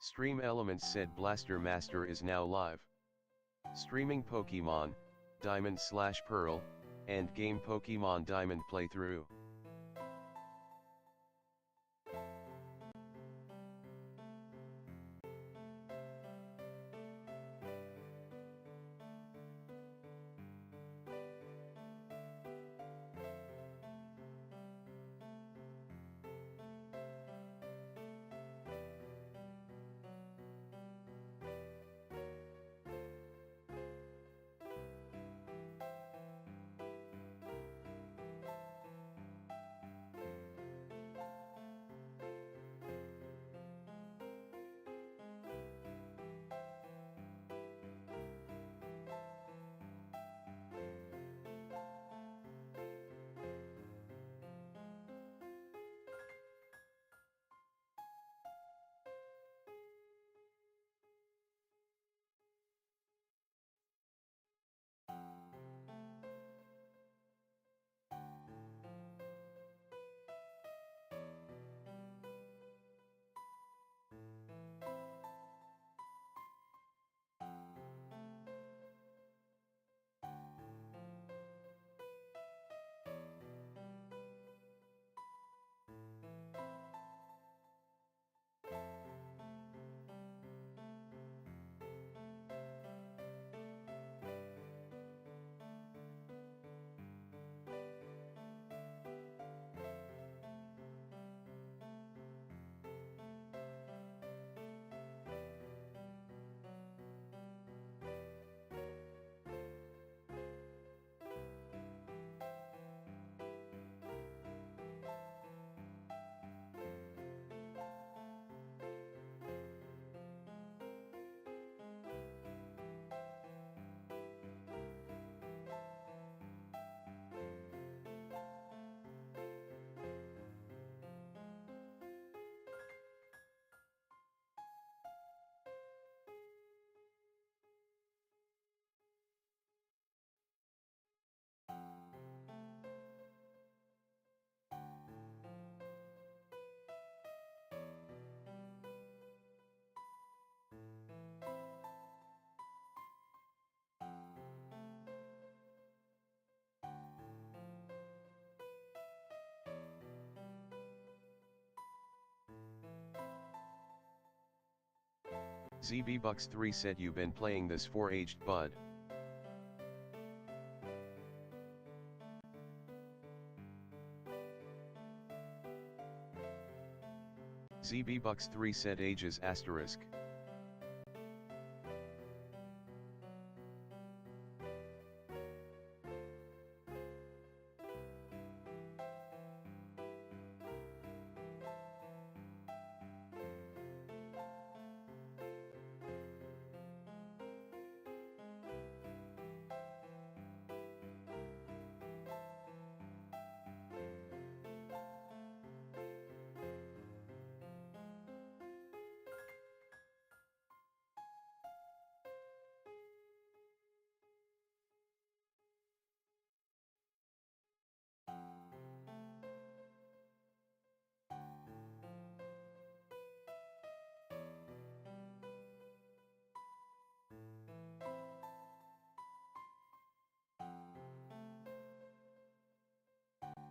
Stream Elements said Blaster Master is now live. Streaming Pokemon, Diamond/Pearl, and game Pokemon Diamond playthrough. ZBBucks3 said you been playing this for aged bud. ZBBucks3 said ages asterisk.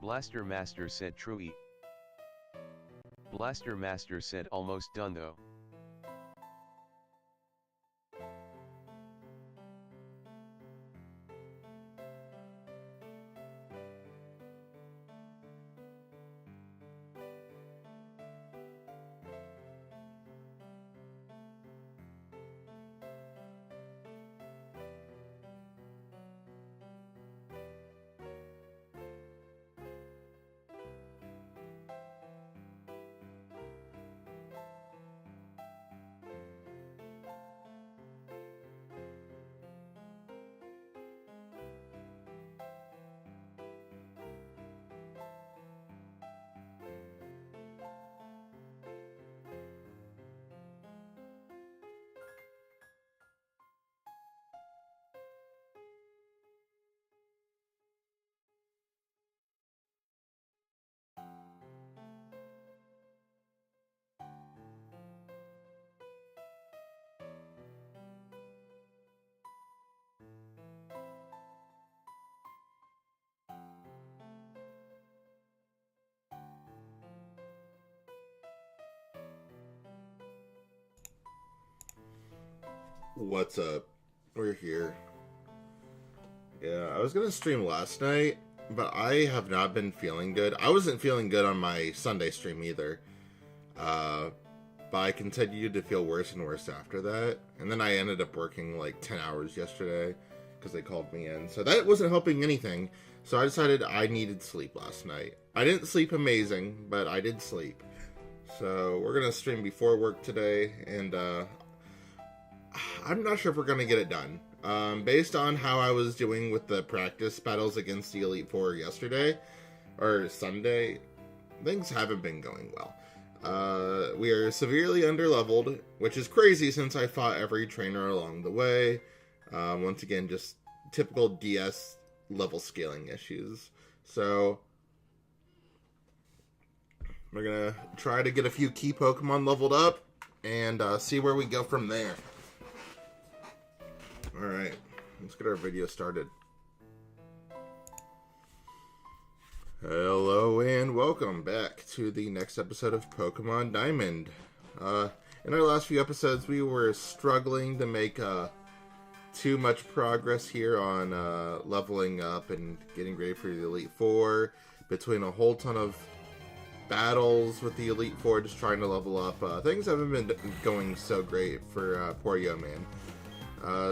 Blaster Master said True. Blaster Master said almost done though. What's up? We're here. Yeah, I was gonna stream last night, but I have not been feeling good. I wasn't feeling good on my Sunday stream either. But I continued to feel worse and worse after that. And then I ended up working like 10 hours yesterday because they called me in. So that wasn't helping anything. So I decided I needed sleep last night. I didn't sleep amazing, but I did sleep. So we're gonna stream before work today, and I'm not sure if we're going to get it done. Based on how I was doing with the practice battles against the Elite Four yesterday, or Sunday, things haven't been going well. We are severely underleveled, which is crazy since I fought every trainer along the way. Once again, just typical DS level scaling issues. So, we're going to try to get a few key Pokemon leveled up, and see where we go from there. Alright, let's get our video started. Hello and welcome back to the next episode of Pokemon Diamond. In our last few episodes, we were struggling to make too much progress here on leveling up and getting ready for the Elite Four. Between a whole ton of battles with the Elite Four, just trying to level up, things haven't been going so great for poor Yo-Man.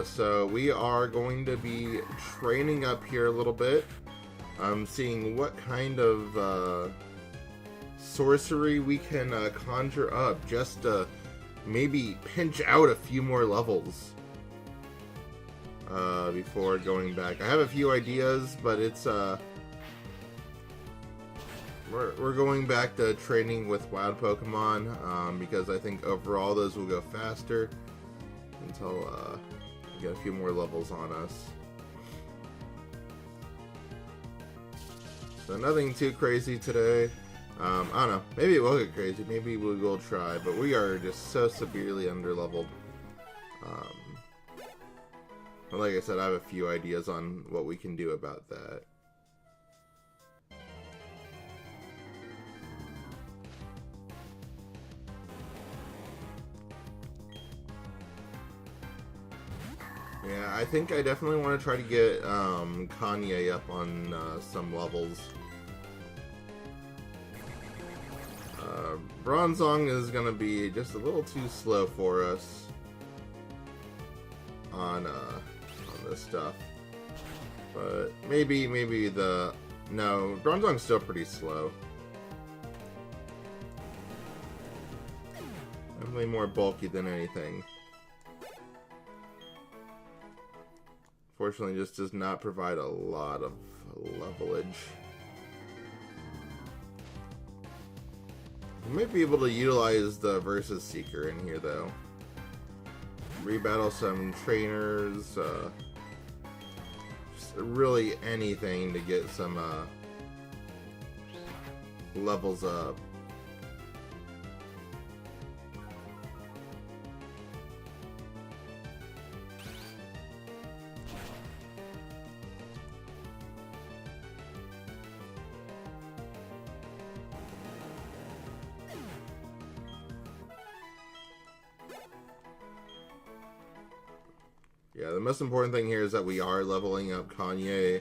So we are going to be training up here a little bit. Seeing what kind of sorcery we can conjure up just to maybe pinch out a few more levels before going back. I have a few ideas, but it's we're going back to training with wild Pokemon because I think overall those will go faster until we get a few more levels on us. So nothing too crazy today. I don't know. Maybe it will get crazy. Maybe we will try. But we are just so severely underleveled. But like I said, I have a few ideas on what we can do about that. Yeah, I think I definitely want to try to get Kanye up on some levels. Bronzong is going to be just a little too slow for us on this stuff. But maybe no, Bronzong's still pretty slow. Definitely more bulky than anything. Fortunately, just does not provide a lot of levelage. We might be able to utilize the Versus Seeker in here, though. Rebattle some trainers, just really anything to get some levels up. Yeah, the most important thing here is that we are leveling up Kanye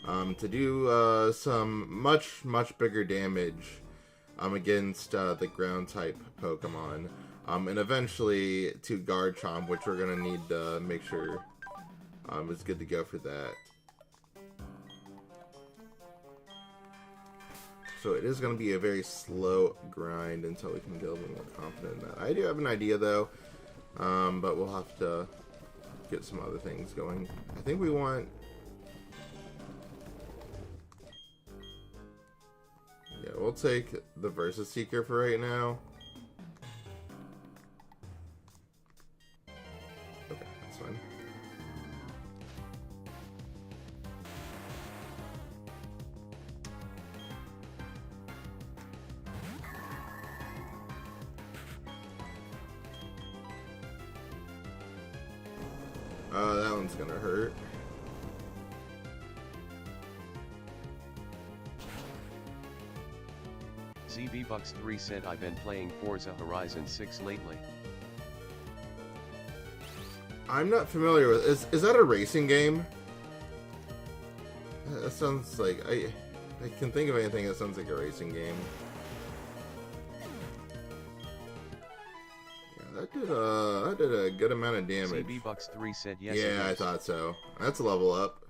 to do some much bigger damage against the ground type Pokemon, and eventually to Garchomp, which we're gonna need to make sure is good to go for that. So it is going to be a very slow grind until we can get a little more confident in that. I do have an idea though, but we'll have to get some other things going. I think we want... Yeah, we'll take the Versus Seeker for right now. Okay, that's fine. That one's gonna hurt. ZBBucks3 said I've been playing Forza Horizon 6 lately. I'm not familiar with. Is that a racing game? That sounds like I can think of anything that sounds like a racing game. Yeah, that did a good amount of damage. CB Bucks 3 said yes. Yeah, I thought so. That's a level up.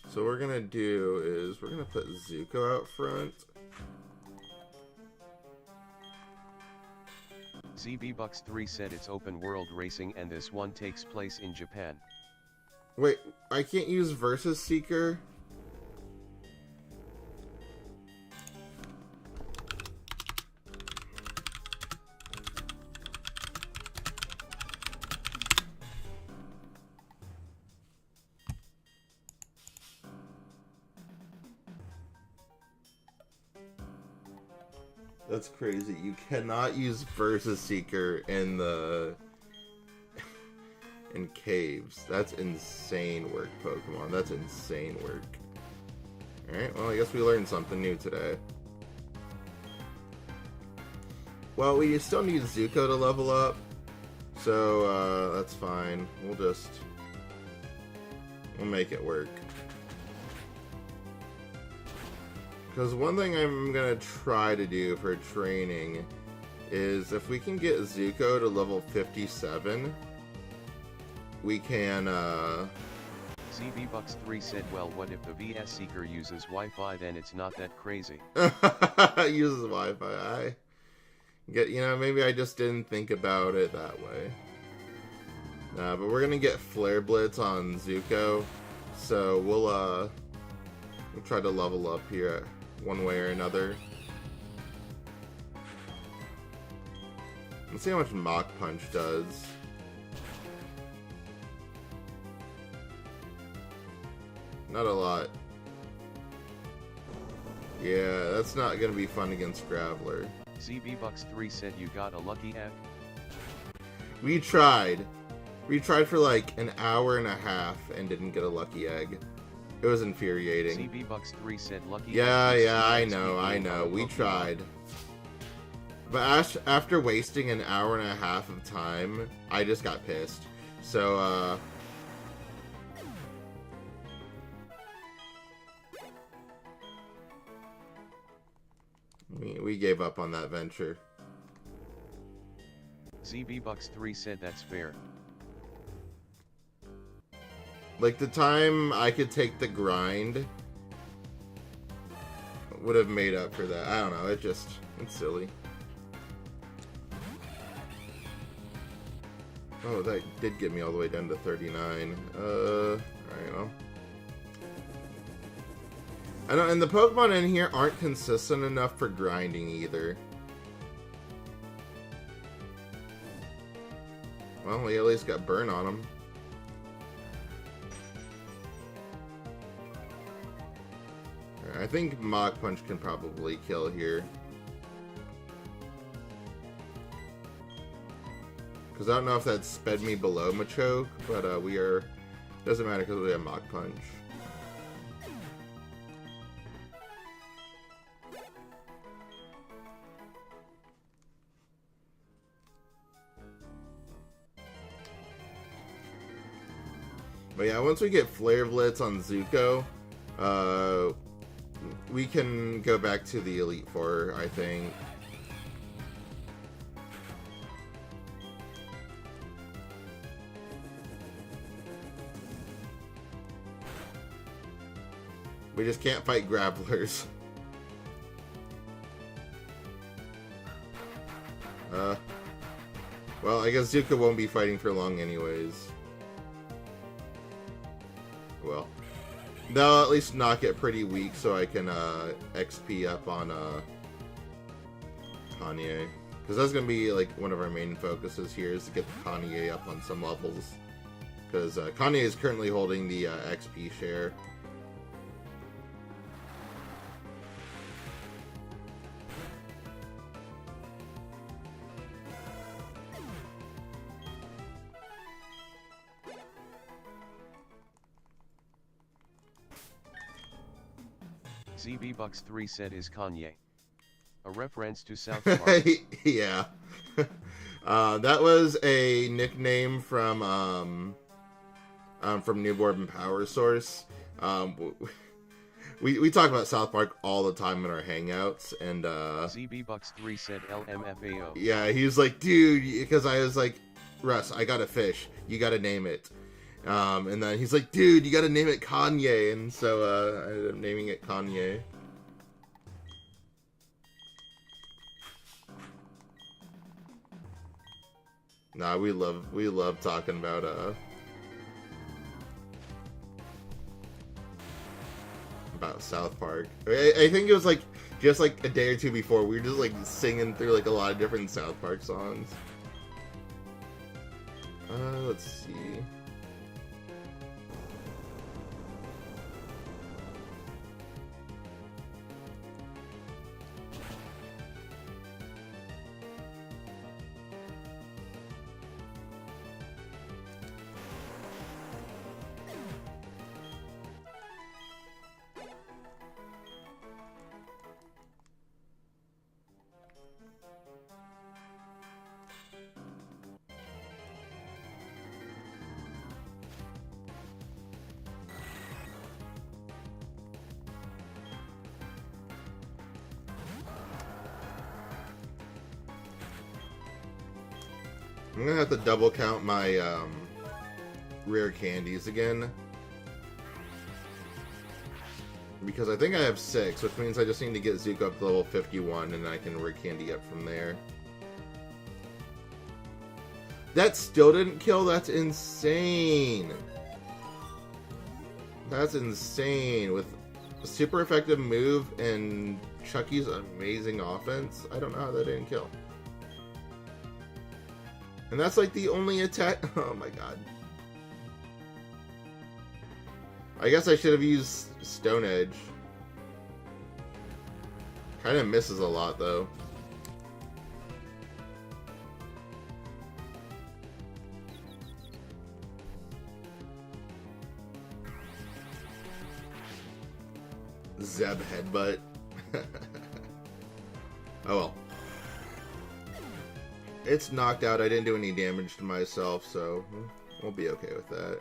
So what we're gonna do is we're gonna put Zuko out front. CB Bucks 3 said it's open world racing and this one takes place in Japan. Wait, I can't use Versus Seeker? That's crazy. You cannot use Versus Seeker in caves. That's insane work, Pokemon. That's insane work. Alright, well, I guess we learned something new today. Well, we still need Zuko to level up, so that's fine. We'll make it work. Because one thing I'm going to try to do for training is if we can get Zuko to level 57, we can, CB Bucks 3 said, well, what if the VS Seeker uses Wi-Fi, then it's not that crazy. uses Wi-Fi. Maybe I just didn't think about it that way. But we're going to get Flare Blitz on Zuko, so we'll try to level up here one way or another. Let's see how much Mach Punch does. Not a lot. Yeah, that's not gonna be fun against Graveler. CB Bucks 3 said you got a lucky egg. We tried. We tried for like an hour and a half and didn't get a lucky egg. It was infuriating. CB Bucks 3 said lucky. Yeah, I know. We tried. But after wasting an hour and a half of time, I just got pissed. So, we gave up on that venture. CB Bucks 3 said that's fair. Like, the time I could take the grind would have made up for that. I don't know, it's silly. Oh, that did get me all the way down to 39. Alright, well. I know, and the Pokemon in here aren't consistent enough for grinding either. Well, we at least got burn on them. I think Mach Punch can probably kill here. Because I don't know if that sped me below Machoke, but doesn't matter because we have Mach Punch. But yeah, once we get Flare Blitz on Zuko, we can go back to the Elite Four, I think. We just can't fight Gravelers. Well, I guess Zuko won't be fighting for long anyways. Well, they'll at least knock it pretty weak so I can XP up on Kanye. Because that's going to be like one of our main focuses here is to get Kanye up on some levels. Because Kanye is currently holding the XP share. CB Bucks 3 said is Kanye. A reference to South Park. Yeah. That was a nickname from Newborn Power Source. We talk about South Park all the time in our hangouts, and ZB Bucks 3 said LMFAO. yeah, he was like, dude, because I was like, Russ, I got a fish, you got to name it. And then he's like, dude, you got to name it Kanye, and so I ended up naming it Kanye. Nah, we love talking about South Park. I think it was like just like a day or two before, we were just like singing through like a lot of different South Park songs. Let's see. I'm gonna have to double count my rare candies again, because I think I have 6, which means I just need to get Zuko up to level 51, and then I can rare candy up from there. That still didn't kill? That's insane! That's insane. With a super effective move and Chucky's amazing offense, I don't know how that didn't kill. And that's like the only attack. Oh my god. I guess I should have used Stone Edge. Kind of misses a lot though. Zeb headbutt. Oh well. It's knocked out. I didn't do any damage to myself, so we'll be okay with that.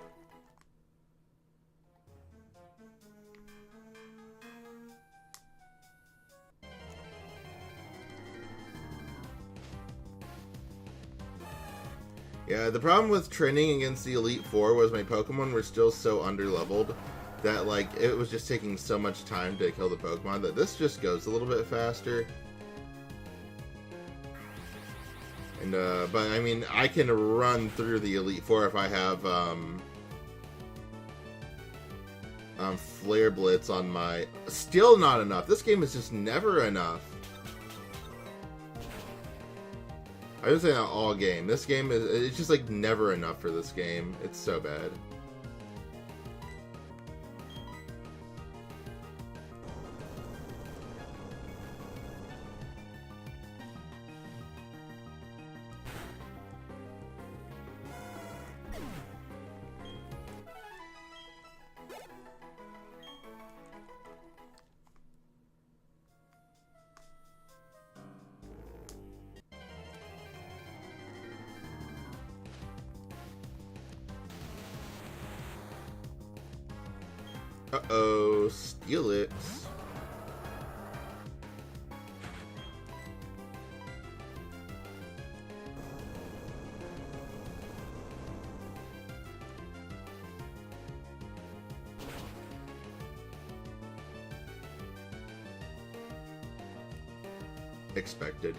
Yeah, the problem with training against the Elite Four was my Pokemon were still so underleveled that like it was just taking so much time to kill the Pokemon that this just goes a little bit faster. And but I mean, I can run through the Elite Four if I have Flare Blitz on my. Still not enough. This game is just never enough. I would say not all game. This game it's just like never enough for this game. It's so bad. Uh-oh, Steelix. Expected.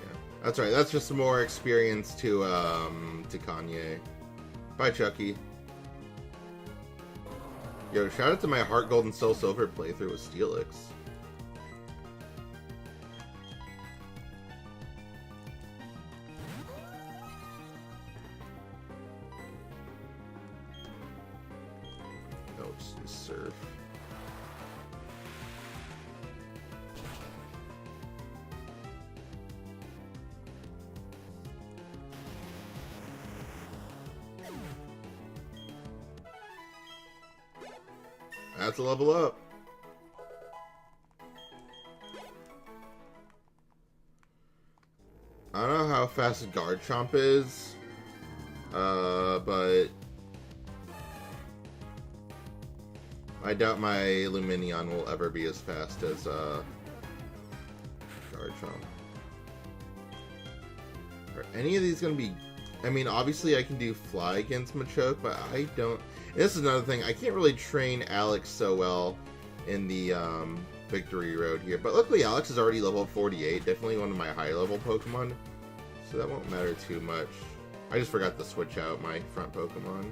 Yeah, that's right. That's just some more experience to Kanye. Bye, Chucky. Yo, shout out to my Heart Gold and Soul Silver playthrough with Steelix. Oh, just surf. That's a level up. I don't know how fast Garchomp is, but I doubt my Lumineon will ever be as fast as Garchomp. Are any of these going to be... I mean, obviously I can do Fly against Machoke, but I don't... This is another thing. I can't really train Alex so well in the Victory Road here. But luckily Alex is already level 48. Definitely one of my high-level Pokemon. So that won't matter too much. I just forgot to switch out my front Pokemon.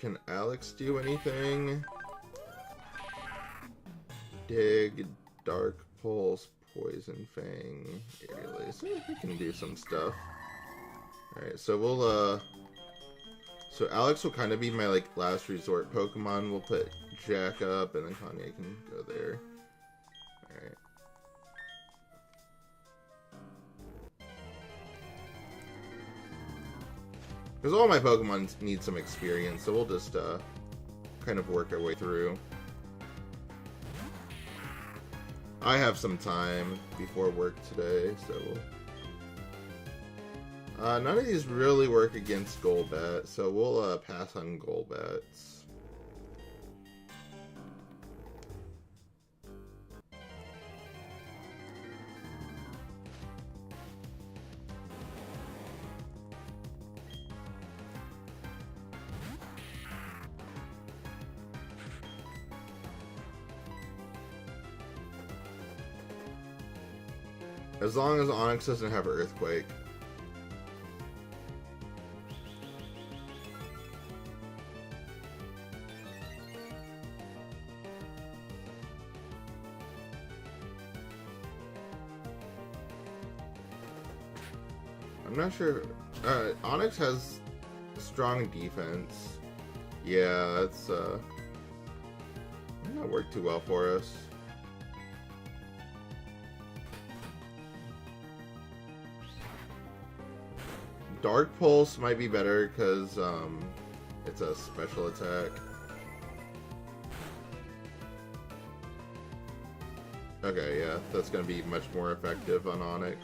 Can Alex do anything? Dig, Dark Pulse, Poison Fang, Aerial Ace. We can do some stuff. Alright, so we'll, so Alex will kind of be my, like, last resort Pokemon. We'll put Jack up, and then Kanye can go there. Alright. Because all my Pokemon need some experience, so we'll just kind of work our way through. I have some time before work today, so we'll... none of these really work against Golbat, so we'll pass on Golbats. As long as Onix doesn't have Earthquake. I'm not sure. Onix has strong defense. Yeah, it's not worked too well for us. Dark Pulse might be better because it's a special attack. Okay, yeah, that's going to be much more effective on Onix.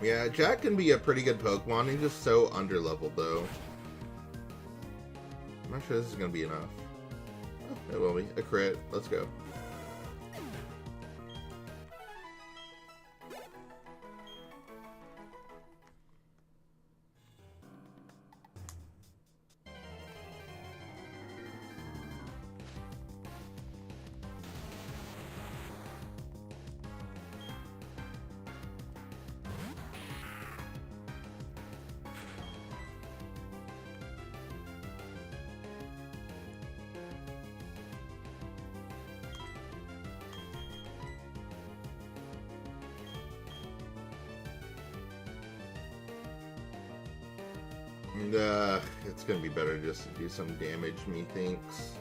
Yeah, Jack can be a pretty good Pokemon. He's just so underleveled, though. I'm not sure this is going to be enough. Oh, it will be. A crit. Let's go. It's gonna be better just to do some damage, methinks.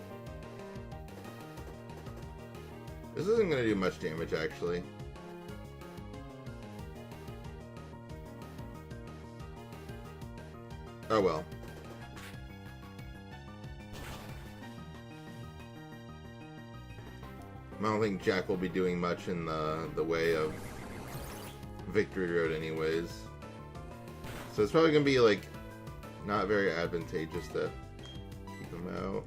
This isn't gonna do much damage, actually. Oh well. I don't think Jack will be doing much in the way of Victory Road anyways. So it's probably gonna be like not very advantageous to keep him out.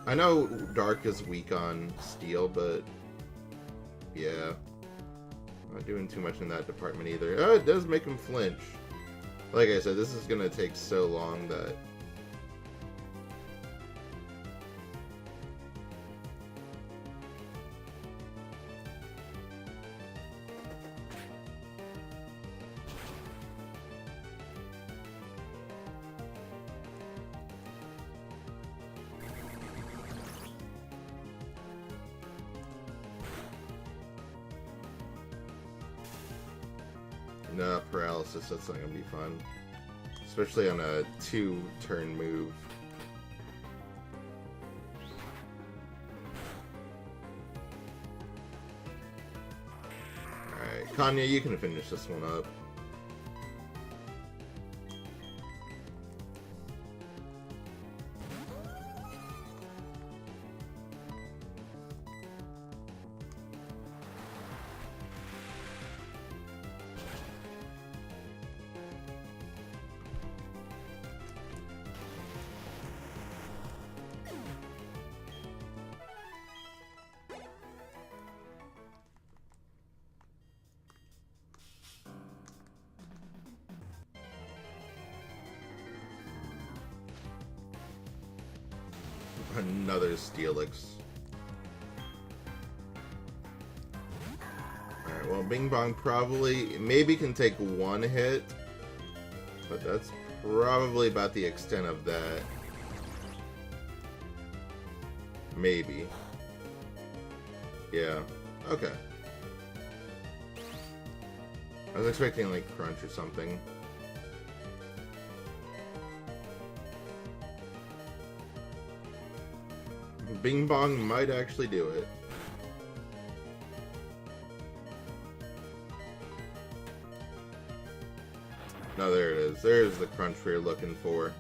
I know Dark is weak on Steel, but yeah, not doing too much in that department either. Oh, it does make him flinch. Like I said, this is gonna take so long that... Nah, paralysis, that's not gonna be fun. Especially on a 2-turn move. Alright, Kanya, you can finish this one up. Another Steelix. Alright, well, Bing Bong probably, maybe can take one hit, but that's probably about the extent of that. Maybe. Yeah. Okay. I was expecting, like, Crunch or something. Bing Bong might actually do it. No, there it is. There's the crunch we're looking for.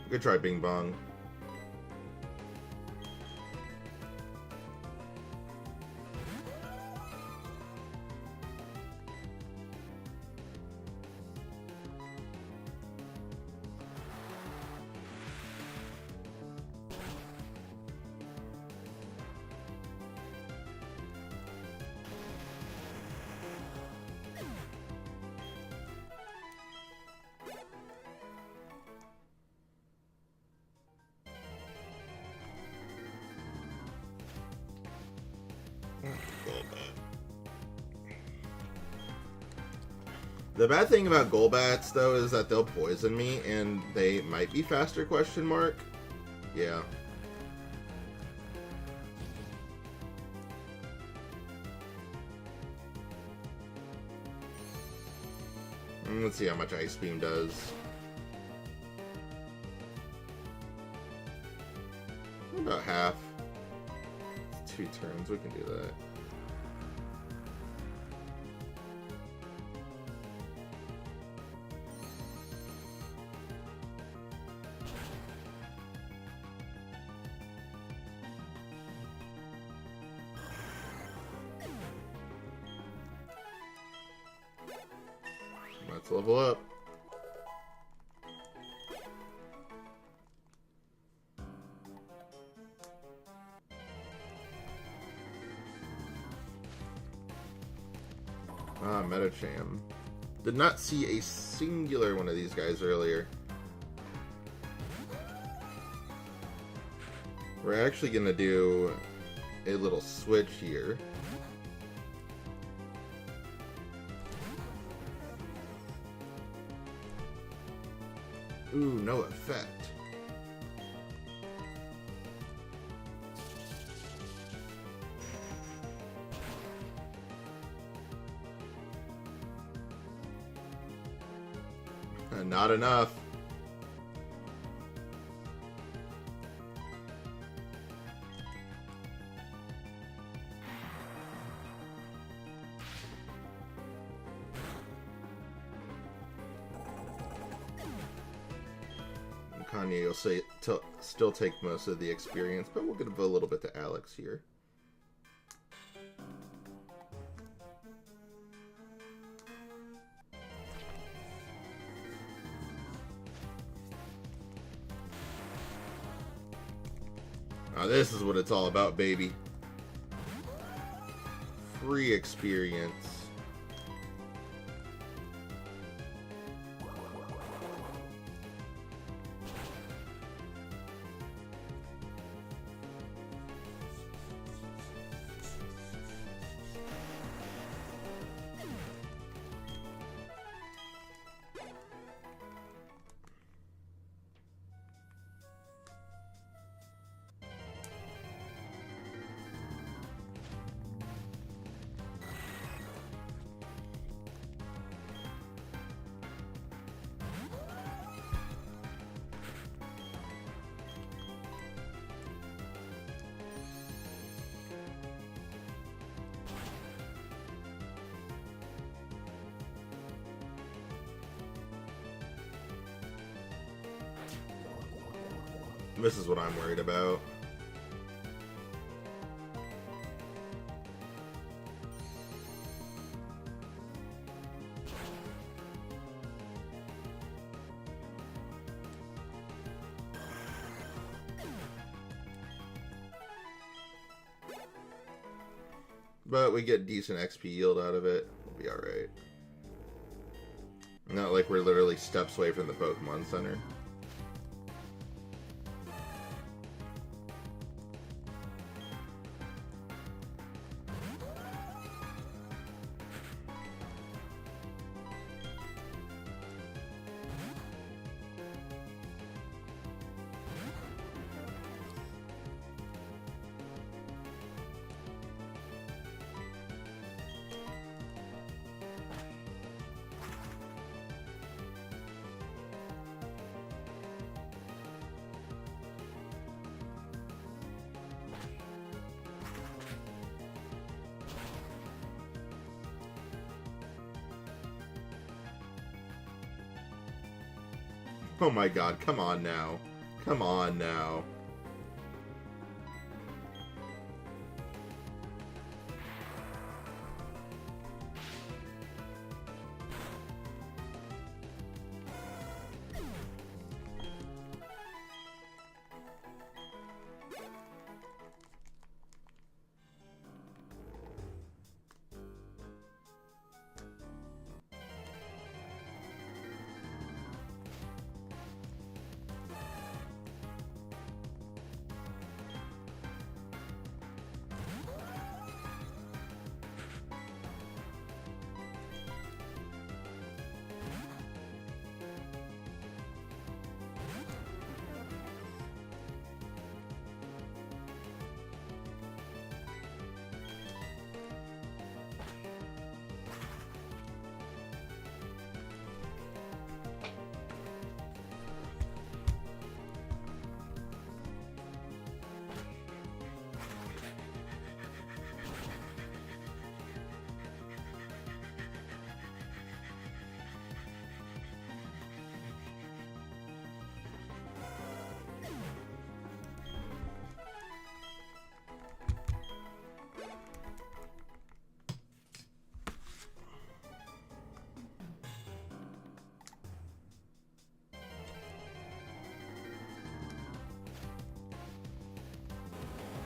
Good try, Bing Bong. The bad thing about Golbats, though, is that they'll poison me, and they might be faster, question mark? Yeah. Let's see how much Ice Beam does. About half. 2 turns, we can do that. Let's level up. Ah, Metacham. Did not see a singular one of these guys earlier. We're actually gonna do a little switch here. Ooh, no effect. Not enough. Kanye will say still take most of the experience, but we'll give a little bit to Alex here. This is what it's all about, baby. Free experience. This is what I'm worried about. But we get decent XP yield out of it. We'll be alright. Not like we're literally steps away from the Pokemon Center. Oh my god, come on now. Come on now.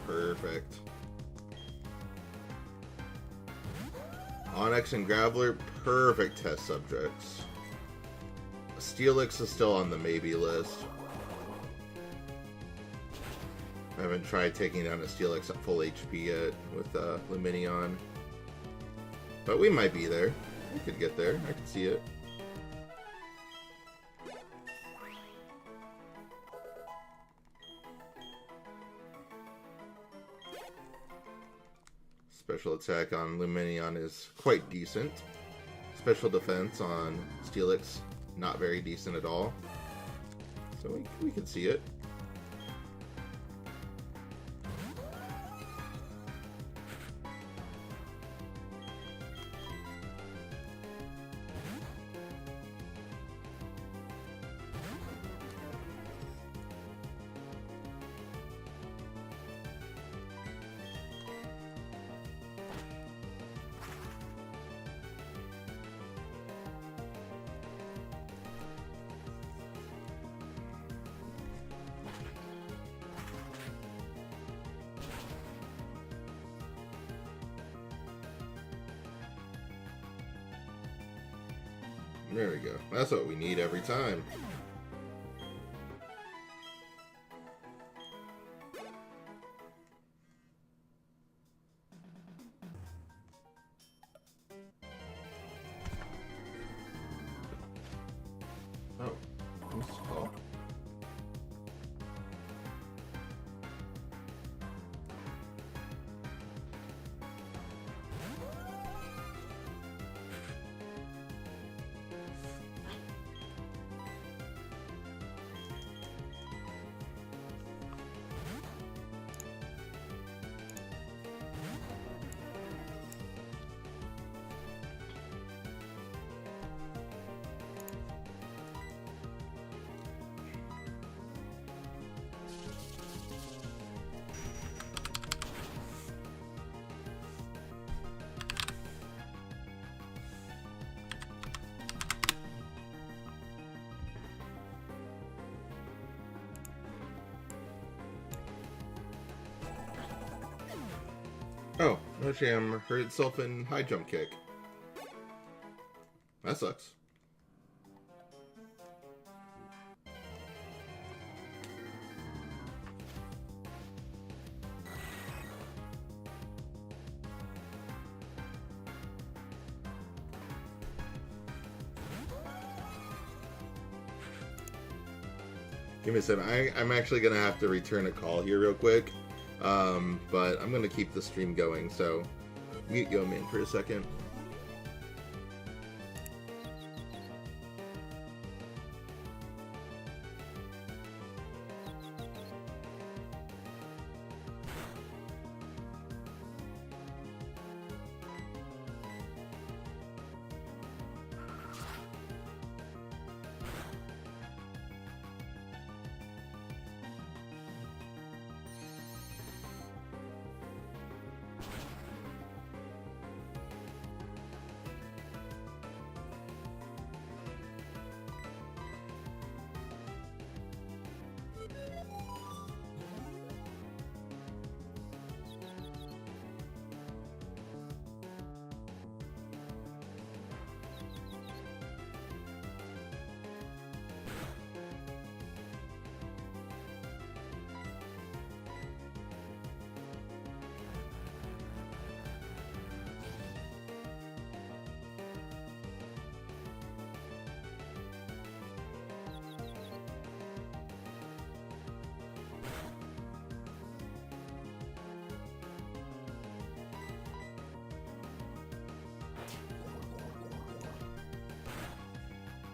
Perfect. Onyx and Graveler, perfect test subjects. Steelix is still on the maybe list. I haven't tried taking down a Steelix at full HP yet with Lumineon. But we might be there. We could get there. I can see it. Special attack on Lumineon is quite decent. Special defense on Steelix, not very decent at all. So we can see it. There we go. That's what we need every time. Oh, what's this called? Machamp hurt itself in high jump kick. That sucks. Give me a second. I'm actually going to have to return a call here real quick. But I'm going to keep the stream going, so mute Yo-Man for a second.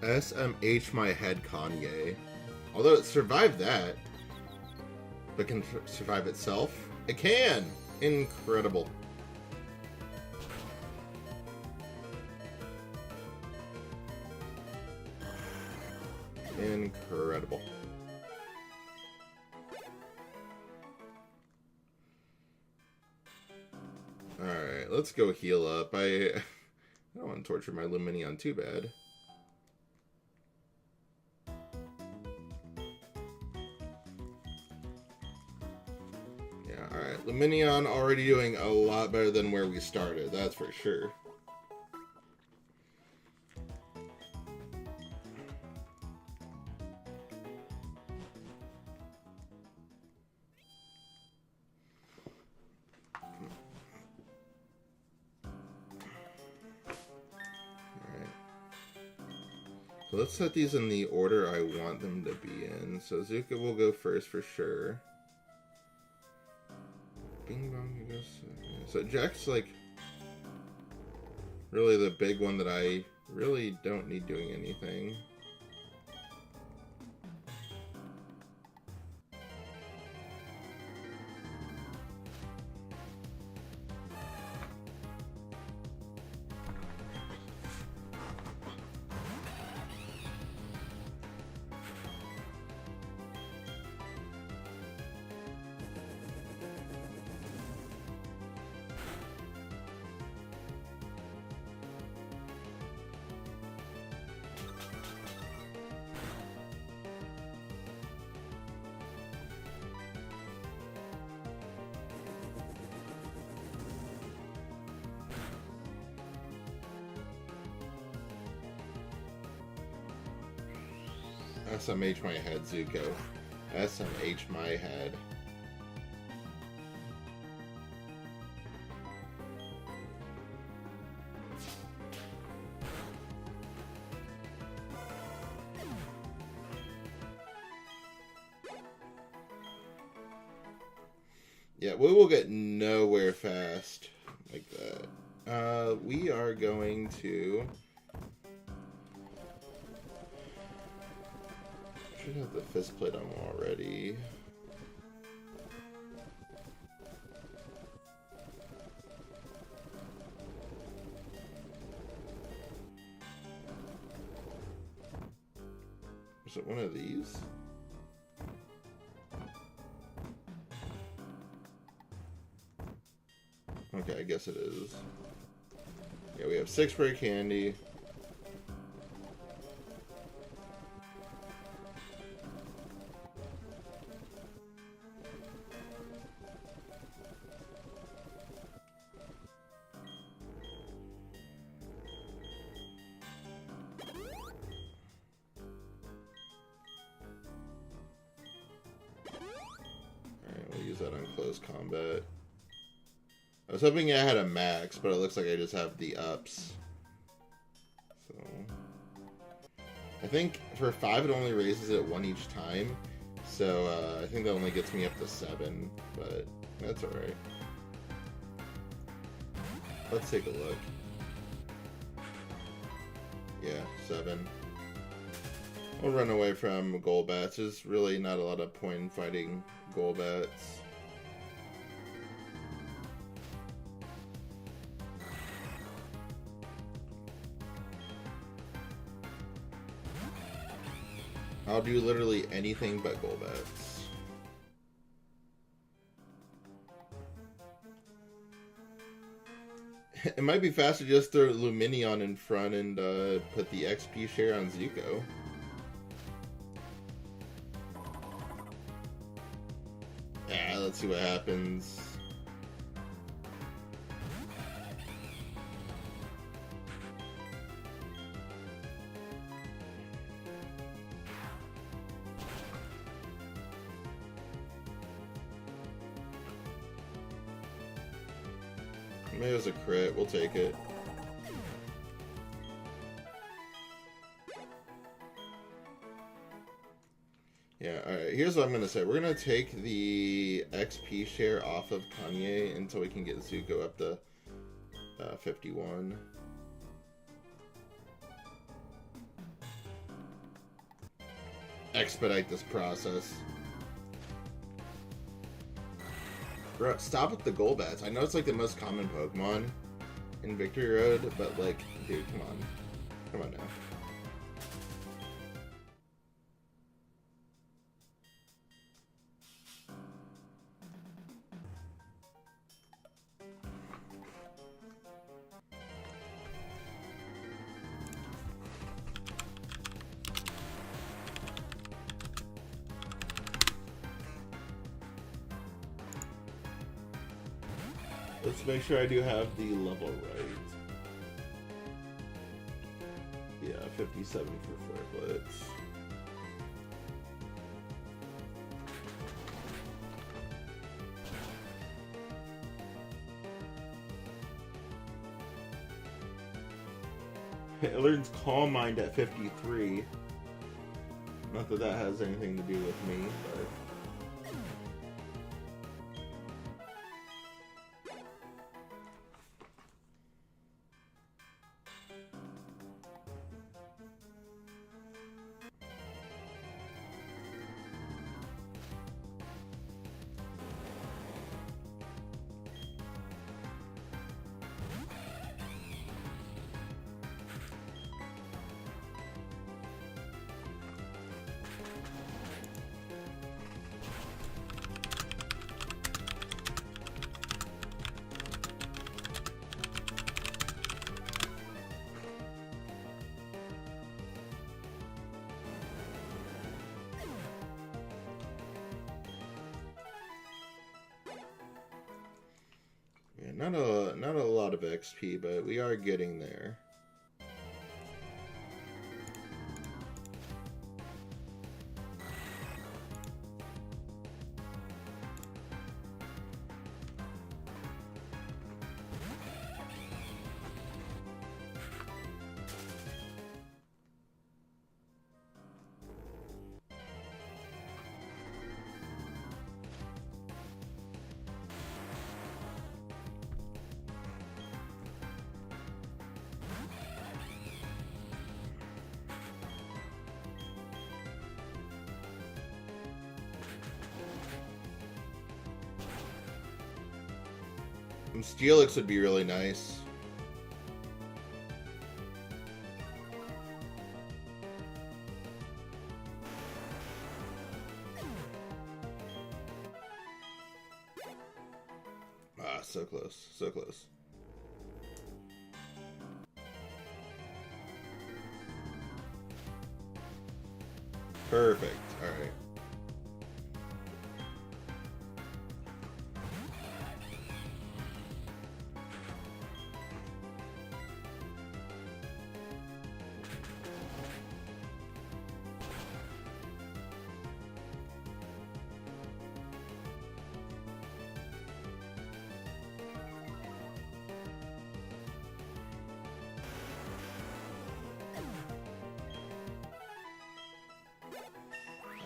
SMH my head Kanye. Although it survived that, but can survive itself? It can! Incredible. Incredible. Alright, let's go heal up. I don't want to torture my Lumineon too bad. Alright, Lumineon already doing a lot better than where we started, that's for sure. Alright. So let's set these in the order I want them to be in. So Zuka will go first for sure. Bing Bong goes second. So Jack's like really the big one that I really don't need doing anything. SMH my head, Zuko. SMH my head. Yeah, we will get nowhere fast like that. We are going to... should have the fist plate on already. Is it one of these? Okay, I guess it is. Yeah, we have 6 rare candy. use that on close combat. I was hoping I had a max, but it looks like I just have the ups. So I think for 5 it only raises it 1 each time. So I think that only gets me up to 7, but that's alright. Let's take a look. Yeah, 7. I'll run away from Golbats. There's really not a lot of point in fighting Golbats. I'll do literally anything but Golbats. It might be faster to just throw Luminion in front and put the XP share on Zuko. Yeah, let's see what happens. Maybe it was a crit. We'll take it. Yeah, alright. Here's what I'm going to say. We're going to take the XP share off of Kanye until we can get Zuko up to 51. Expedite this process. Bro, stop with the Golbats. I know it's like the most common Pokemon in Victory Road, but like, dude, come on. Come on now. Let's make sure I do have the level right. Yeah, 57 for Flareblitz. It learns Calm Mind at 53. Not that that has anything to do with me, but... Not a lot of XP, but we are getting there. Steelix would be really nice. Ah, so close, so close. Perfect, all right.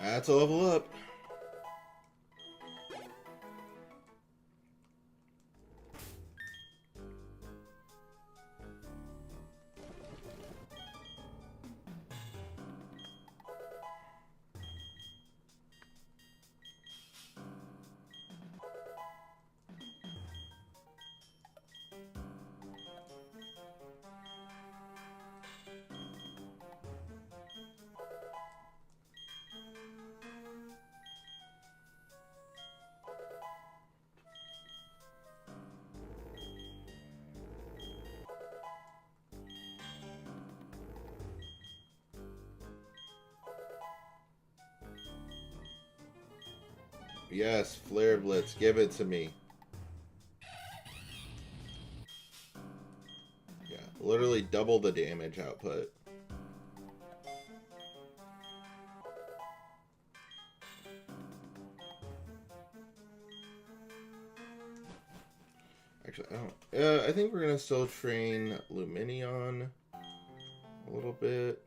That's a level up. Yes, Flare Blitz, give it to me. Yeah, literally double the damage output. Actually, I don't. I think we're gonna still train Luminion a little bit.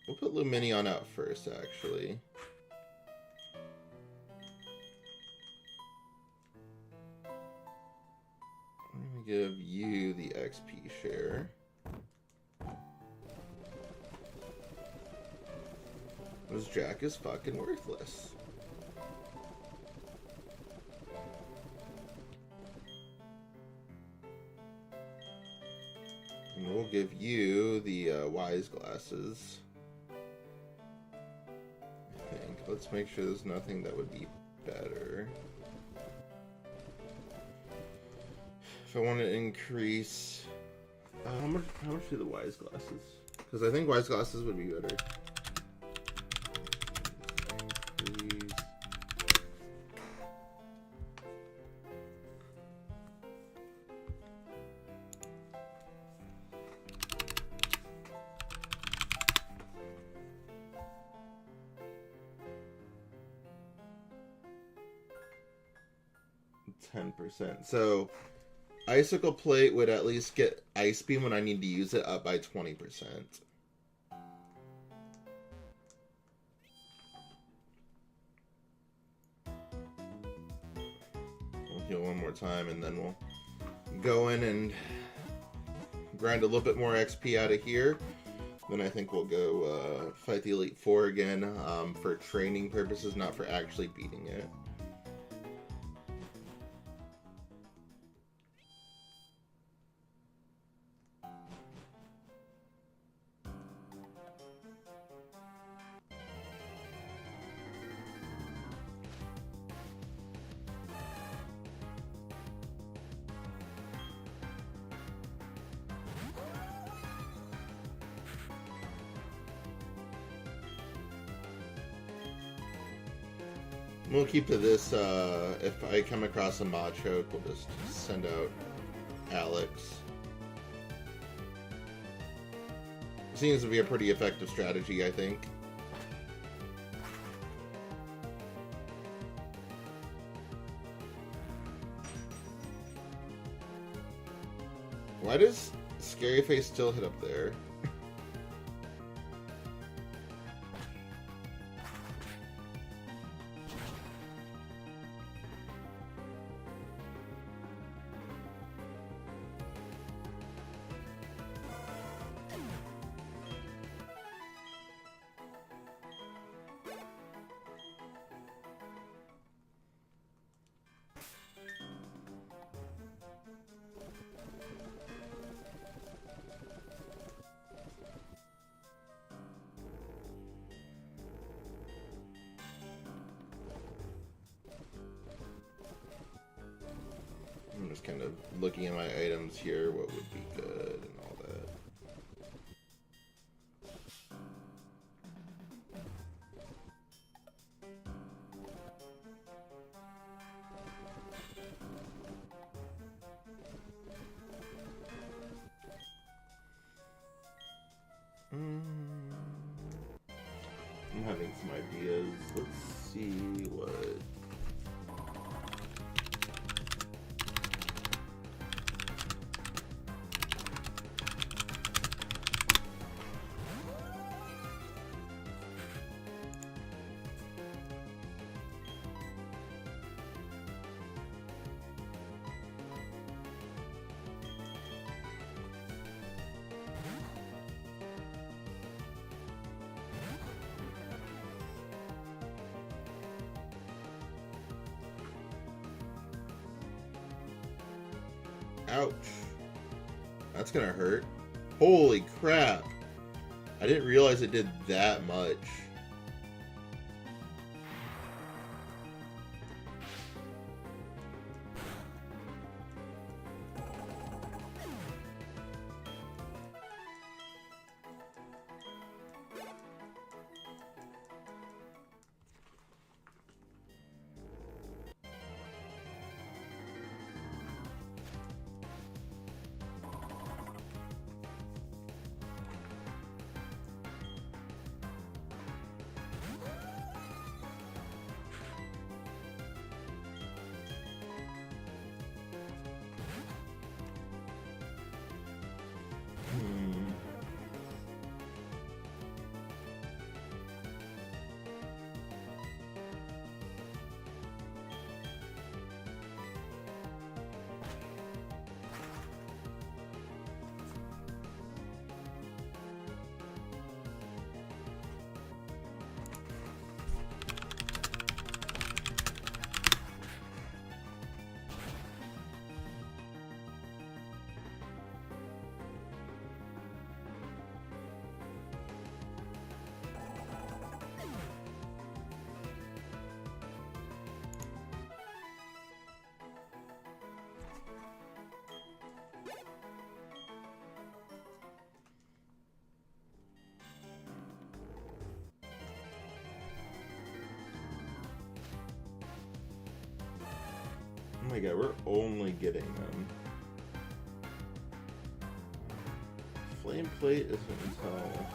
We'll put Luminion out first, actually. I'm gonna give you the XP share. This Jack is fucking worthless. And we'll give you the Wise Glasses. I think. Let's make sure there's nothing that would be better. If I want to increase... how much do the Wise Glasses? Because I think Wise Glasses would be better. Increase... 10%. So... Icicle Plate would at least get Ice Beam when I need to use it up by 20%. We'll heal one more time and then we'll go in and grind a little bit more XP out of here. Then I think we'll go fight the Elite Four again for training purposes, not for actually beating it. We'll keep to this, if I come across a Machoke, we'll just send out Alex. Seems to be a pretty effective strategy, I think. Why does Scary Face still hit up there? I'm just kind of looking at my items here, what would be good and all that. I'm having some ideas. Let's see what... Ouch. That's gonna hurt. Holy crap. I didn't realize it did that much. Oh my god, we're only getting them. Flame plate isn't until...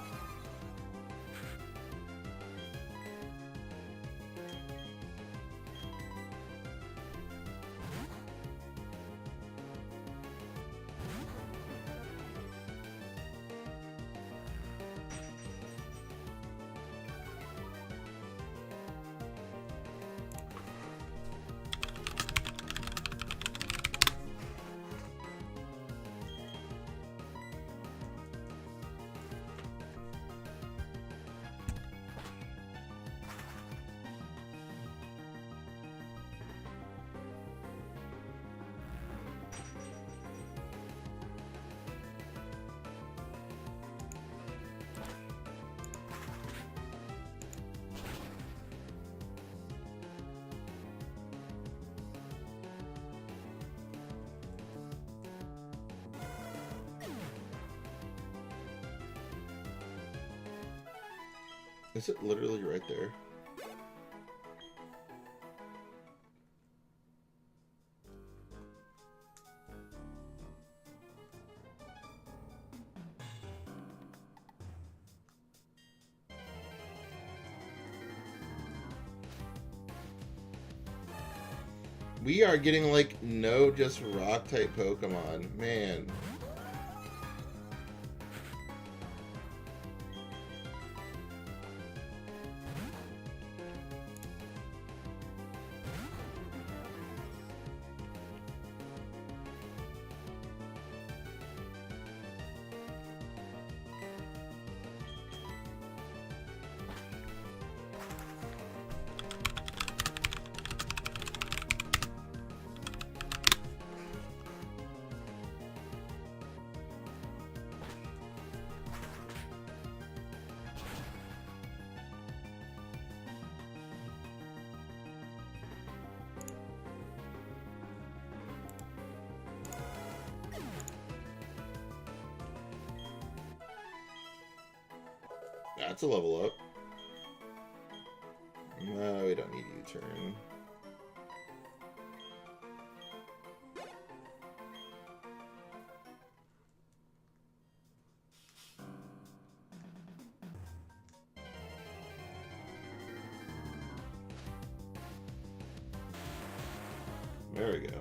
Is it literally right there? We are getting like no just rock type Pokemon, man. That's a level up. No, we don't need U-turn. There we go.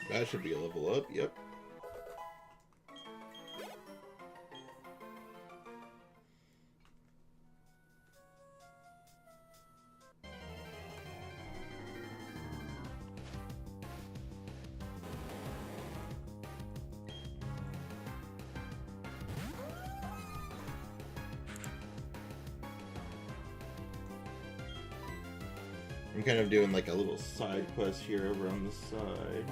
That should be a level up, yep. I'm kind of doing like a little side quest here over on the side.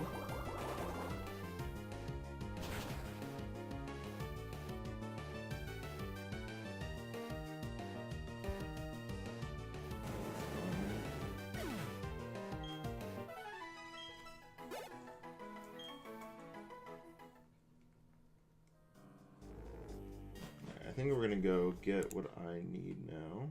I think we're gonna go get what I need now.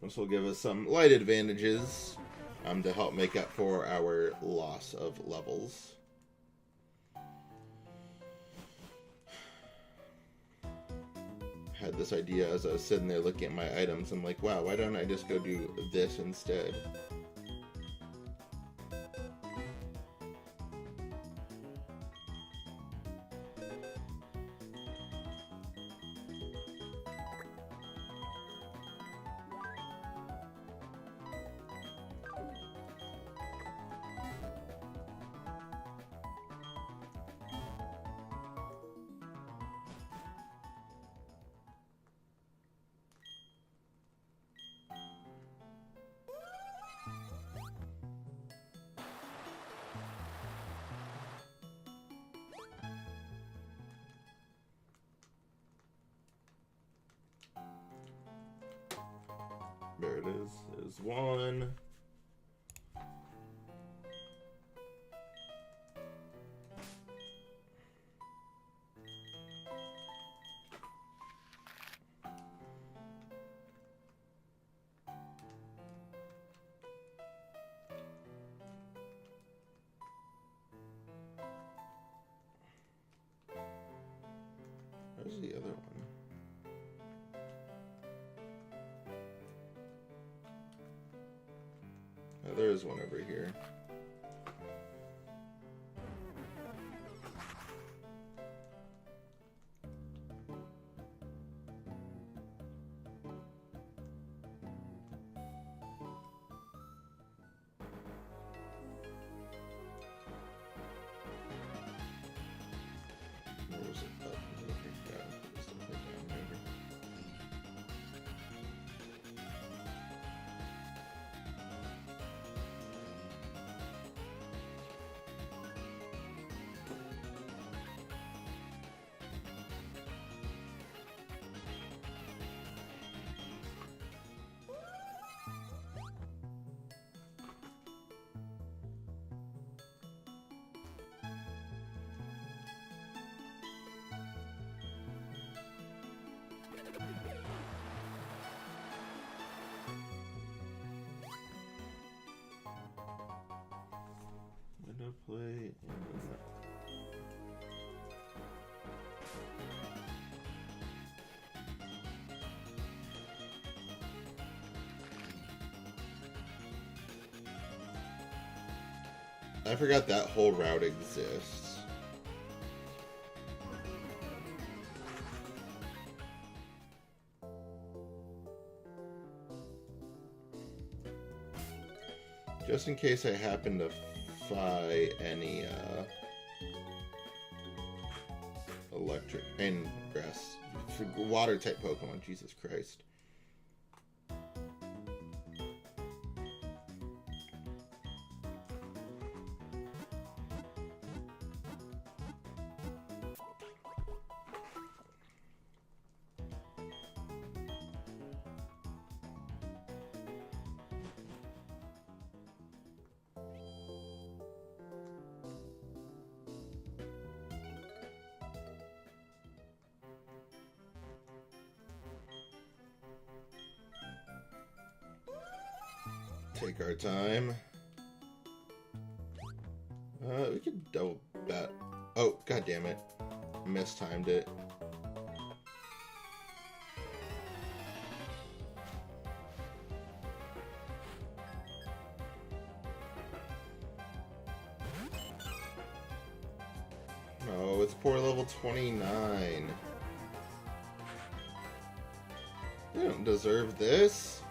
This will give us some light advantages to help make up for our loss of levels. Had this idea as I was sitting there looking at my items. I'm like, wow, why don't I just go do this instead? There it is. There's one. Where's the other one? Oh, there is one over here. Where was it? Oh, it was over here. Yeah, it's over down there. Window plate and that. I forgot that whole route exists. Just in case I happen to find any electric and grass water type Pokemon. Jesus Christ. Take our time. We could double bat. Oh, god damn it. Mistimed it. it's poor level 29. We don't deserve this.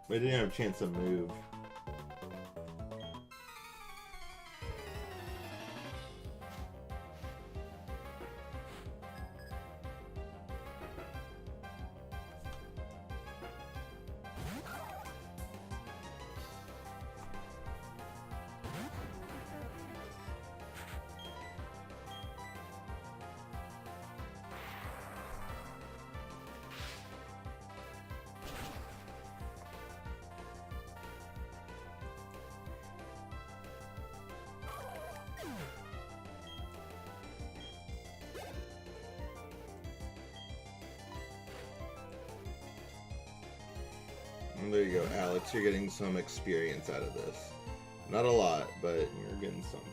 We didn't have a chance to move. And there you go, Alex. You're getting some experience out of this. Not a lot, but you're getting something.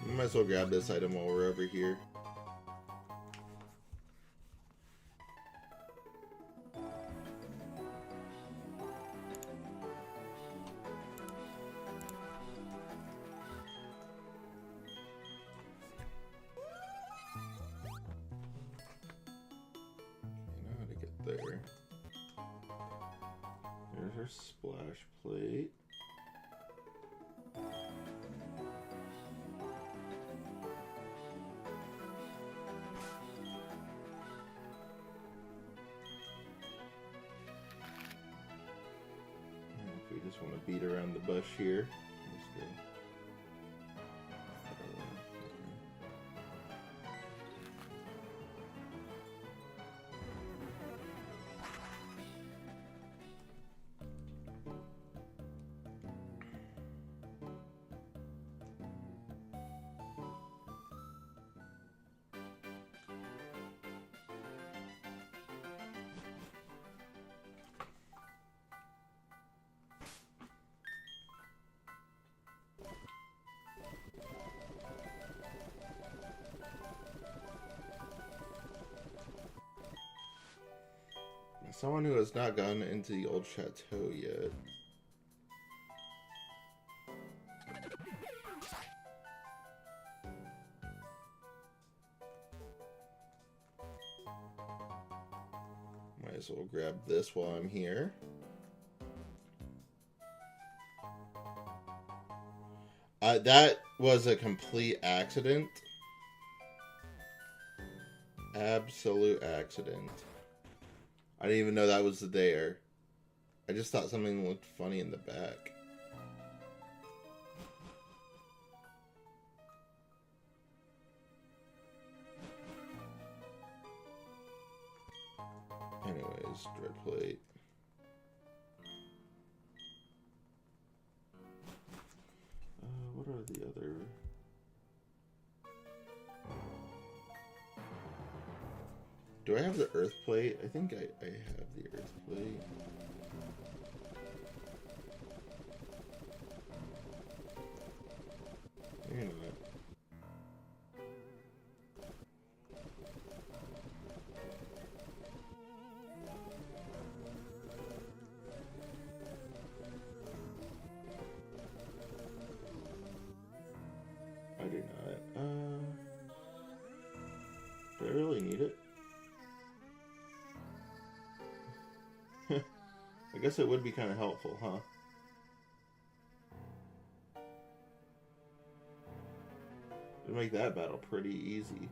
We might as well grab this item while we're over here. I know how to get there. There's our splash plate. We just want to beat around the bush here. Someone who has not gone into the old chateau yet. Might as well grab this while I'm here. That was a complete accident. Absolute accident. I didn't even know that was there. I just thought something looked funny in the back. Anyways, dread plate. What are the other... Do I have the earth plate? I think I have the earth plate. Maybe not. I do not. Do I really need it? I guess it would be kind of helpful, huh? It would make that battle pretty easy.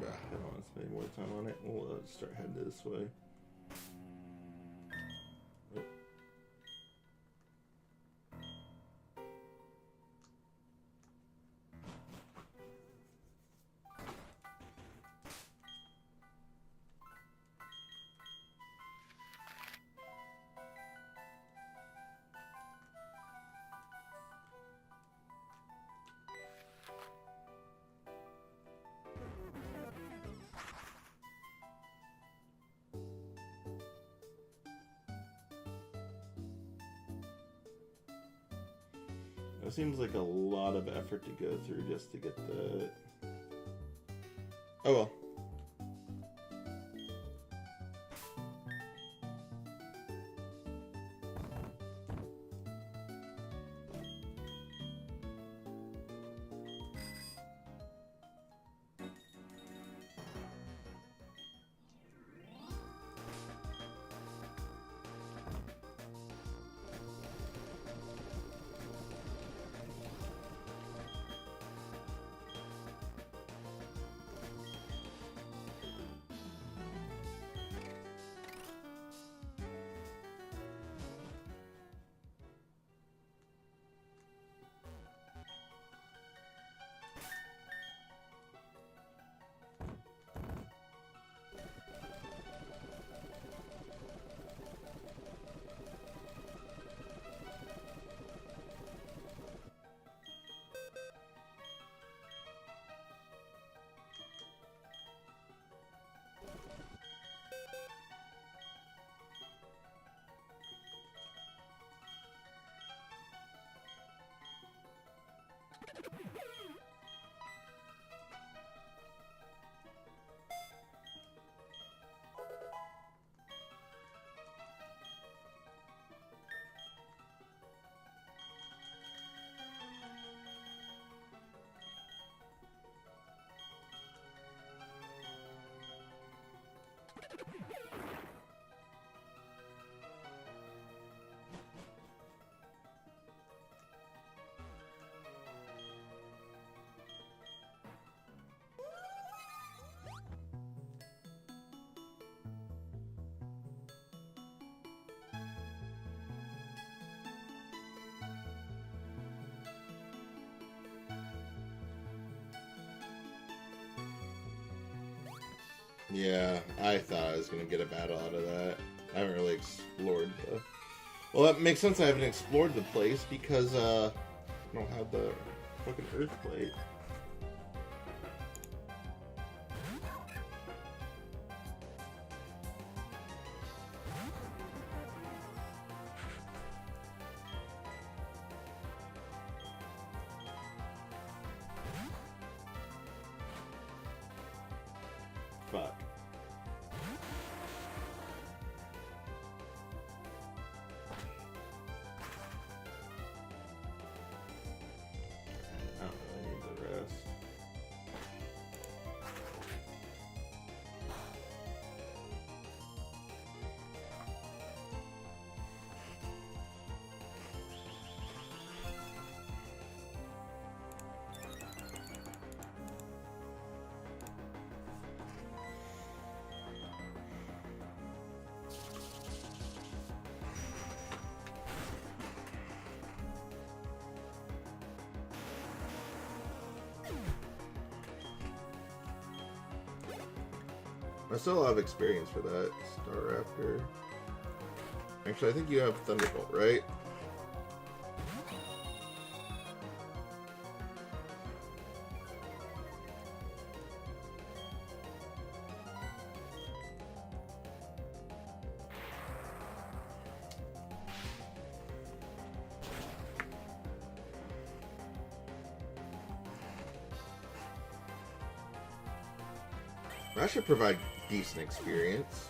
I don't want to spend more time on it. We'll start heading this way. Oh. It seems like a lot of effort to go through just to get the... Oh well. Yeah, I thought I was going to get a battle out of that. I haven't really explored the... Well, that makes sense. I haven't explored the place because I don't have the fucking earth plate. Fuck. I don't really need the rest. I still have experience for that. Star Raptor. Actually, I think you have Thunderbolt, right? That should provide decent experience.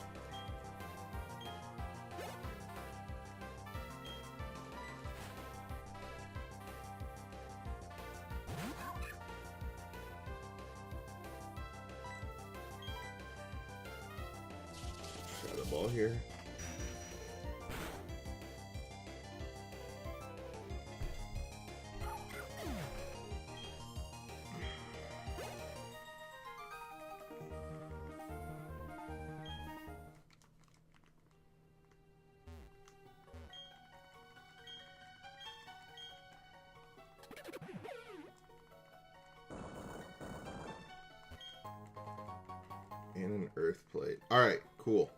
Shadow Ball here. And an earth plate. Alright, cool.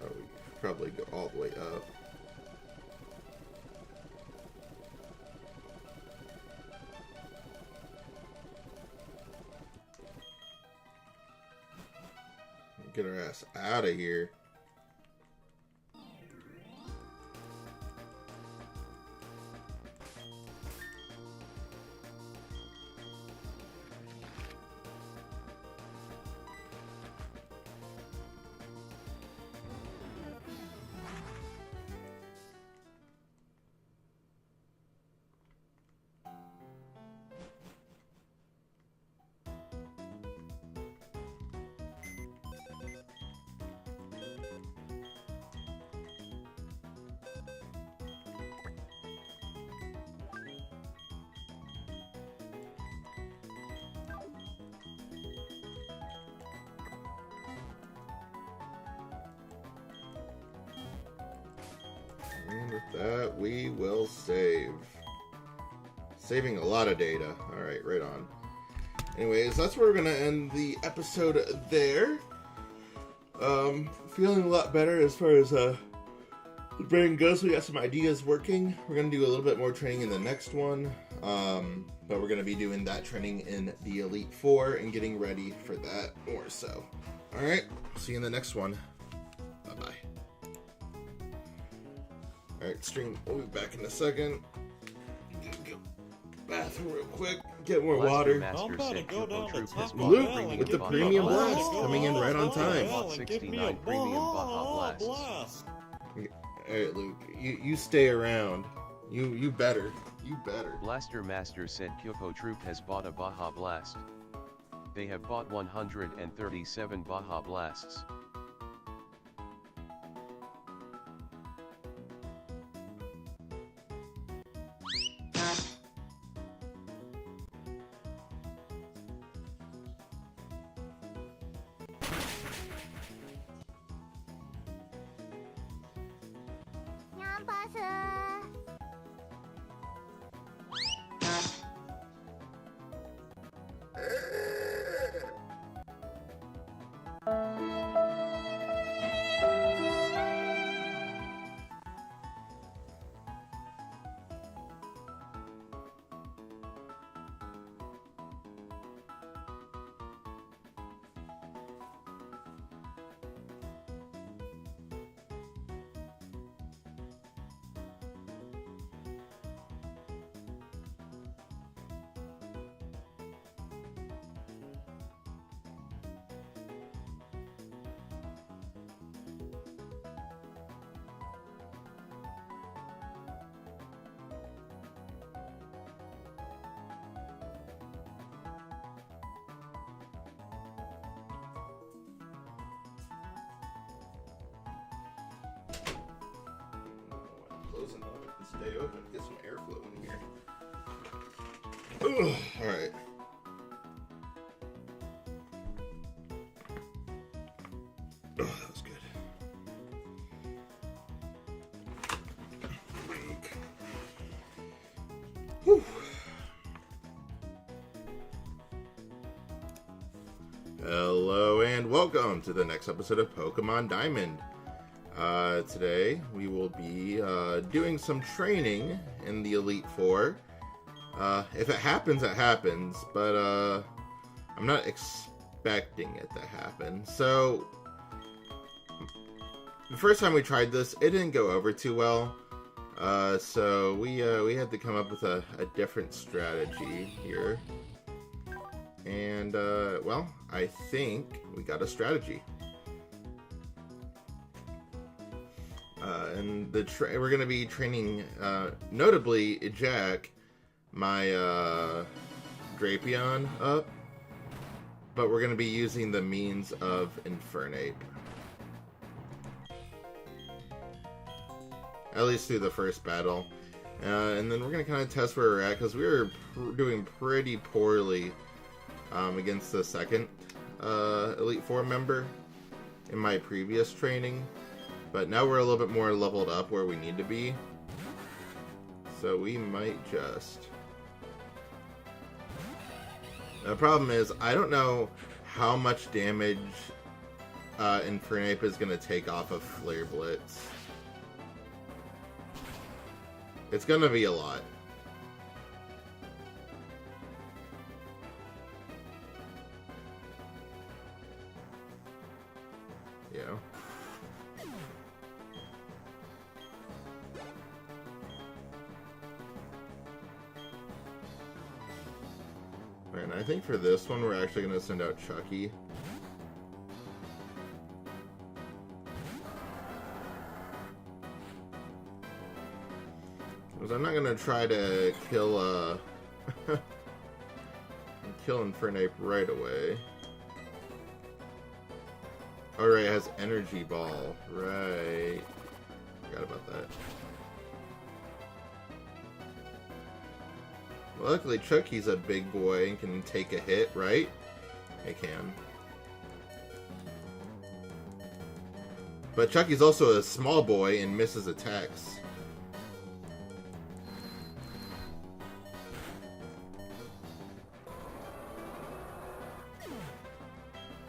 Oh, we should probably go all the way up. Get our ass out of here. And with that, we will save. Saving a lot of data. Alright, right on. Anyways, that's where we're going to end the episode there. Feeling a lot better as far as the brain goes. We got some ideas working. We're going to do a little bit more training in the next one. But we're going to be doing that training in the Elite Four and getting ready for that more so. Alright, see you in the next one. Bye-bye. Alright, stream. We'll be back in a second. Go bathroom real quick. Get more water. I'm about to go down to Taco Luke Bell and with the get me a premium Baja blast coming in right on time. and get me a 69 premium Baja Blasts. Blast. Alright, Luke. You stay around. You better. You better. Blaster Master said Kyopo Troop has bought a Baja Blast. They have bought 137 Baja Blasts. Closing up. Stay open. Get some airflow in here. Ugh, all right. Oh, that was good. Whew. Hello and welcome to the next episode of Pokemon Diamond. Today we will be doing some training in the Elite Four. If it happens, it happens, but I'm not expecting it to happen. So the first time we tried this, it didn't go over too well. So we had to come up with a different strategy here. And well, I think we got a strategy. And we're going to be training, notably, Jack, my Drapion up, but we're going to be using the means of Infernape. At least through the first battle. And then we're going to kind of test where we're at, because we were doing pretty poorly against the second Elite Four member in my previous training. But now we're a little bit more leveled up where we need to be. So we might just... The problem is, I don't know how much damage Infernape is going to take off of Flare Blitz. It's going to be a lot. Yeah. And I think for this one, we're actually going to send out Chucky. Because I'm not going to try to kill, kill Infernape right away. Alright, it has Energy Ball. Right. Forgot about that. Luckily, Chucky's a big boy and can take a hit, right? It can. But Chucky's also a small boy and misses attacks.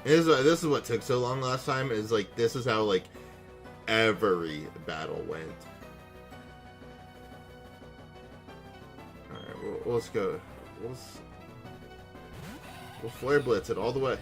This is what took so long last time, is like, this is how, like, every battle went. Let's go. We'll Flare Blitz it all the way.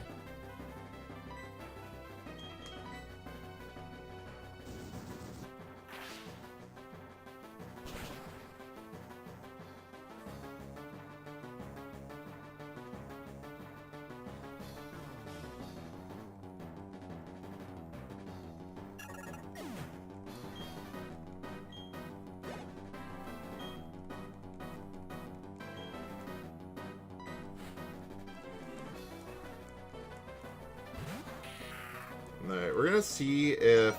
Alright, we're gonna see if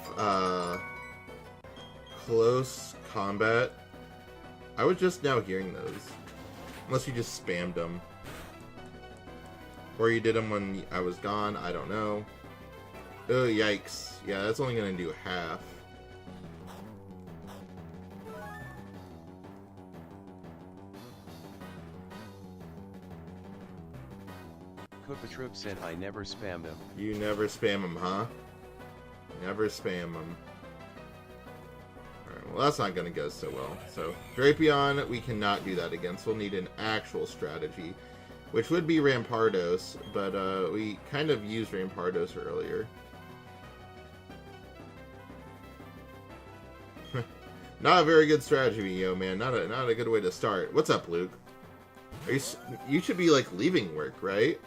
close combat. I was just now hearing those. Unless you just spammed them. Or you did them when I was gone, I don't know. Oh, yikes. Yeah, that's only gonna do half. Koopatroop said I never spam them. You never spam them, huh? Never spam them. Alright, well that's not going to go so well. So, Drapion, we cannot do that again, so we'll need an actual strategy. Which would be Rampardos, but we kind of used Rampardos earlier. Not a very good strategy, yo, man. Not a good way to start. What's up, Luke? You should be, like, leaving work, right?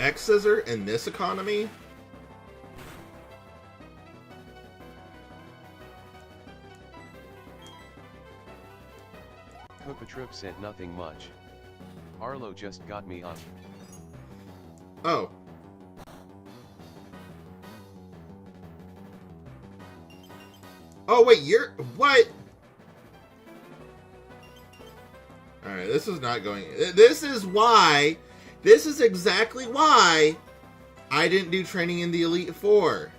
X-Scissor in this economy? Koopatroop said nothing much. Arlo just got me up. Oh. Oh, wait, you're... What? Alright, this is not going... This is why... This is exactly why I didn't do training in the Elite Four.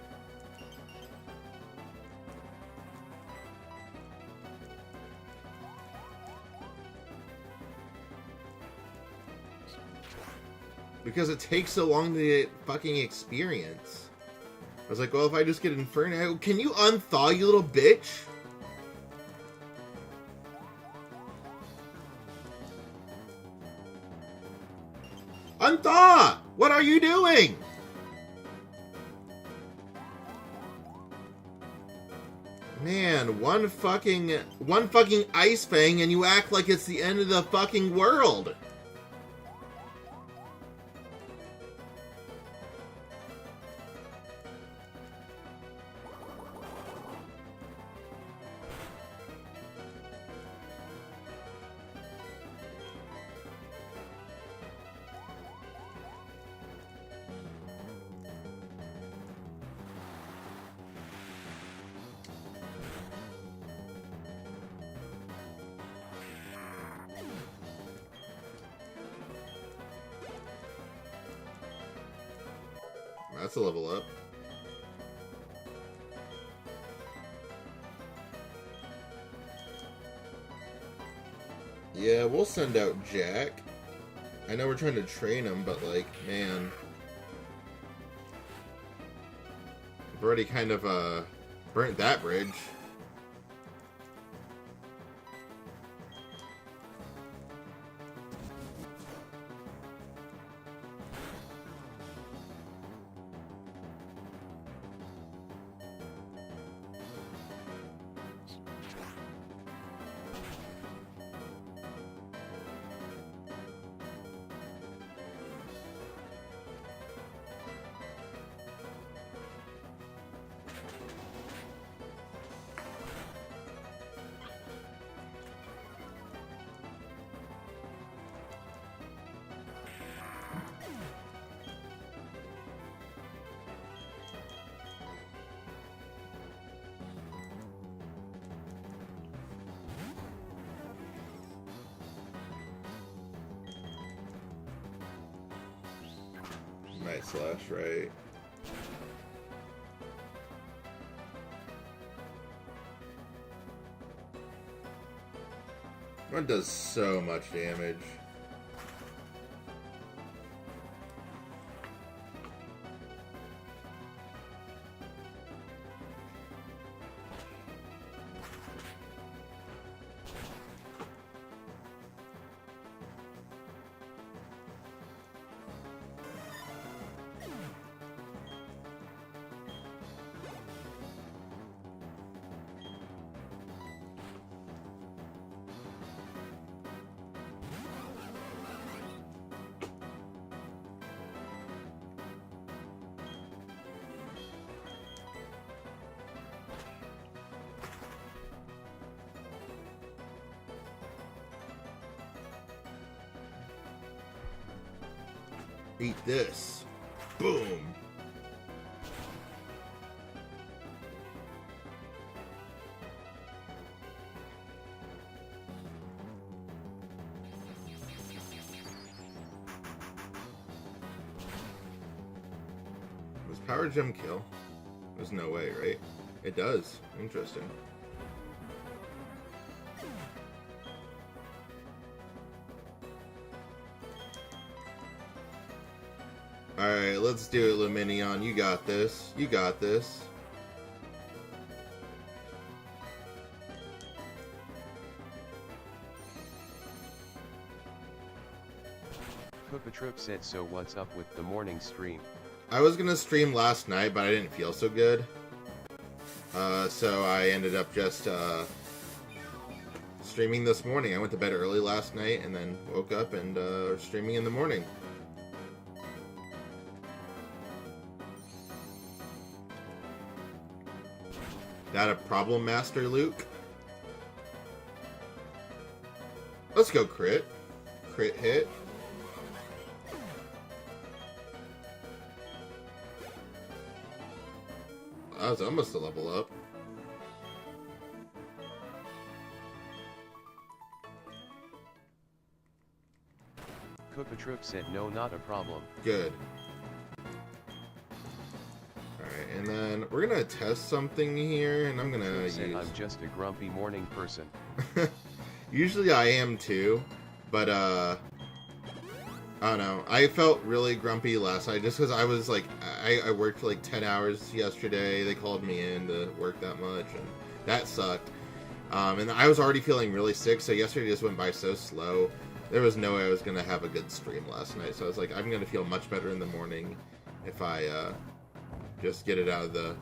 Because it takes so long to get fucking experience. I was like, well, if I just get Inferno... Can you unthaw, you little bitch? Unthaw! What are you doing? Man, one fucking Ice Fang and you act like it's the end of the fucking world. That's a level up. Yeah, we'll send out Jack. I know we're trying to train him, but like, man. I've already kind of burnt that bridge. Night Slash, right? One does so much damage. Eat this. Boom. power gem kill? There's no way, right? It does. Interesting. Alright, let's do it, Luminion. You got this. You got this. Koopatroop said, so what's up with the morning stream? I was gonna stream last night, but I didn't feel so good. So I ended up just streaming this morning. I went to bed early last night and then woke up and streaming in the morning. That a problem, Master Luke? Let's go crit. Crit hit. That was almost a level up. Koopatroop said, no, not a problem. Good. Alright, and then we're gonna test something here, and I'm gonna use... I'm just a grumpy morning person. Usually I am too, but I don't know. I felt really grumpy last night just because I was like, I worked like 10 hours yesterday. They called me in to work that much, and that sucked. And I was already feeling really sick, so yesterday just went by so slow. There was no way I was going to have a good stream last night, so I was like, I'm going to feel much better in the morning if I just get it out of the...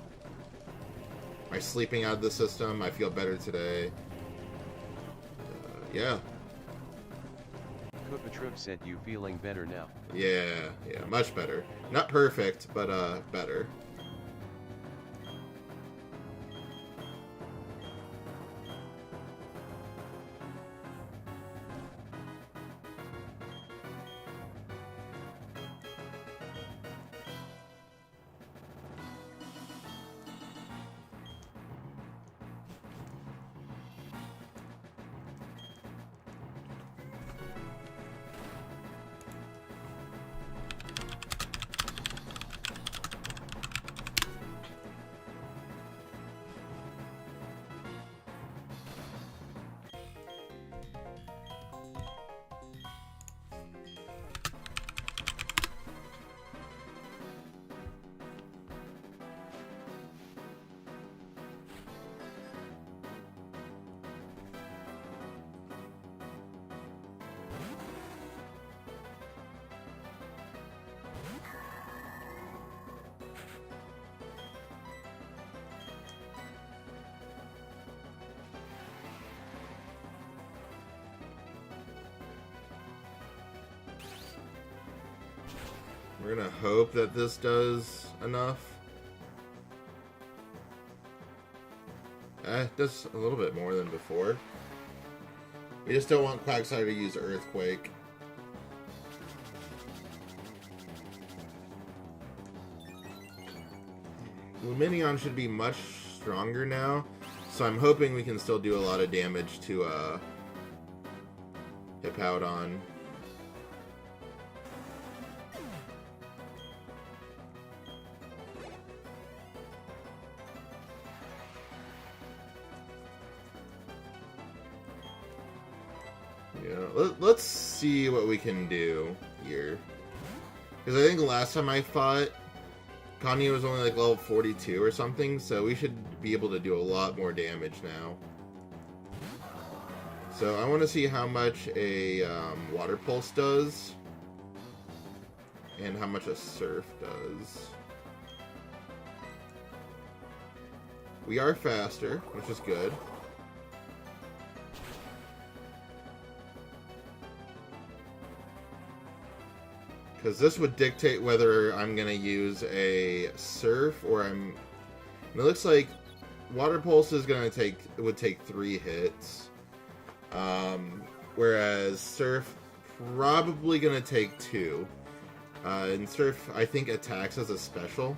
my sleeping out of the system. I feel better today. Yeah. Koopatroop said, you feeling better now? Yeah, much better. Not perfect, but better. We're gonna hope that this does enough. It does a little bit more than before. We just don't want Quagsire to use Earthquake. Luminion should be much stronger now, so I'm hoping we can still do a lot of damage to Hippowdon. Yeah, let's see what we can do here. Because I think last time I fought, Kanye was only like level 42 or something, so we should be able to do a lot more damage now. So I want to see how much a Water Pulse does, and how much a Surf does. We are faster, which is good. Because this would dictate whether I'm going to use a Surf or I'm... It looks like Water Pulse is going to would take 3 hits. Whereas Surf probably going to take 2. And Surf, I think, attacks as a special.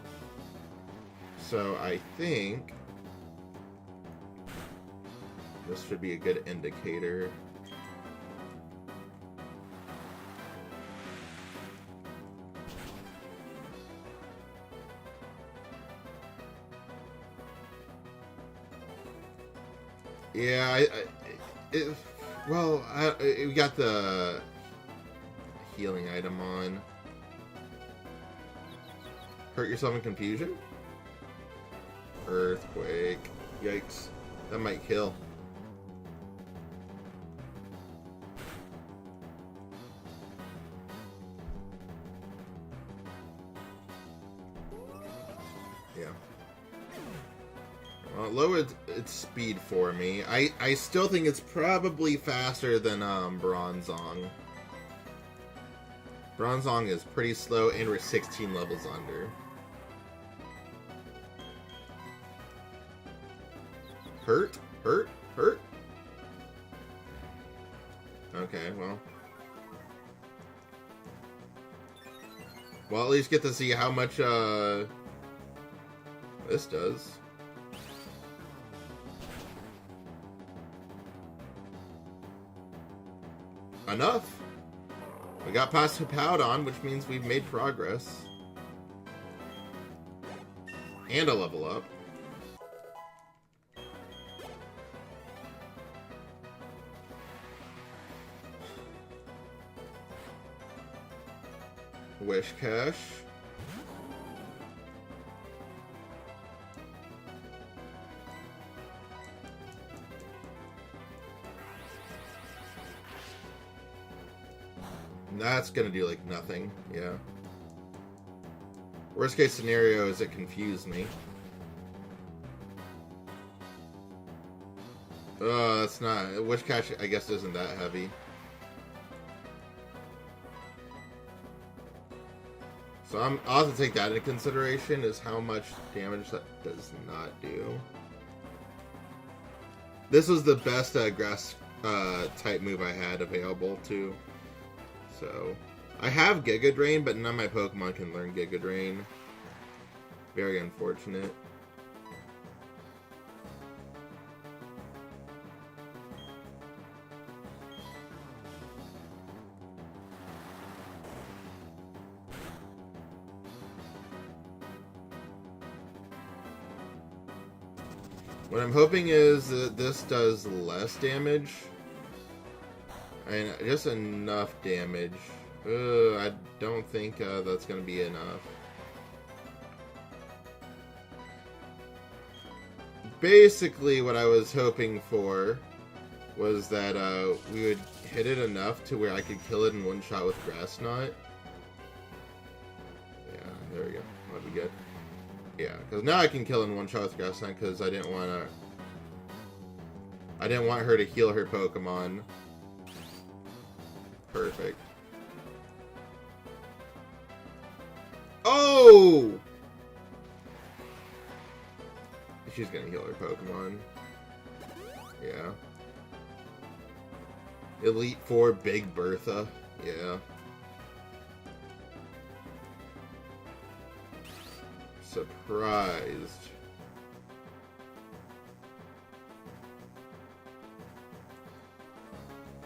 So I think this should be a good indicator. Yeah, we got the healing item on. Hurt yourself in confusion? Earthquake. Yikes. That might kill. Yeah. Well, it lowered its speed for me. I still think it's probably faster than Bronzong. Bronzong is pretty slow, and we're 16 levels under. Hurt? Hurt? Hurt? Okay, well. Well, at least get to see how much, this does. Enough! We got past Hippowdon, which means we've made progress. And a level up. Wish Cash. That's gonna do like nothing, yeah. Worst case scenario is it confused me. Oh, that's not. Wish Cash, I guess, isn't that heavy. So I'll have to take that into consideration, is how much damage that does not do. This was the best grass type move I had available too. So I have Giga Drain, but none of my Pokemon can learn Giga Drain. Very unfortunate. What I'm hoping is that this does less damage. And just enough damage. I don't think that's going to be enough. Basically, what I was hoping for was that we would hit it enough to where I could kill it in one shot with Grass Knot. Yeah, there we go. That'd be good. Yeah, because now I can kill in one shot with Grass Knot because I didn't want her to heal her Pokemon. Perfect. Oh! She's gonna heal her Pokemon. Yeah. Elite Four Big Bertha. Yeah. Surprised.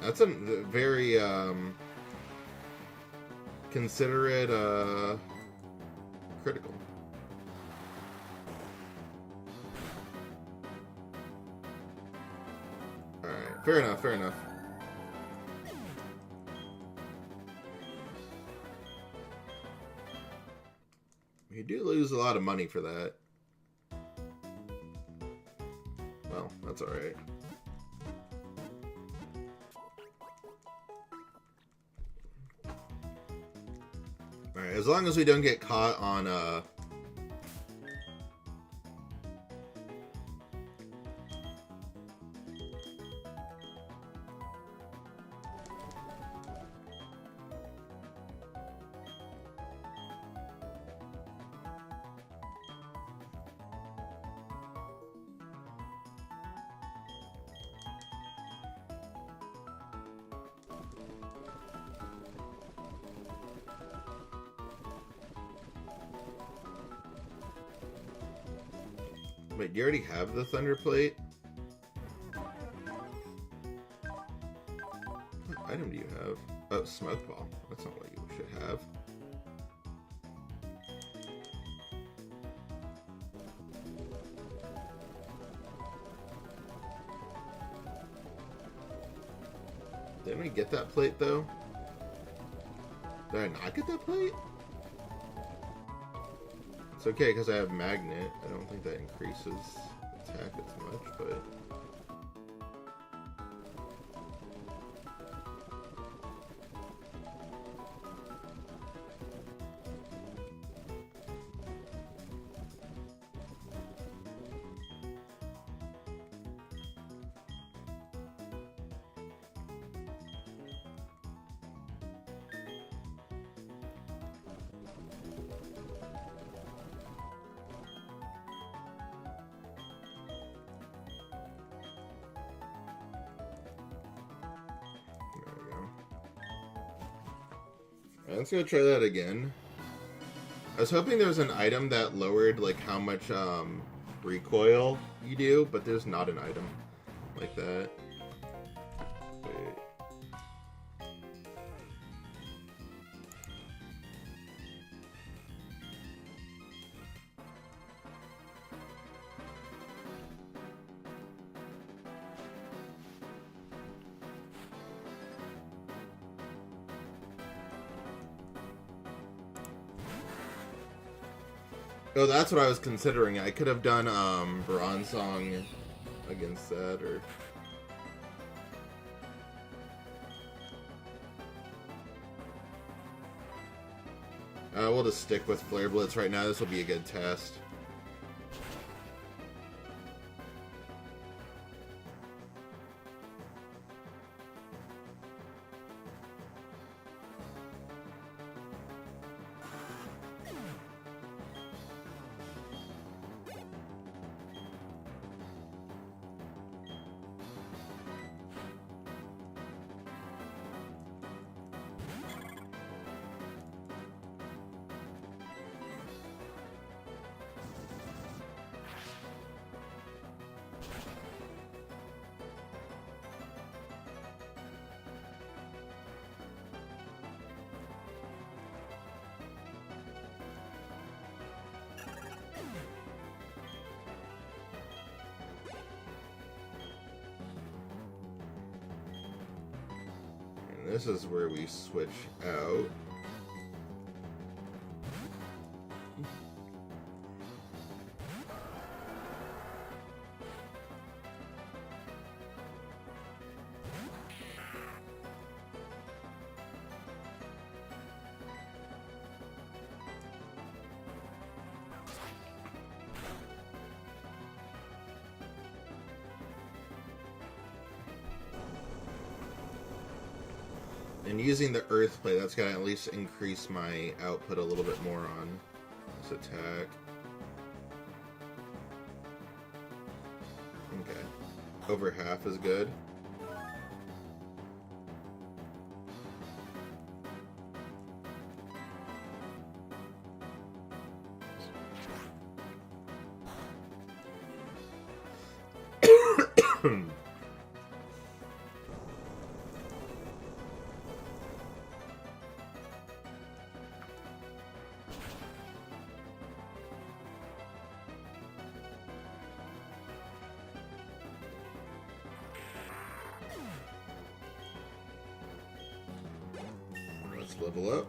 That's a very considerate critical. Alright, fair enough, fair enough. We do lose a lot of money for that. Well, that's alright. Alright, as long as we don't get caught on Wait, you already have the Thunder Plate? What item do you have? Oh, Smoke Ball. That's not what you should have. Didn't we get that plate, though? Did I not get that plate? It's okay, because I have magnet. I don't think that increases attack as much, but... Let's go try that again. I was hoping there was an item that lowered like how much recoil you do, but there's not an item like that. Wait. Oh, that's what I was considering. I could have done Bronze Song against that, or... we'll just stick with Flare Blitz right now. This will be a good test. This is where we switch out. And using the Earth Play, that's going to at least increase my output a little bit more on this attack. Okay. Over half is good. Let's level up.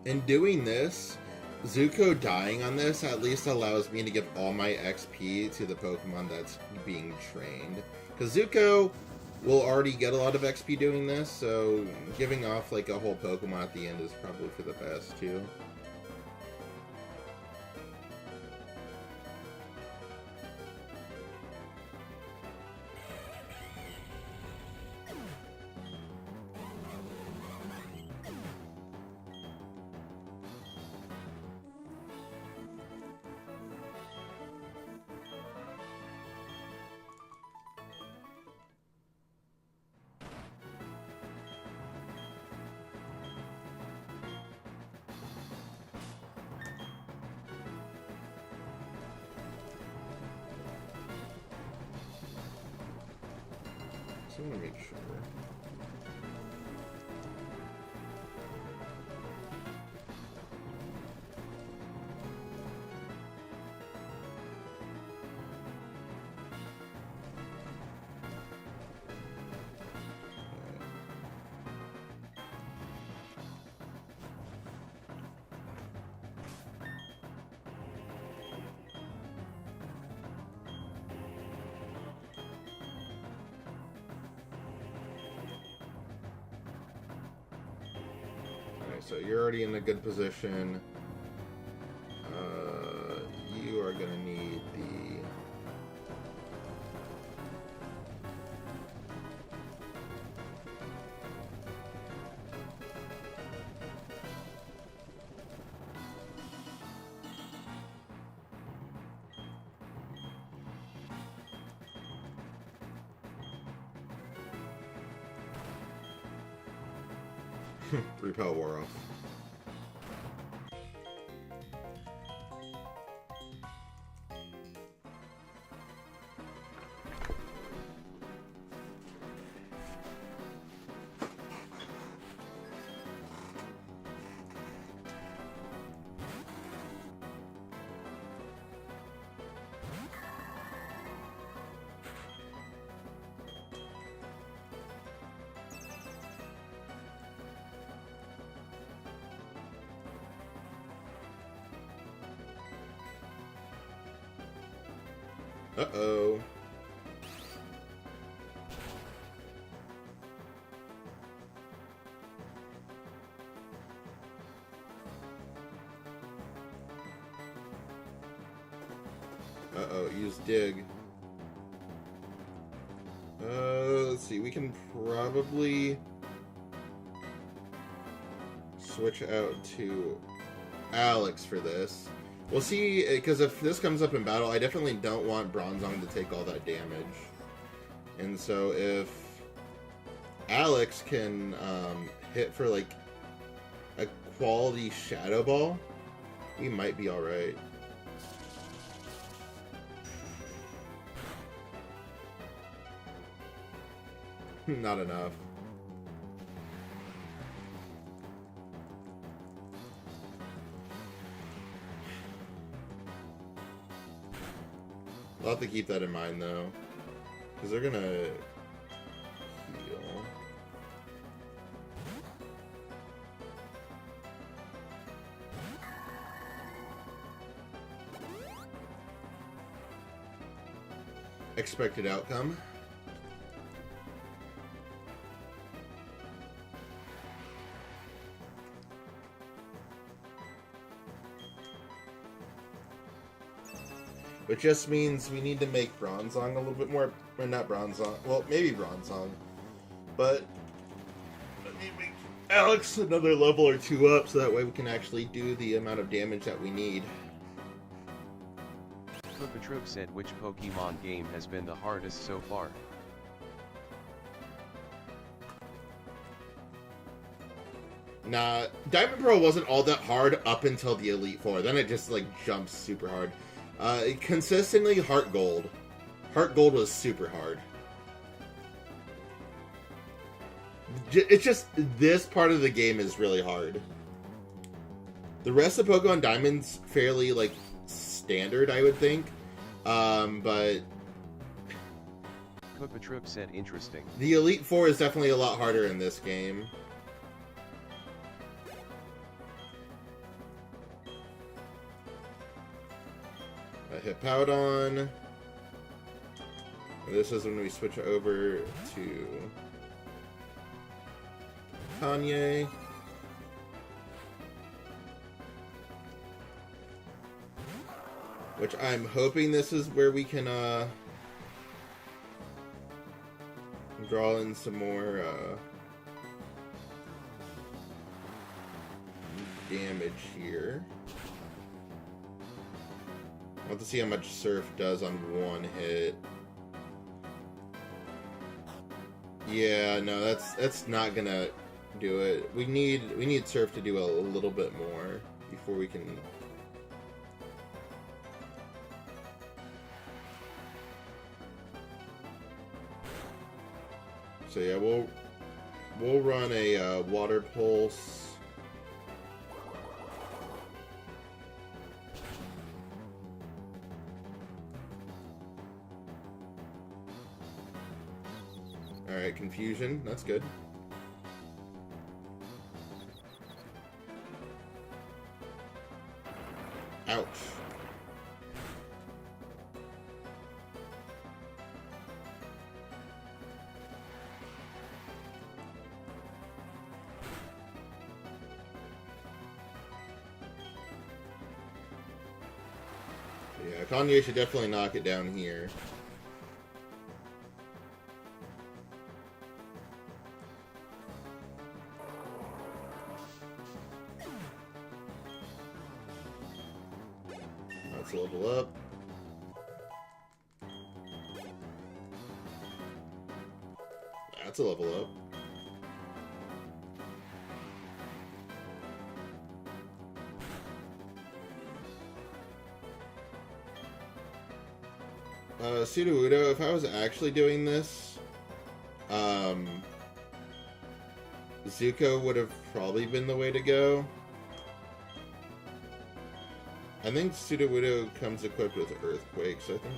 In doing this, Zuko dying on this at least allows me to give all my XP to the Pokemon that's being trained. Because Zuko will already get a lot of XP doing this, so giving off like a whole Pokemon at the end is probably for the best too. I want to make sure. So you're already in a good position. You are gonna need the repel wore off. Uh-oh. Uh-oh, use dig. Let's see, we can probably switch out to Alex for this. We'll see, because if this comes up in battle, I definitely don't want Bronzong to take all that damage. And so if Alex can hit for, like, a quality Shadow Ball, he might be alright. Not enough. I'll have to keep that in mind, though. Because they're gonna heal. Expected outcome. Which just means we need to make Bronzong a little bit more, or not Bronzong, well, maybe Bronzong, but I need to make Alex another level or two up so that way we can actually do the amount of damage that we need. Koopatroop said, which Pokemon game has been the hardest so far? Nah, Diamond Pearl wasn't all that hard up until the Elite Four, then it just like jumps super hard. Consistently, Heart Gold. Heart Gold was super hard. It's just, this part of the game is really hard. The rest of Pokemon Diamond's fairly, like, standard, I would think. But... Koopatroop said, interesting. The Elite Four is definitely a lot harder in this game. Hit Powdon. This is when we switch over to Kanye. Which I'm hoping this is where we can draw in some more damage here. I want to see how much Surf does on one hit. Yeah, no, that's not gonna do it. We need Surf to do a little bit more before we can. So yeah, we'll run a water pulse. Alright, confusion. That's good. Ouch. Yeah, Kanye should definitely knock it down here. Let's level up. That's a level up. Sudowoodo, if I was actually doing this, Zuko would have probably been the way to go. I think Sudowoodo comes equipped with Earthquake, so I think...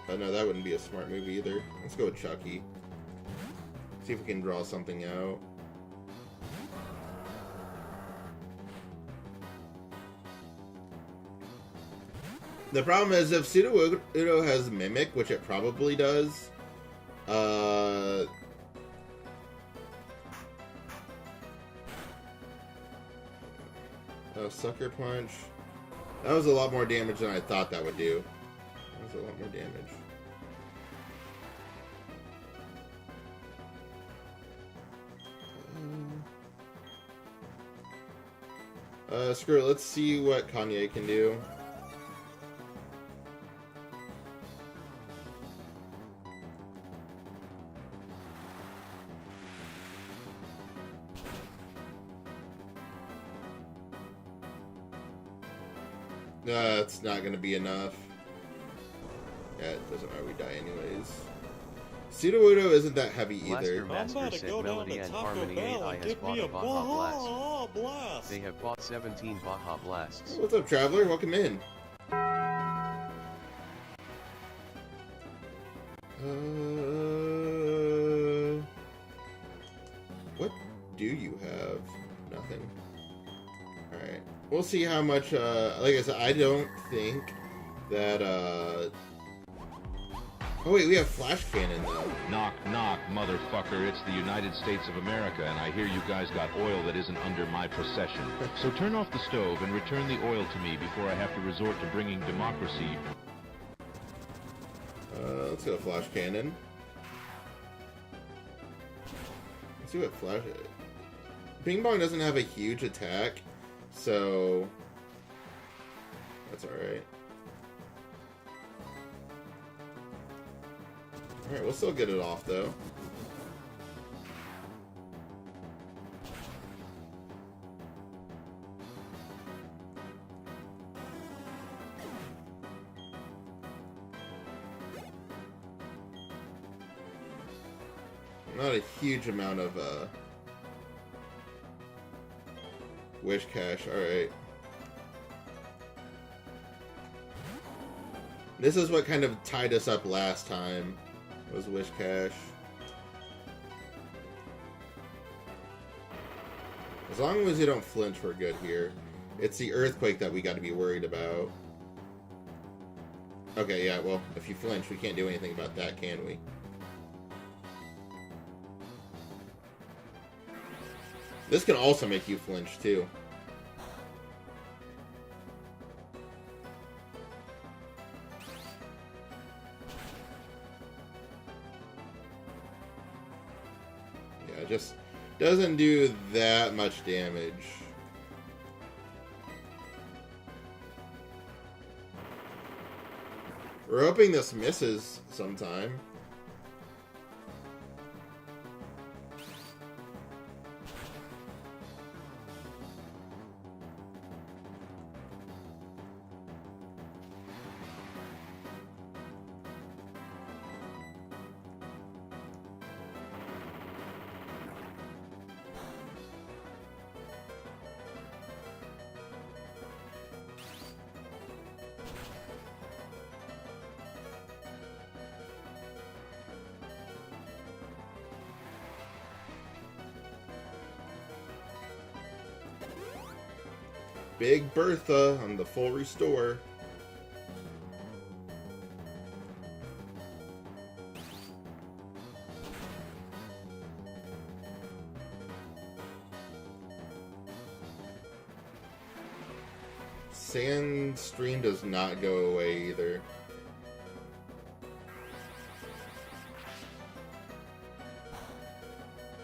Oh no, that wouldn't be a smart move either. Let's go with Chucky. See if we can draw something out. The problem is, if Sudowoodo has Mimic, which it probably does, Sucker Punch. That was a lot more damage than I thought that would do. That was a lot more damage. Screw it. Let's see what Kanye can do. It's not gonna be enough. Yeah, it doesn't matter, we die anyways. Sudowoodo isn't that heavy either. Blaster Master said Melody and Harmony AI has bought a Baja Blast. They have bought 17 Baja Blasts. What's up, Traveler? Welcome in. What do you have? Nothing. Alright. We'll see how much, like I said, I don't think that, Oh wait, we have Flash Cannon though. Knock, knock, motherfucker. It's the United States of America, and I hear you guys got oil that isn't under my possession. So turn off the stove and return the oil to me before I have to resort to bringing democracy. Let's go Flash Cannon. Let's see what Flash... Ping Pong doesn't have a huge attack, so... That's alright. Alright, we'll still get it off, though. Not a huge amount of, Wish Cash, alright. This is what kind of tied us up last time. Was Wish Cash. As long as you don't flinch, we're good here. It's the Earthquake that we got to be worried about. Okay, yeah, well, if you flinch, we can't do anything about that, can we? This can also make you flinch, too. Just doesn't do that much damage. We're hoping this misses sometime. Big Bertha on the full restore. Sand stream does not go away either.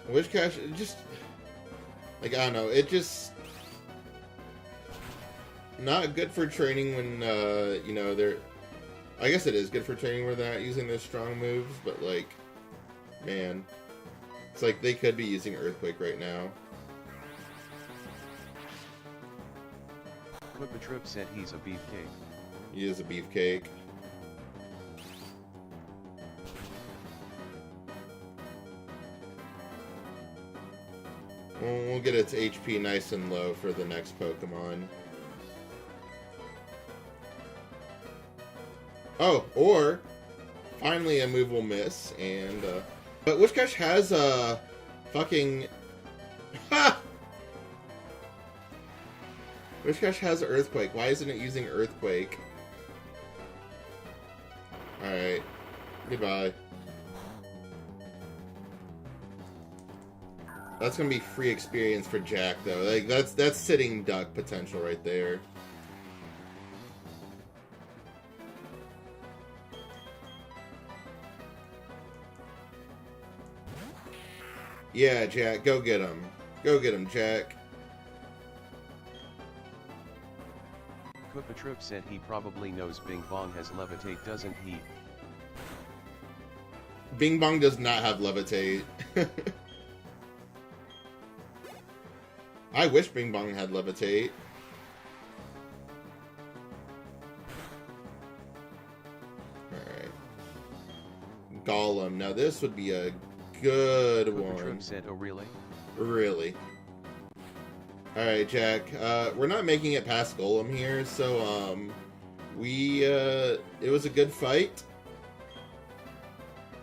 Wish Cash, it just, like, I don't know, it just not good for training when, you know, they're, I guess it is good for training when they're not using their strong moves, but, like, man, it's like they could be using Earthquake right now. Koopatroop said he's a beefcake. He is a beefcake. We'll get its HP nice and low for the next Pokemon. Oh, or finally a move will miss, and but Wishcash has a fucking ha! Wishcash has Earthquake. Why isn't it using Earthquake? Alright. Goodbye. That's gonna be free experience for Jack, though. Like, that's sitting duck potential right there. Yeah, Jack, go get him. Go get him, Jack. Koopatroop said he probably knows Bing Bong has Levitate, doesn't he? Bing Bong does not have Levitate. I wish Bing Bong had Levitate. Alright. Golem. Now this would be a good one. Koopatroop said, oh really? Really. Alright, Jack. We're not making it past Golem here, so, it was a good fight.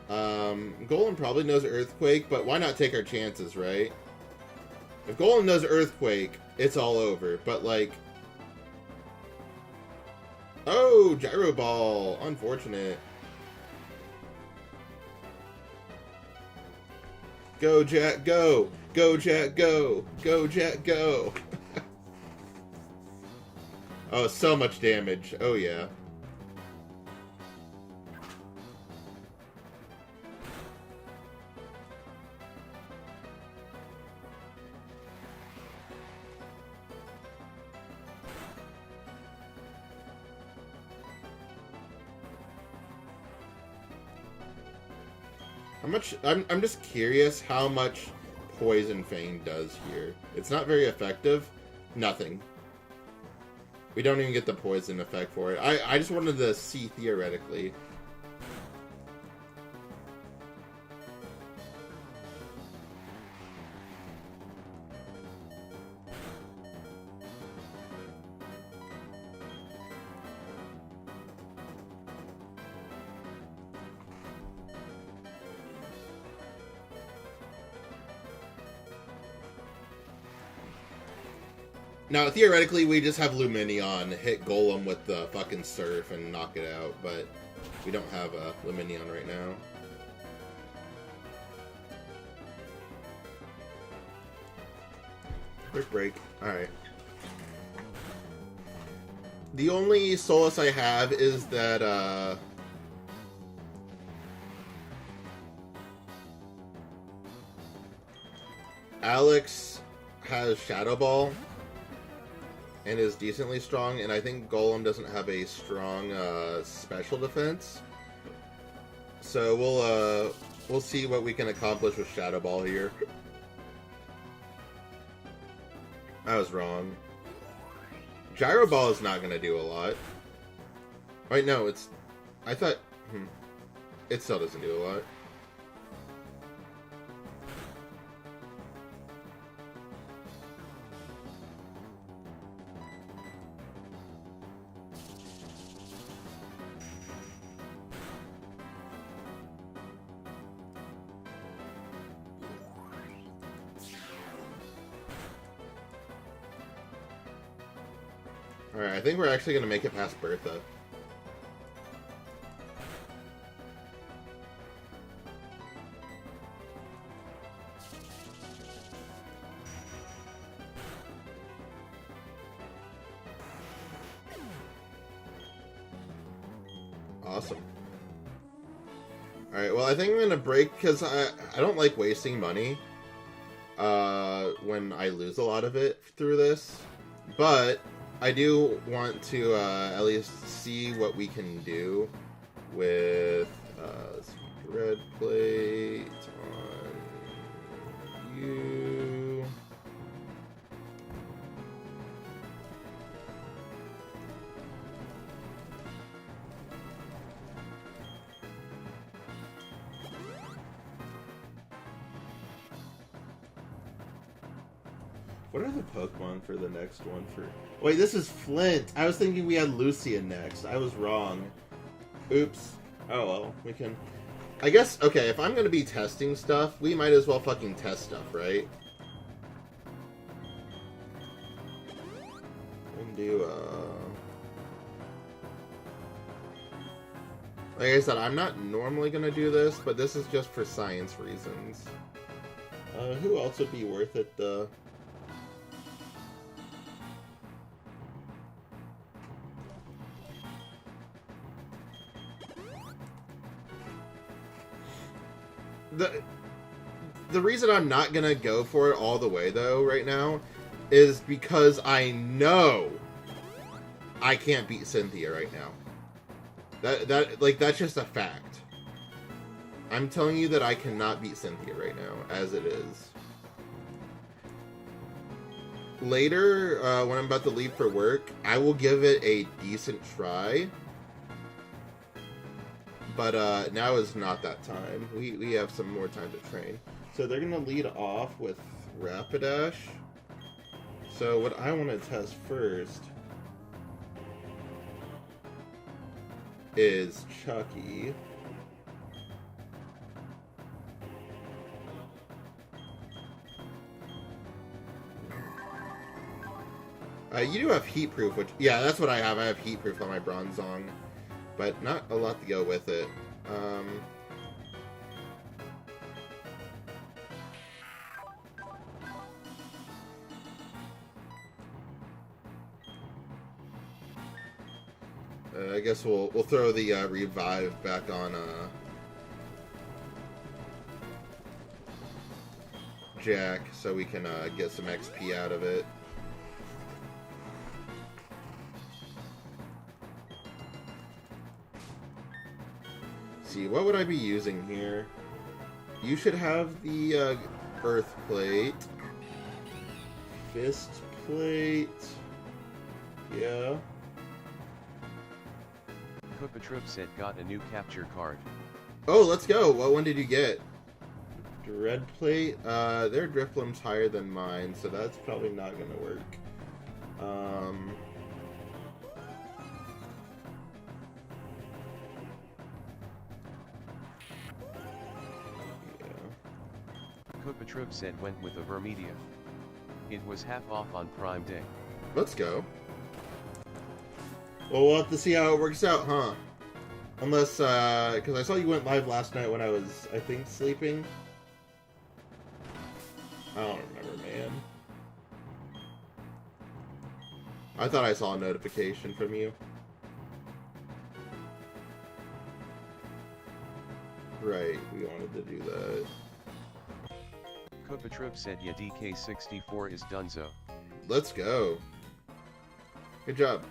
Golem probably knows Earthquake, but why not take our chances, right? If Golem knows Earthquake, it's all over, but, like... Oh, Gyro Ball! Unfortunate. Go, Jack, go! Go, Jack, go! Go, Jack, go! Oh, so much damage. Oh, yeah. I'm just curious how much Poison Fang does here. It's not very effective. Nothing. We don't even get the poison effect for it. I just wanted to see theoretically. Now, theoretically, we just have Lumineon hit Golem with the fucking Surf and knock it out, but we don't have a Lumineon right now. Quick break. Alright. The only solace I have is that, Alex has Shadow Ball and is decently strong, and I think Golem doesn't have a strong special defense. So we'll see what we can accomplish with Shadow Ball here. I was wrong. Gyro Ball is not gonna do a lot. Wait, no, it's... I thought... It still doesn't do a lot. Alright, I think we're actually going to make it past Bertha. Awesome. Alright, well, I think I'm going to break, because I don't like wasting money when I lose a lot of it through this. But I do want to at least see what we can do with red plate on you. What are the Pokemon for the next one? Wait, this is Flint. I was thinking we had Lucian next. I was wrong. Oops. Oh well, we can... I guess, okay, if I'm gonna be testing stuff, we might as well fucking test stuff, right? And do, like I said, I'm not normally gonna do this, but this is just for science reasons. Who else would be worth it, though? The reason I'm not gonna go for it all the way though right now is because I know I can't beat Cynthia right now. That's just a fact. I'm telling you that I cannot beat Cynthia right now as it is. Later, when I'm about to leave for work, I will give it a decent try. But now is not that time. We have some more time to train. So they're going to lead off with Rapidash. So what I want to test first is Chucky. You do have Heat Proof, which... Yeah, that's what I have. I have Heat Proof on my Bronzong. But not a lot to go with it. I guess we'll throw the revive back on Jack so we can get some XP out of it. See, what would I be using here? You should have the Earth Plate. Fist Plate. Yeah. Koopatroop said got a new capture card. Oh, let's go. What one did you get? Dread Plate. Their Drifloom's higher than mine, so that's probably not going to work. Koopatroop said went with a Vermedia. It was half off on Prime Day. Let's go. Well, we'll have to see how it works out, huh? Unless, because I saw you went live last night when I was, I think, sleeping. I don't remember, man. I thought I saw a notification from you. Right, we wanted to do that. Koopatroop said yeah, DK64 is donezo. Let's go. Good job.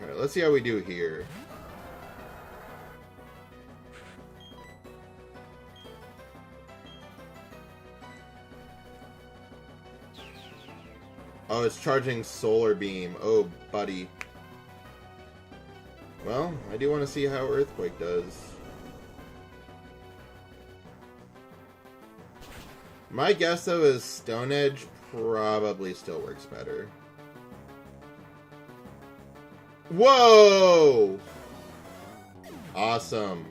Alright, let's see how we do here. Oh, it's charging Solar Beam. Oh, buddy. Well, I do want to see how Earthquake does. My guess, though, is Stone Edge probably still works better. Whoa! Awesome.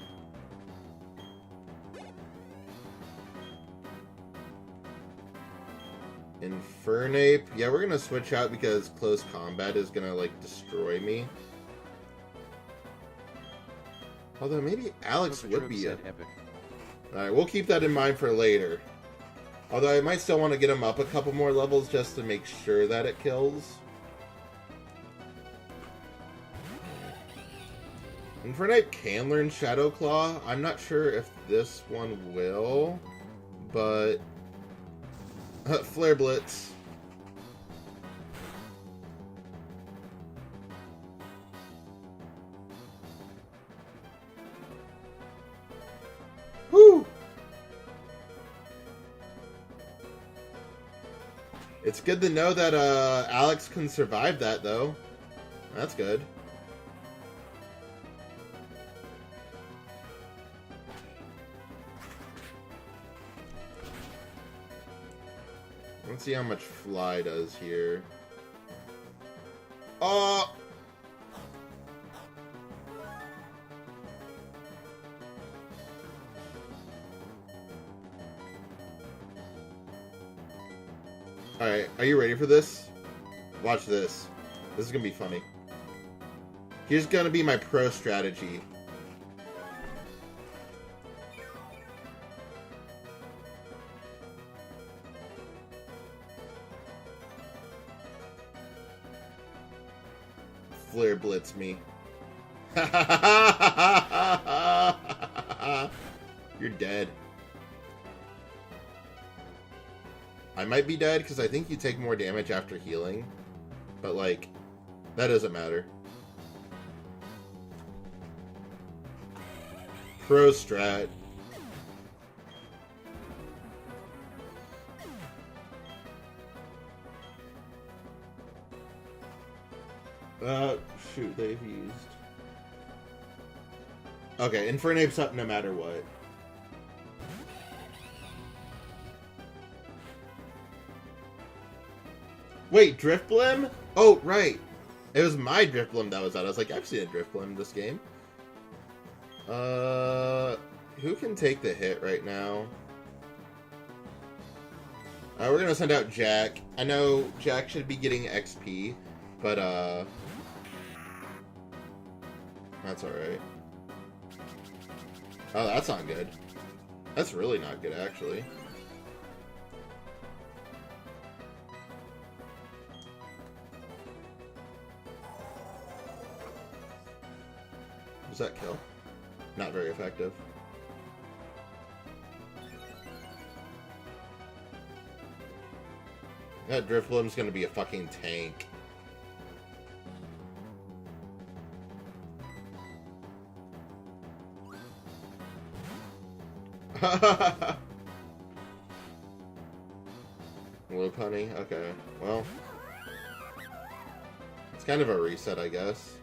Infernape. Yeah, we're gonna switch out because close combat is gonna, like, destroy me. Although maybe Alex would be a... epic. Alright, we'll keep that in mind for later. Although I might still want to get him up a couple more levels just to make sure that it kills. Infernape can learn Shadow Claw. I'm not sure if this one will, but... Flare Blitz. Woo! It's good to know that Alex can survive that, though. That's good. Let's see how much Fly does here. Oh! Alright, are you ready for this? Watch this. This is gonna be funny. Here's gonna be my pro strategy. Flare Blitz me. You're dead. I might be dead because I think you take more damage after healing. But, like, that doesn't matter. Pro strat. Shoot, they've used... Okay, Infernape's up no matter what. Wait, Driftblim? Oh, right. It was my Driftblim that was out. I was like, I've seen a Driftblim in this game. Who can take the hit right now? We're gonna send out Jack. I know Jack should be getting XP, but, that's alright. Oh, that's not good. That's really not good, actually. Does that kill? Not very effective. That Drifblim's gonna be a fucking tank. Loop honey? Okay. Well. It's kind of a reset, I guess.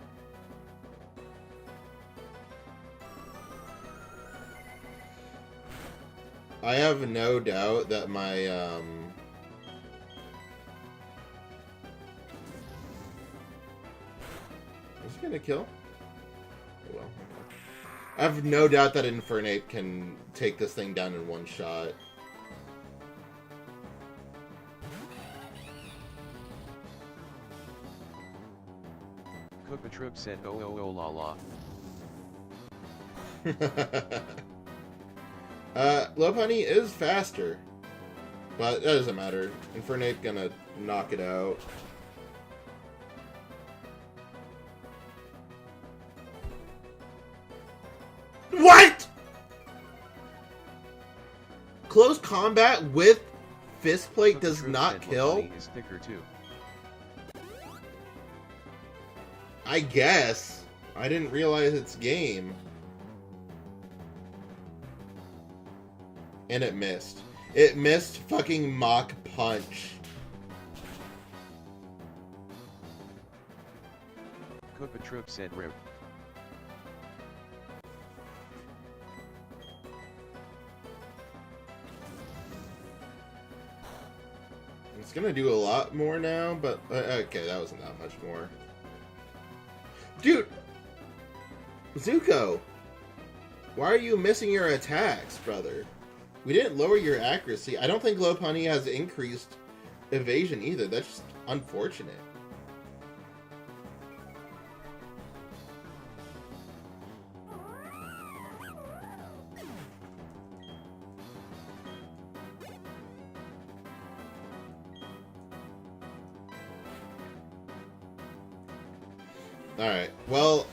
I have no doubt that my, Is it gonna kill? Oh, well. I have no doubt that Infernape can take this thing down in one shot. Koopatroop said oh oh oh la la. Lopunny is faster. But that doesn't matter. Infernape gonna knock it out. What?! Close combat with fist plate does not kill? Is thicker too. I guess. I didn't realize it's game. And it missed. It missed fucking Mach Punch. Koopatroop said rip. It's gonna do a lot more now, but... okay, that wasn't that much more. Dude! Zuko! Why are you missing your attacks, brother? We didn't lower your accuracy. I don't think Lopunny has increased evasion either. That's just unfortunate. Alright, well...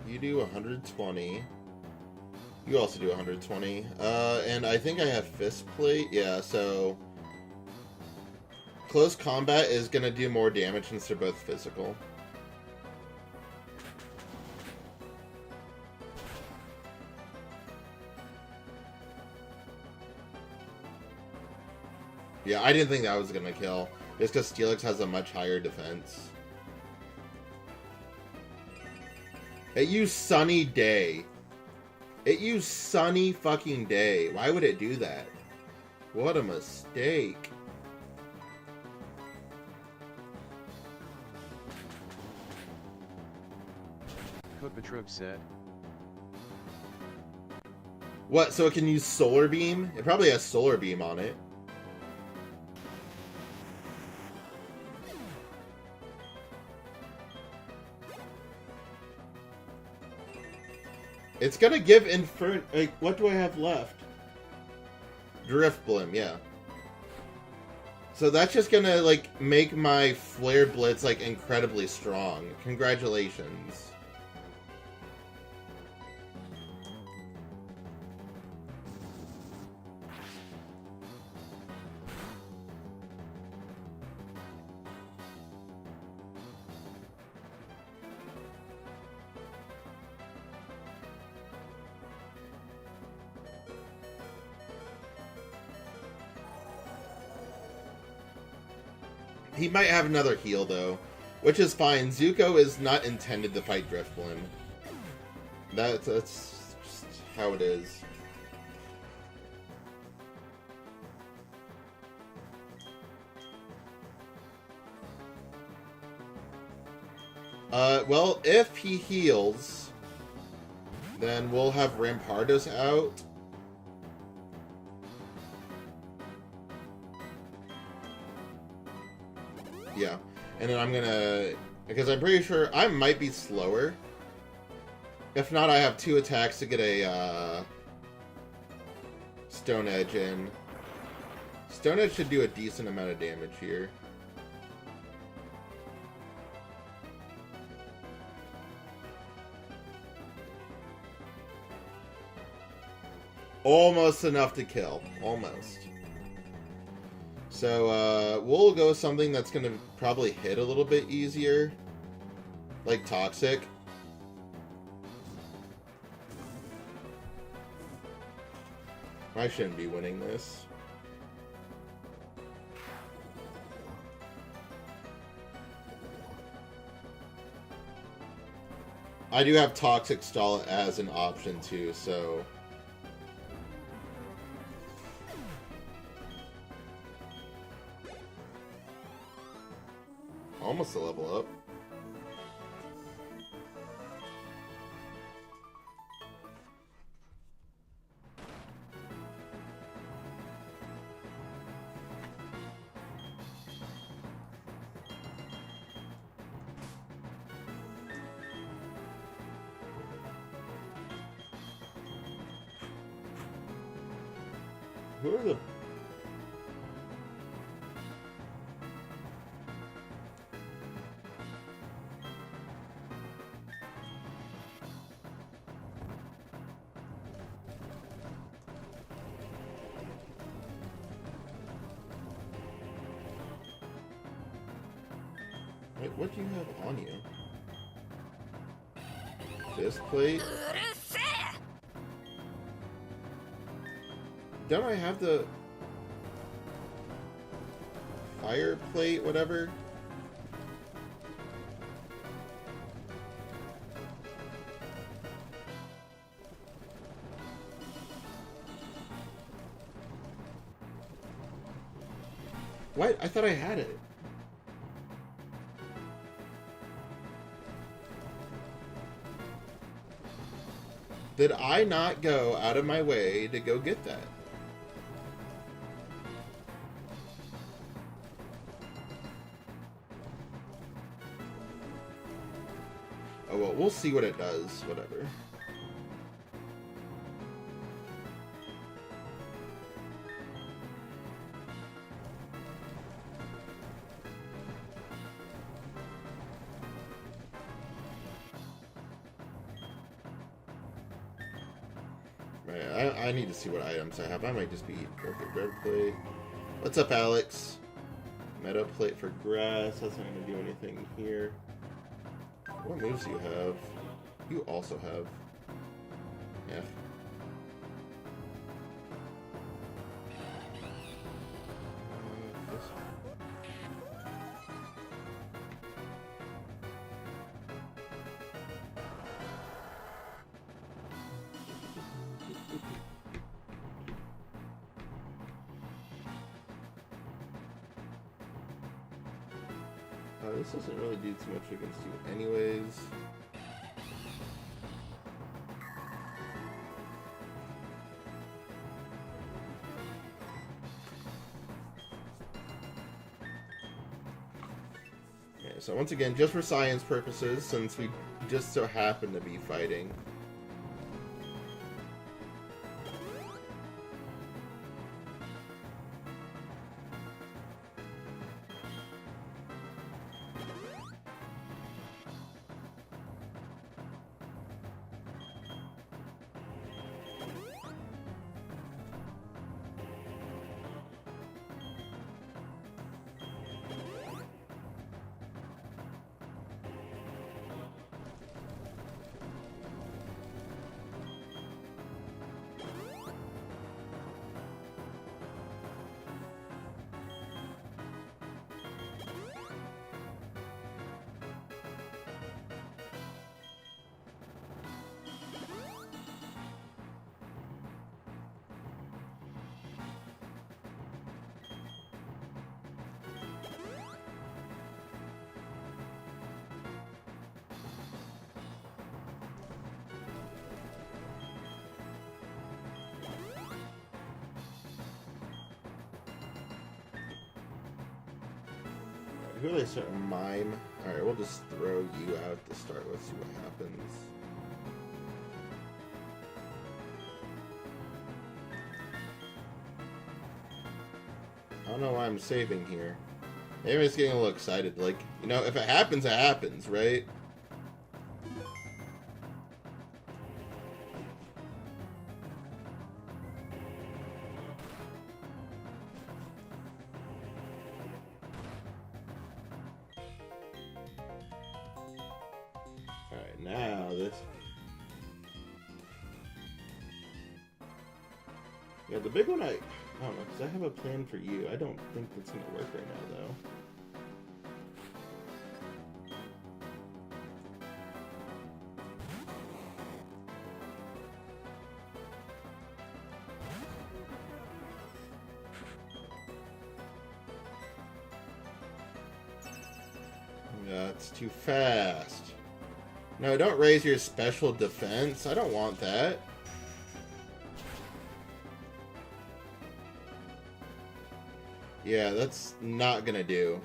You do 120. You also do 120. And I think I have Fist Plate. Yeah, so... Close combat is going to do more damage since they're both physical. Yeah, I didn't think that was going to kill. Just because Steelix has a much higher defense. It used Sunny Day. It used Sunny fucking Day. Why would it do that? What a mistake. Kopatruk said. What, so it can use Solar Beam? It probably has Solar Beam on it. It's gonna give Inferno... Like, what do I have left? Drift Blim, yeah. So that's just gonna, like, make my Flare Blitz, like, incredibly strong. Congratulations. He might have another heal, though, which is fine. Zuko is not intended to fight Driftblim. That's just how it is. Well, if he heals, then we'll have Rampardos out. Yeah, and then I'm gonna... Because I'm pretty sure I might be slower. If not, I have 2 attacks to get a, Stone Edge in. Stone Edge should do a decent amount of damage here. Almost enough to kill. Almost. So, we'll go with something that's going to probably hit a little bit easier. Like Toxic. I shouldn't be winning this. I do have Toxic Stall as an option too, so... Almost a level up. Who are the... Wait, what do you have on you? Fist plate? Don't I have the fire plate, whatever? What? I thought I had it. Did I not go out of my way to go get that? Oh well, we'll see what it does. Whatever. I need to see what items I have. I might just be broken bread plate. What's up, Alex? Meadow plate for grass. That's not going to do anything here. What moves do you have? You also have. Yeah. This doesn't really do too much against you anyways. Okay, so once again, just for science purposes, since we just so happen to be fighting. Who do they start? Mime. Alright, we'll just throw you out to start. Let's see what happens. I don't know why I'm saving here. Maybe I'm just getting a little excited. Like, you know, if it happens, it happens, right? Alright, now this... Yeah, the big one I don't know, because I have a plan for you. I don't think that's going to work right now, though. That's too fast. No, don't raise your special defense. I don't want that. Yeah, that's not gonna do.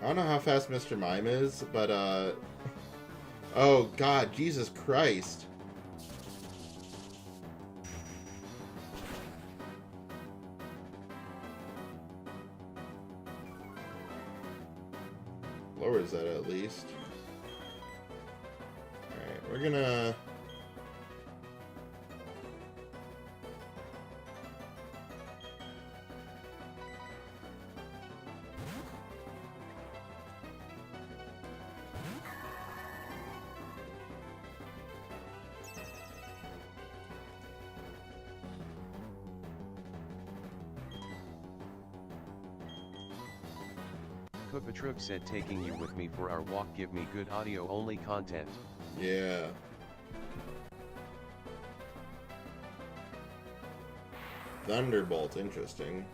I don't know how fast Mr. Mime is, but, oh, God, Jesus Christ. Lowers that at least. Alright, we're gonna... Kupatruk said taking you with me for our walk give me good audio only content. Yeah. Thunderbolt, interesting.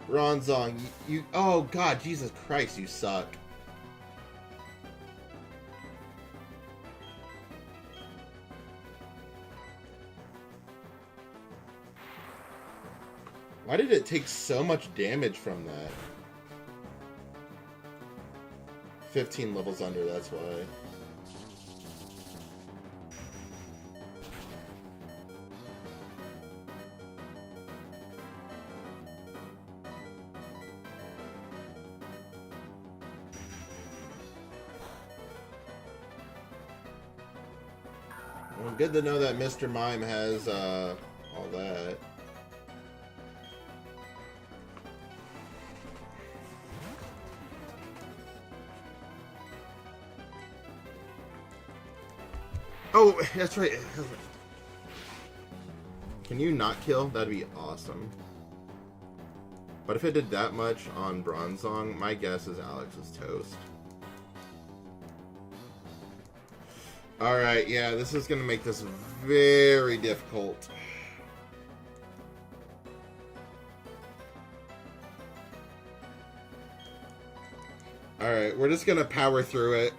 Ronzong, you... Oh, God, Jesus Christ, you suck. Why did it take so much damage from that? 15 levels under, that's why. Well, good to know that Mr. Mime has all that. Oh, that's right. Can you not kill? That'd be awesome. But if it did that much on Bronzong, my guess is Alex is toast. Alright, yeah, this is going to make this very difficult. Alright, we're just going to power through it.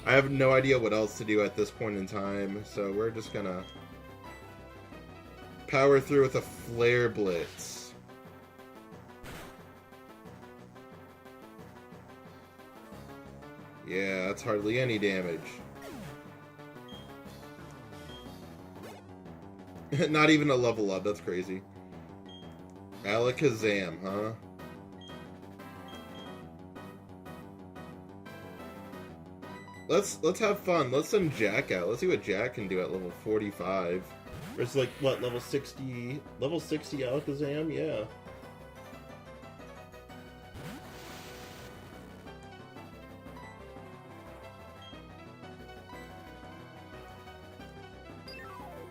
I have no idea what else to do at this point in time, so we're just going to power through with a Flare Blitz. Yeah, that's hardly any damage. Not even a level up, that's crazy. Alakazam, huh? Let's have fun. Let's send Jack out. Let's see what Jack can do at level 45. It's like, what, level 60? Level 60 Alakazam? Yeah.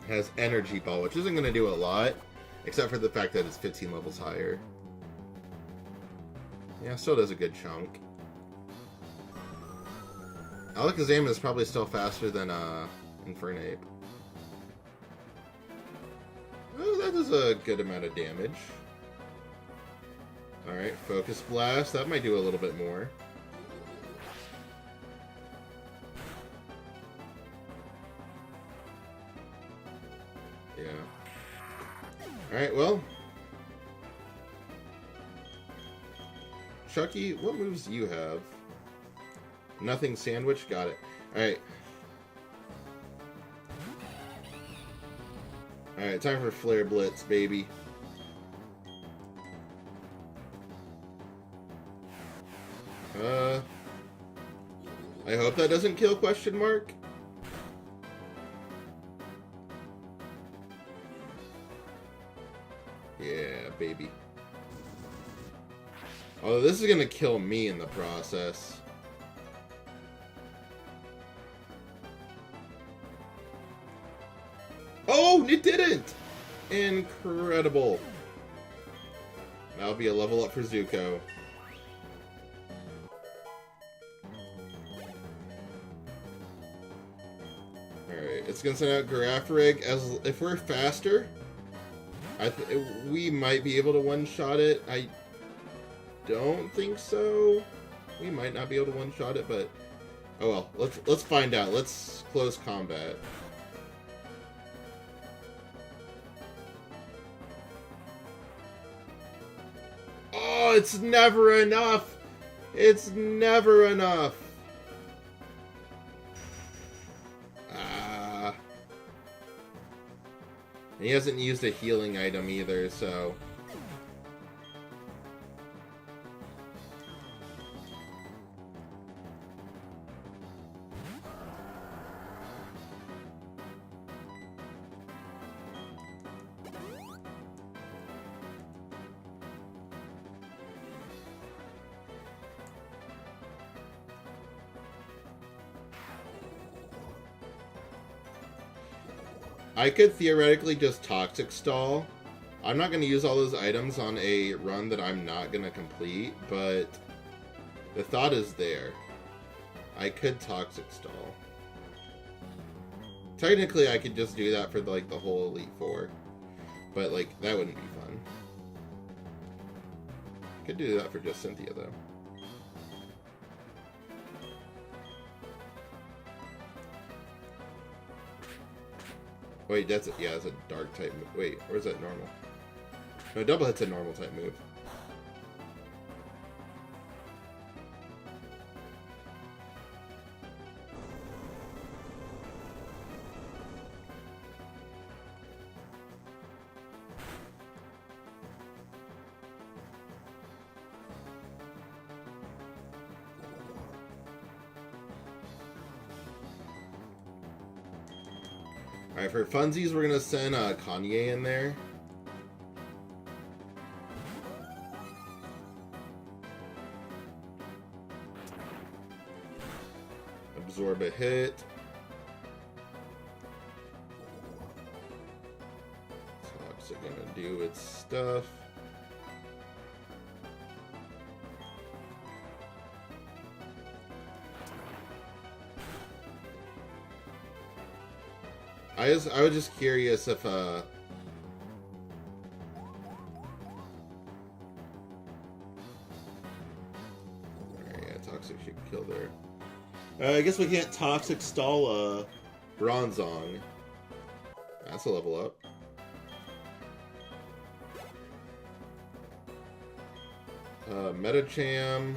Has Energy Ball, which isn't going to do a lot, except for the fact that it's 15 levels higher. Yeah, still does a good chunk. Alakazam is probably still faster than Infernape. Oh, that does a good amount of damage. Alright, Focus Blast. That might do a little bit more. Yeah. Alright, well. Chucky, what moves do you have? Nothing Sandwich? Got it. Alright. Alright, time for Flare Blitz, baby. I hope that doesn't kill, question mark? Yeah, baby. Although this is gonna kill me in the process. Oh, it didn't! Incredible. That'll be a level up for Zuko. Alright, it's gonna send out Girafarig. As if we're faster, we might be able to one-shot it. I don't think so. We might not be able to one-shot it, but oh well. Let's find out. Let's close combat. Oh, it's never enough. It's never enough. He hasn't used a healing item either, so I could theoretically just Toxic Stall. I'm not going to use all those items on a run that I'm not going to complete, but the thought is there. I could Toxic Stall. Technically, I could just do that for like the whole Elite Four, but like that wouldn't be fun. Could do that for just Cynthia though. Wait, that's a dark type move. Wait, or is that normal? No, double hit's a normal type move. Alright, for funsies, we're gonna send Kanye in there. Absorb a hit. Toxic gonna do its stuff. I was just curious if alright, yeah, Toxic should kill there. I guess we can't Toxic stall Bronzong. That's a level up. Metacham.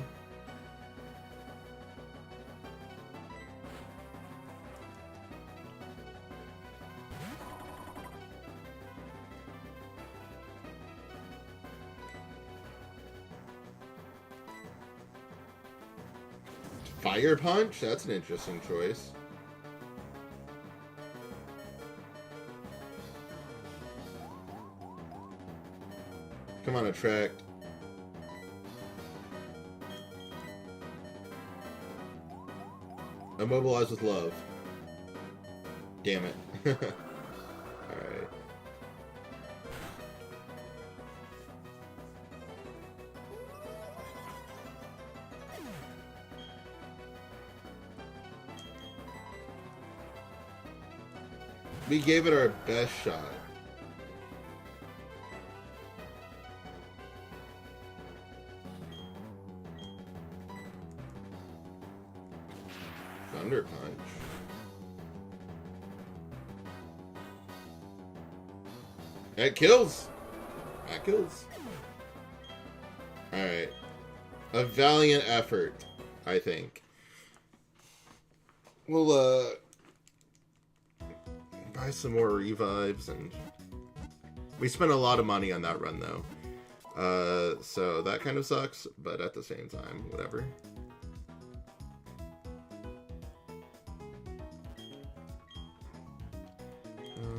Fire Punch? That's an interesting choice. Come on, Attract. Immobilize with love. Damn it. Alright. We gave it our best shot. Thunder Punch. That kills. That kills. Alright. A valiant effort, I think. We'll, buy some more revives, and we spent a lot of money on that run though, so that kind of sucks, but at the same time, whatever.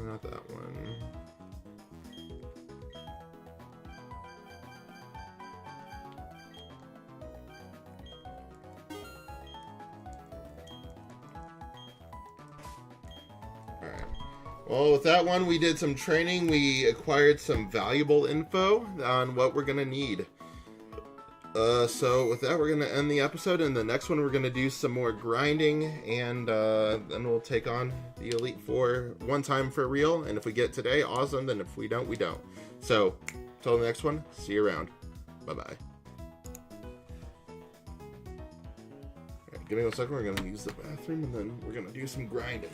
Not that one. Well, with that one, we did some training. We acquired some valuable info on what we're going to need. So with that, we're going to end the episode. In the next one, we're going to do some more grinding. And then we'll take on the Elite Four one time for real. And if we get it today, awesome. Then if we don't, we don't. So, till the next one, see you around. Bye-bye. Alright, give me 1 second. We're going to use the bathroom. And then we're going to do some grinding.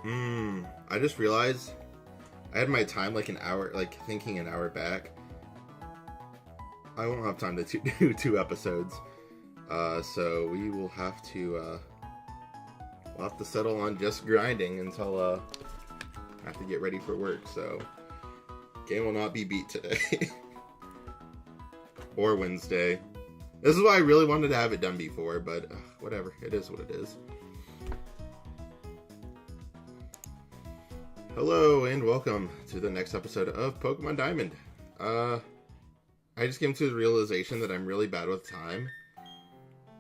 I just realized I had my time like an hour, like thinking an hour back. I won't have time to do 2 episodes. So we will have to, we'll have to settle on just grinding until, I have to get ready for work, so game will not be beat today. Or Wednesday. This is why I really wanted to have it done before, but whatever. It is what it is. Hello, and welcome to the next episode of Pokemon Diamond. I just came to the realization that I'm really bad with time,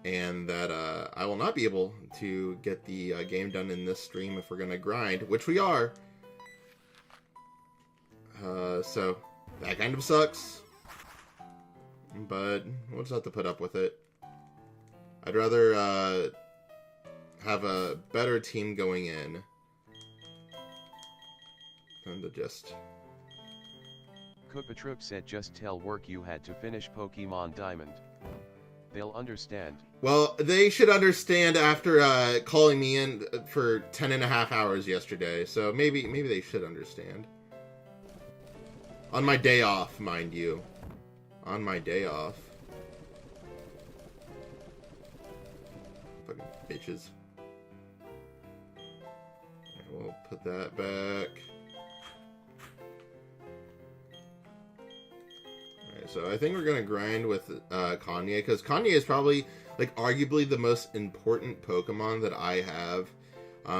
and that I will not be able to get the game done in this stream if we're going to grind, which we are. So, that kind of sucks. But we'll just have to put up with it. I'd rather have a better team going in than to just... Koopatroop said just tell work you had to finish Pokemon Diamond. They'll understand. Well, they should understand after calling me in for 10.5 hours yesterday, so maybe they should understand. On my day off, mind you. On my day off. Fucking bitches. Alright, we'll put that back. Alright, so I think we're gonna grind with Kanye, because Kanye is probably, like, arguably the most important Pokemon that I have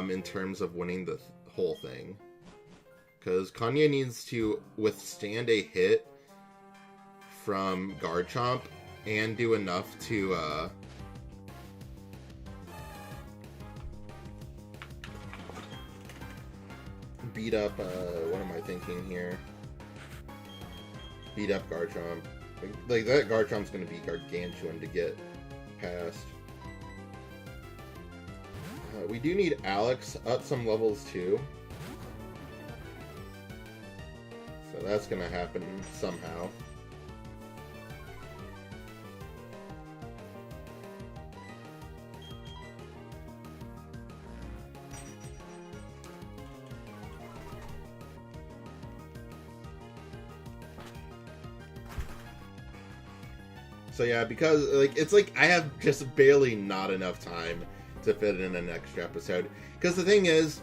in terms of winning the whole thing. Because Kanye needs to withstand a hit from Garchomp and do enough to beat up what am I thinking here? Beat up Garchomp. Like that Garchomp's gonna be gargantuan to get past. We do need Alex up some levels too. So that's gonna happen somehow. So yeah, because it's like I have just barely not enough time to fit in an extra episode. Because the thing is,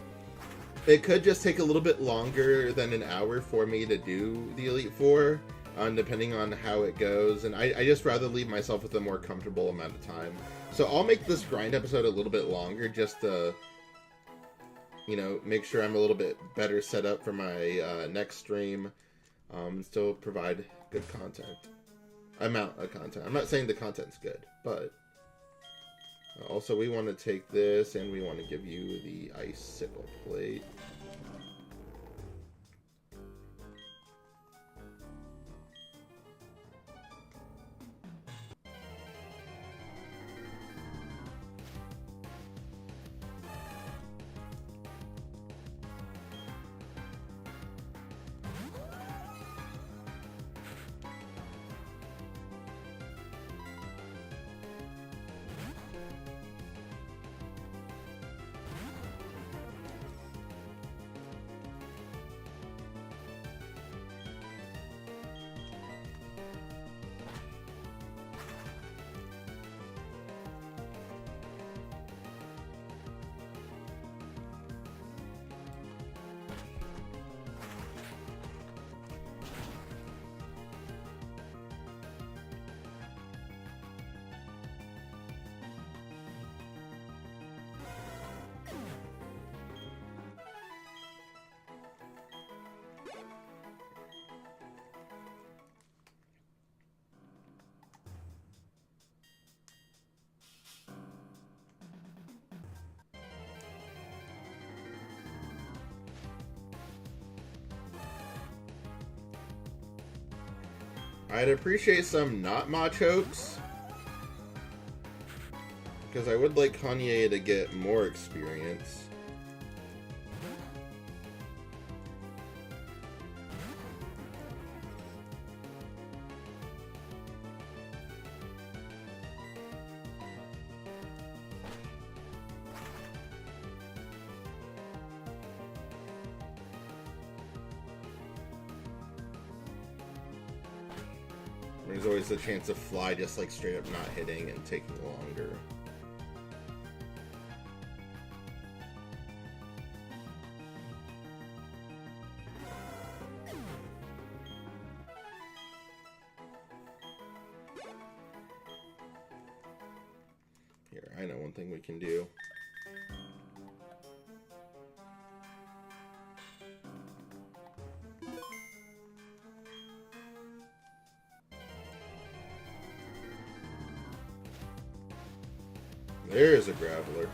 it could just take a little bit longer than an hour for me to do the Elite Four, depending on how it goes. And I just rather leave myself with a more comfortable amount of time. So I'll make this grind episode a little bit longer just to, you know, make sure I'm a little bit better set up for my next stream. Still provide good content. Amount of content. I'm not saying the content's good, but also we want to take this and we want to give you the icicle plate. I'd appreciate some not Machokes, because I would like Kanye to get more experience. There's always the chance of fly just like straight up not hitting and taking longer. Here, I know one thing we can do. There's a graveler.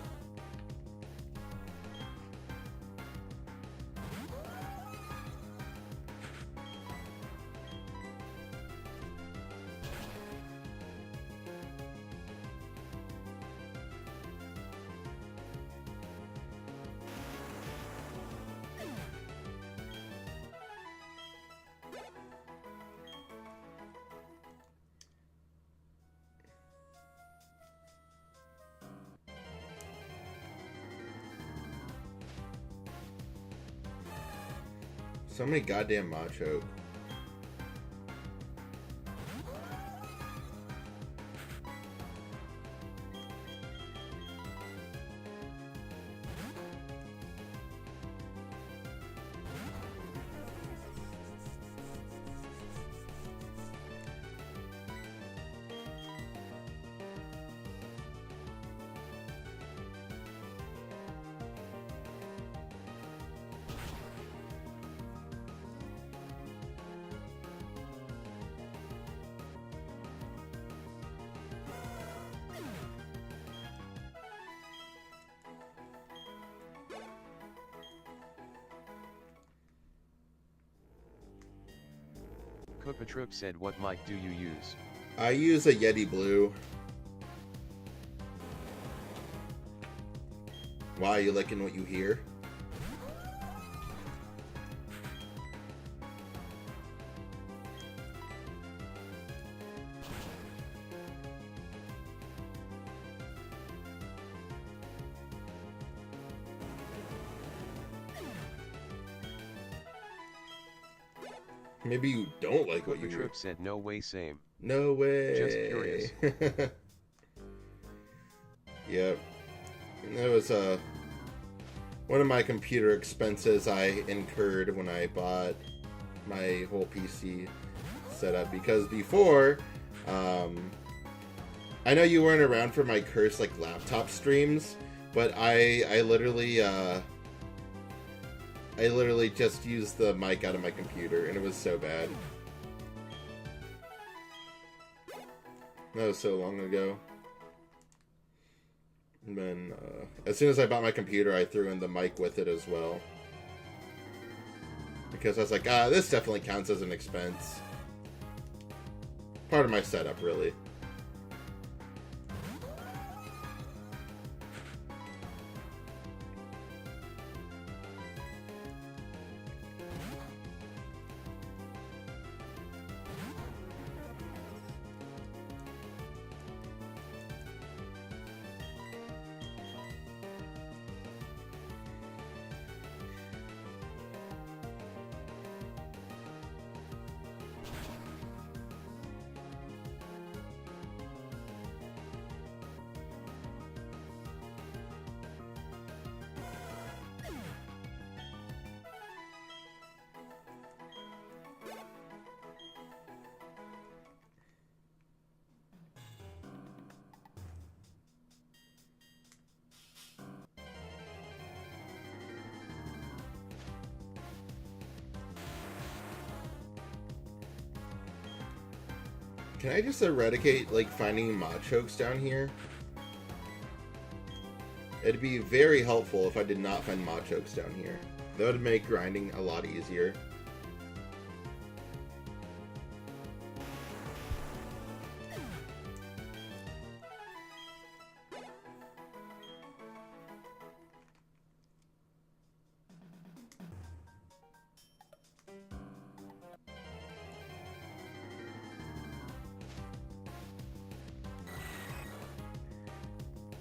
So many goddamn macho. Kupatruk said, what mic do you use? I use a Yeti Blue. Why, you liking what you hear? Maybe you don't like what you hear. Kupatruk said, no way, same. No way. Just curious. Yep. That was one of my computer expenses I incurred when I bought my whole PC setup. Because before, I know you weren't around for my cursed like laptop streams, but I literally just used the mic out of my computer, and it was so bad. That was so long ago. And then, as soon as I bought my computer, I threw in the mic with it as well. Because I was like, this definitely counts as an expense. Part of my setup, really. Can I just eradicate, like, finding mod chokes down here? It'd be very helpful if I did not find mod chokes down here. That would make grinding a lot easier.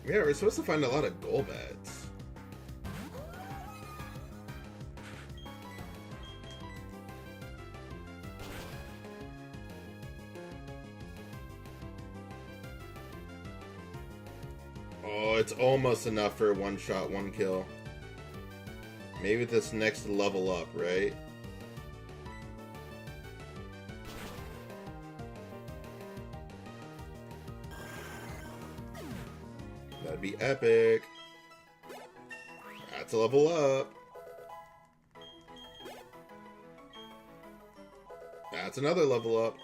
Yeah, we're supposed to find a lot of gold beds. Oh, it's almost enough for one shot, one kill. Maybe this next level up, right? That'd be epic. That's a level up. That's another level up.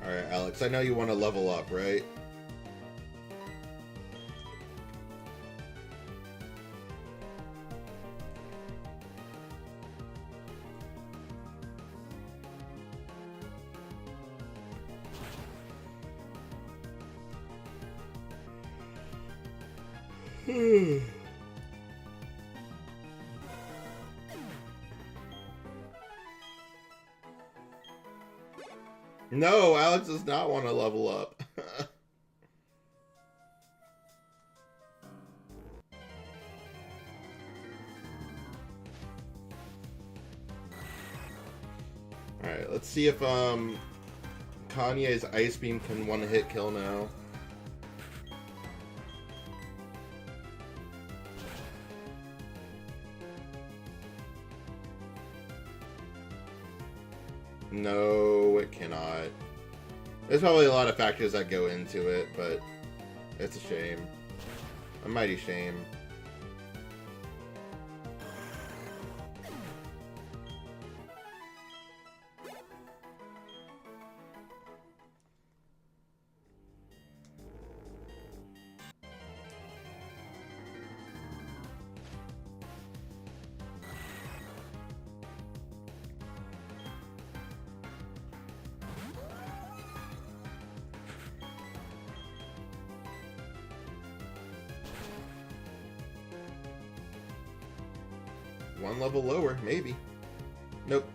Alright, Alex, I know you want to level up, right? No, Alex does not want to level up. Alright, let's see if Kanye's Ice Beam can one-hit kill now. No, it cannot. There's probably a lot of factors that go into it, but it's a shame. A mighty shame. One level lower, maybe. Nope.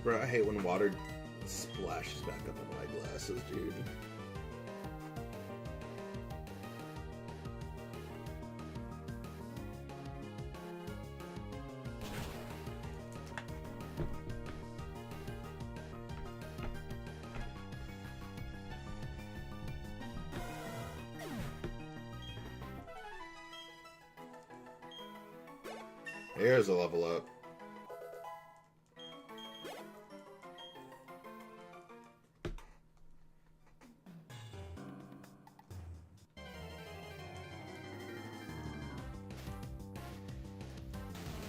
Bro, I hate when water splashes back up in my glasses, dude. Here's a level up.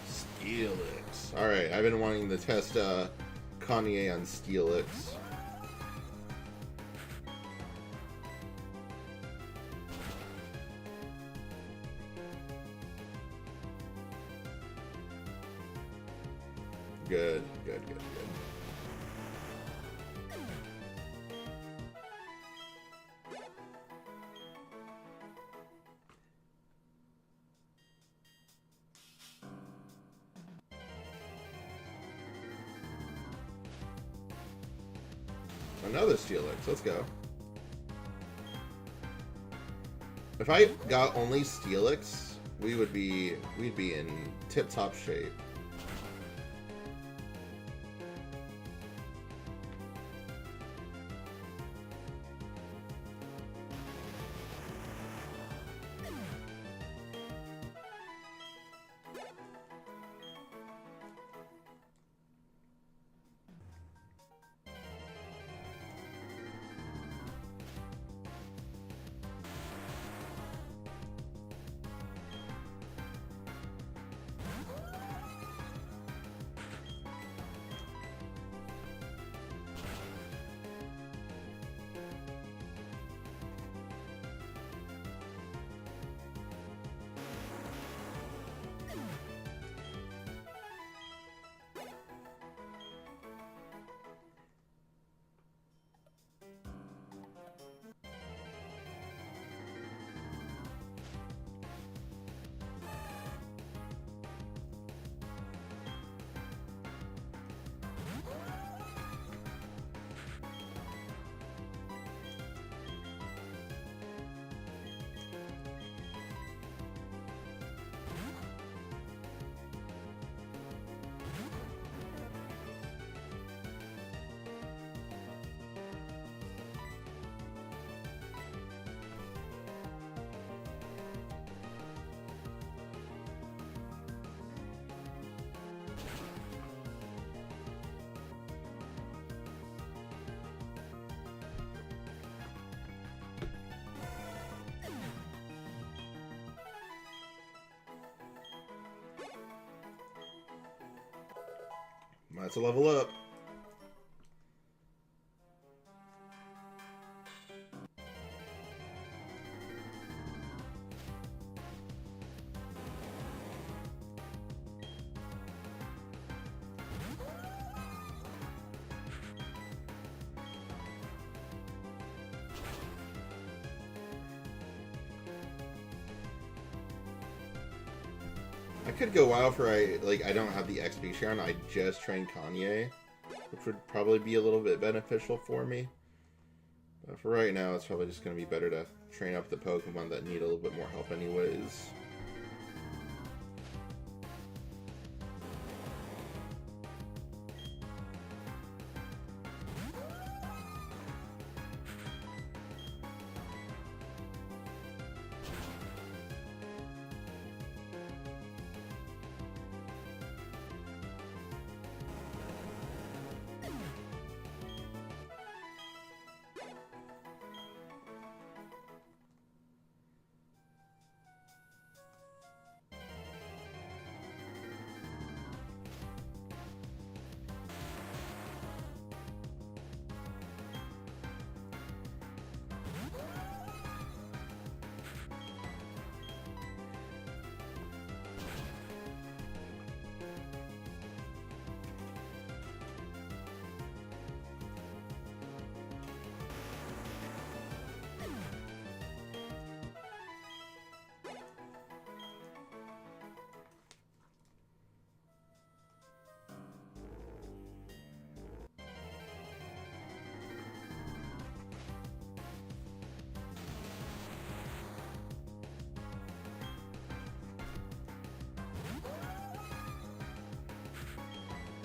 Steelix. Alright, I've been wanting to test Kanye on Steelix. Good. Another Steelix. Let's go. If I got only Steelix, we'd be in tip-top shape. That's a level up. I could go wild for I don't have the XP share on. I just train Kanye, which would probably be a little bit beneficial for me. But for right now, it's probably just going to be better to train up the Pokemon that need a little bit more help anyways.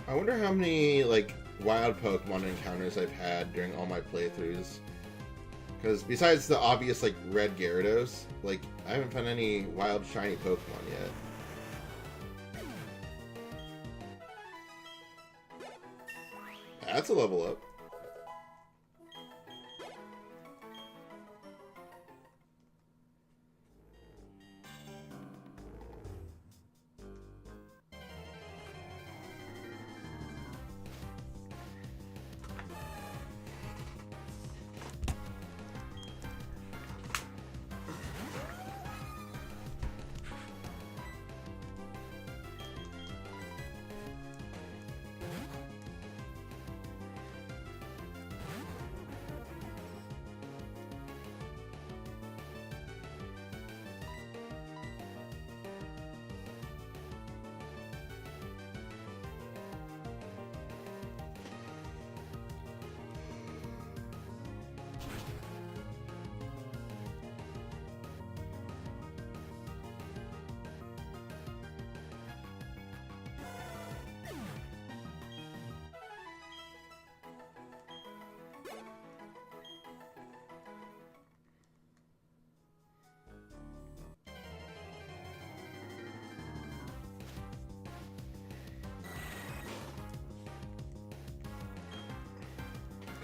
I wonder how many, wild Pokemon encounters I've had during all my playthroughs. Because besides the obvious, red Gyarados, I haven't found any wild shiny Pokemon yet. That's a level up.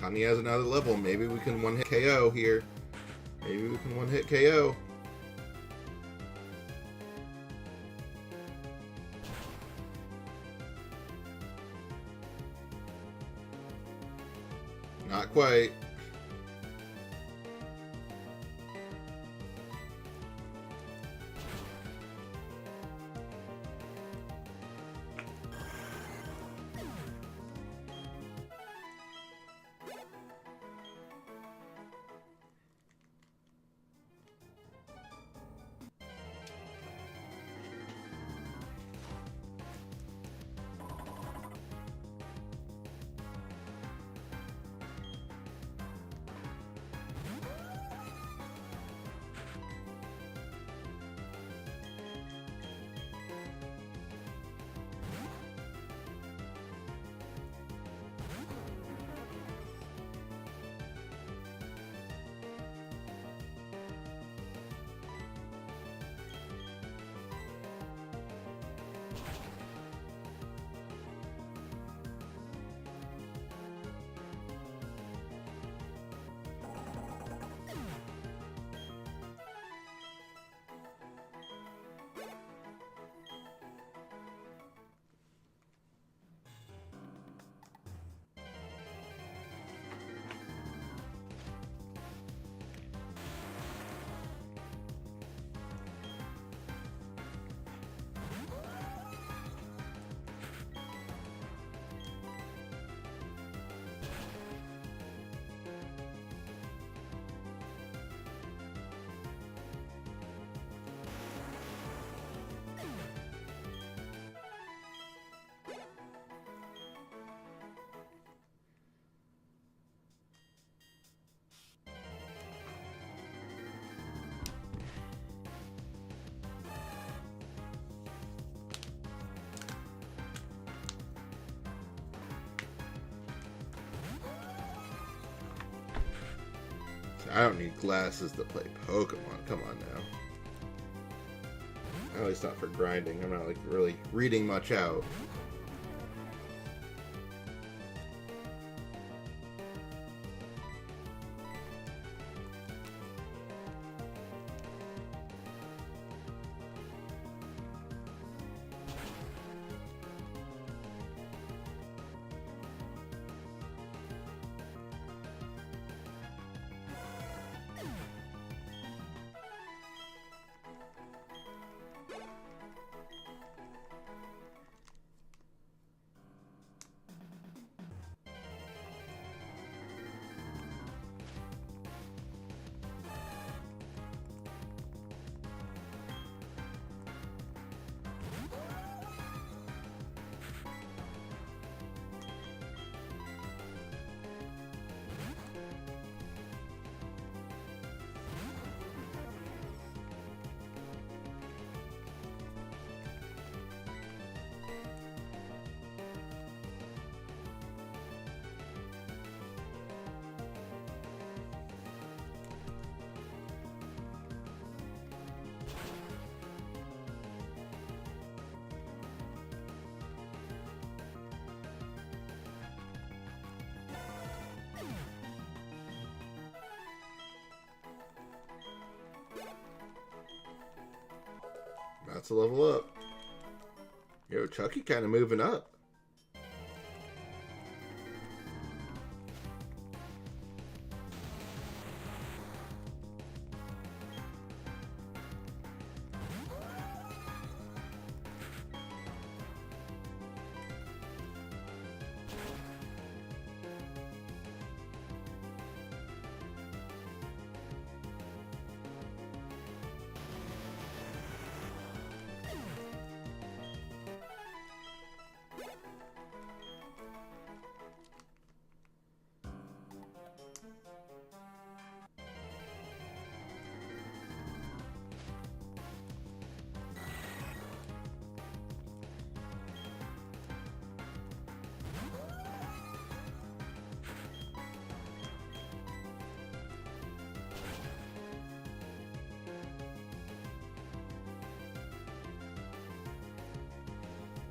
Connie has another level. Maybe we can one-hit KO here. Maybe we can one-hit KO. Not quite. I don't need glasses to play Pokemon. Come on now. At least not for grinding. I'm not like really reading much out. to level up. Yo, Chucky kind of moving up.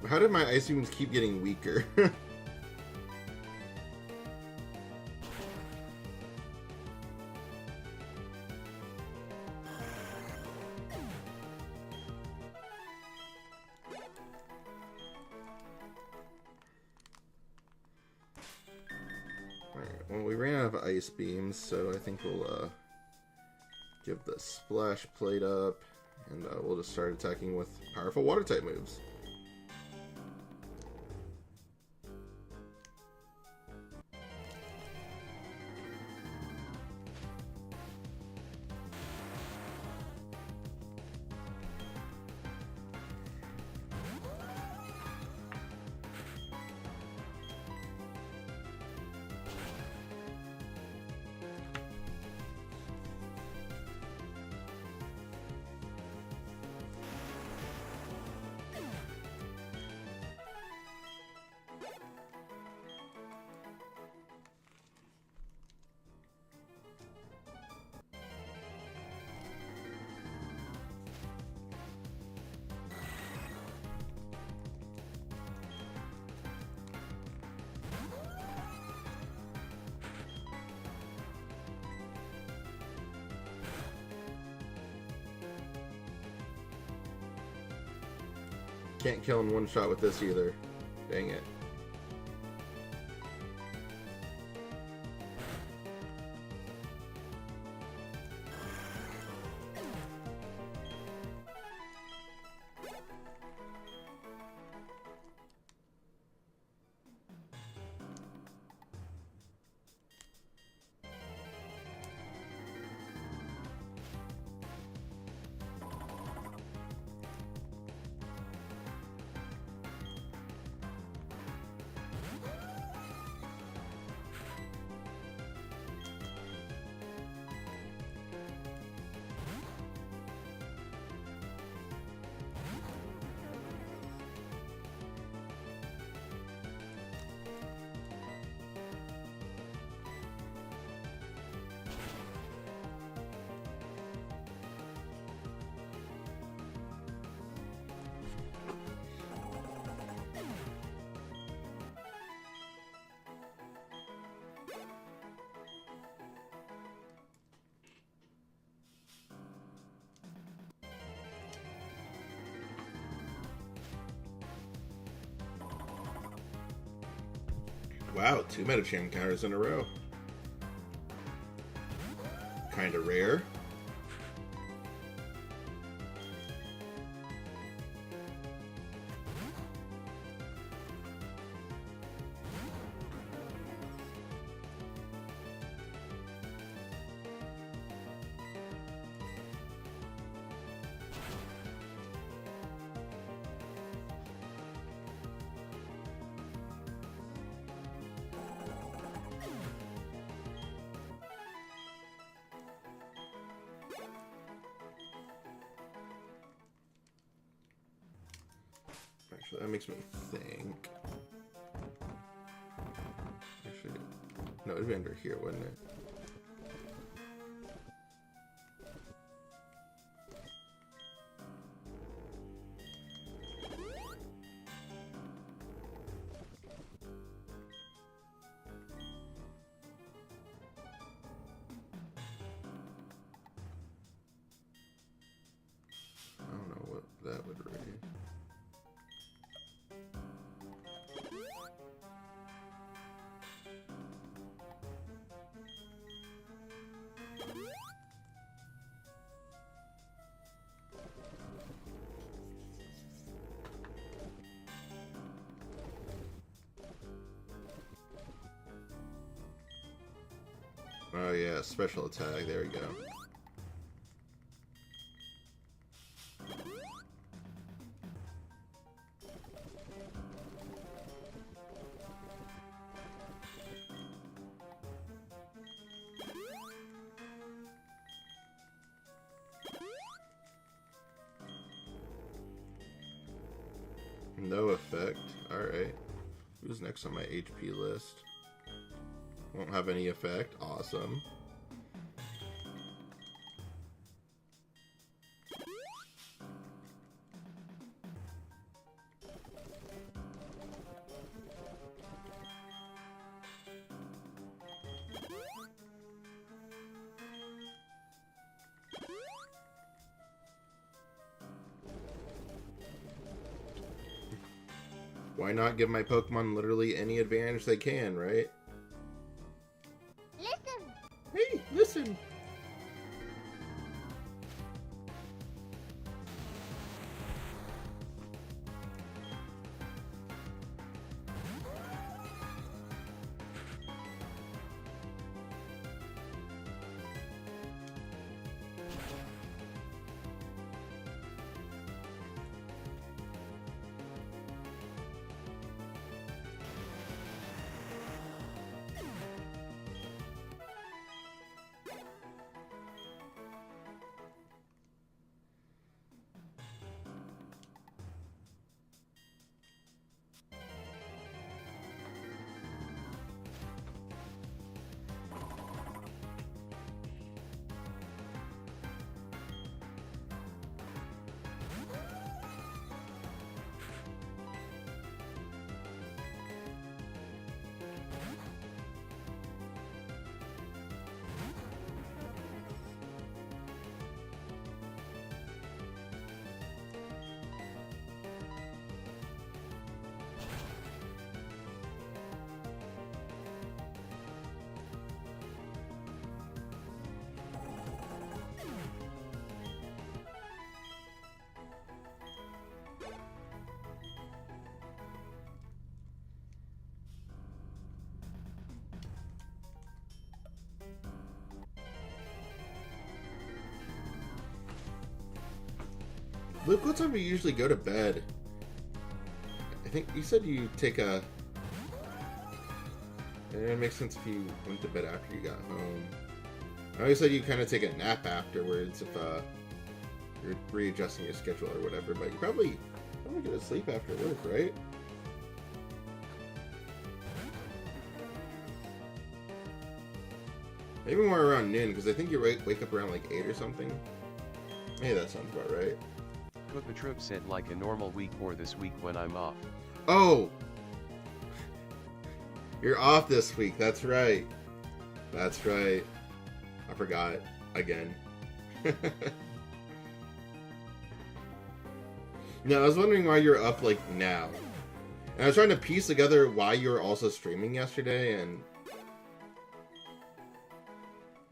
How did my ice beams keep getting weaker? Alright, well, we ran out of ice beams, so I think we'll give the splash plate up, and we'll just start attacking with powerful water type moves. Can't kill in one shot with this either. Dang it. Wow, 2 Metacham encounters in a row. Kinda rare. Actually, that makes me think. Actually, no, it'd be under here, wouldn't it? that would raise. Oh yeah, special attack, there we go. No effect. Alright. Who's next on my HP list? Won't have any effect. Awesome. Why not give my Pokemon literally any advantage they can, right? Listen! Hey, listen! Luke, what time do you usually go to bed? I think you said you take a... It makes sense if you went to bed after you got home. I know you said you kind of take a nap afterwards if you're readjusting your schedule or whatever, but you probably go to sleep after work, right? Maybe more around noon, because I think you wake up around like 8 or something. Hey, that sounds about right. Cookatrup said like a normal week or this week when I'm off. Oh! You're off this week, that's right. That's right. I forgot. Again. No, I was wondering why you're up, like, now. And I was trying to piece together why you were also streaming yesterday, and...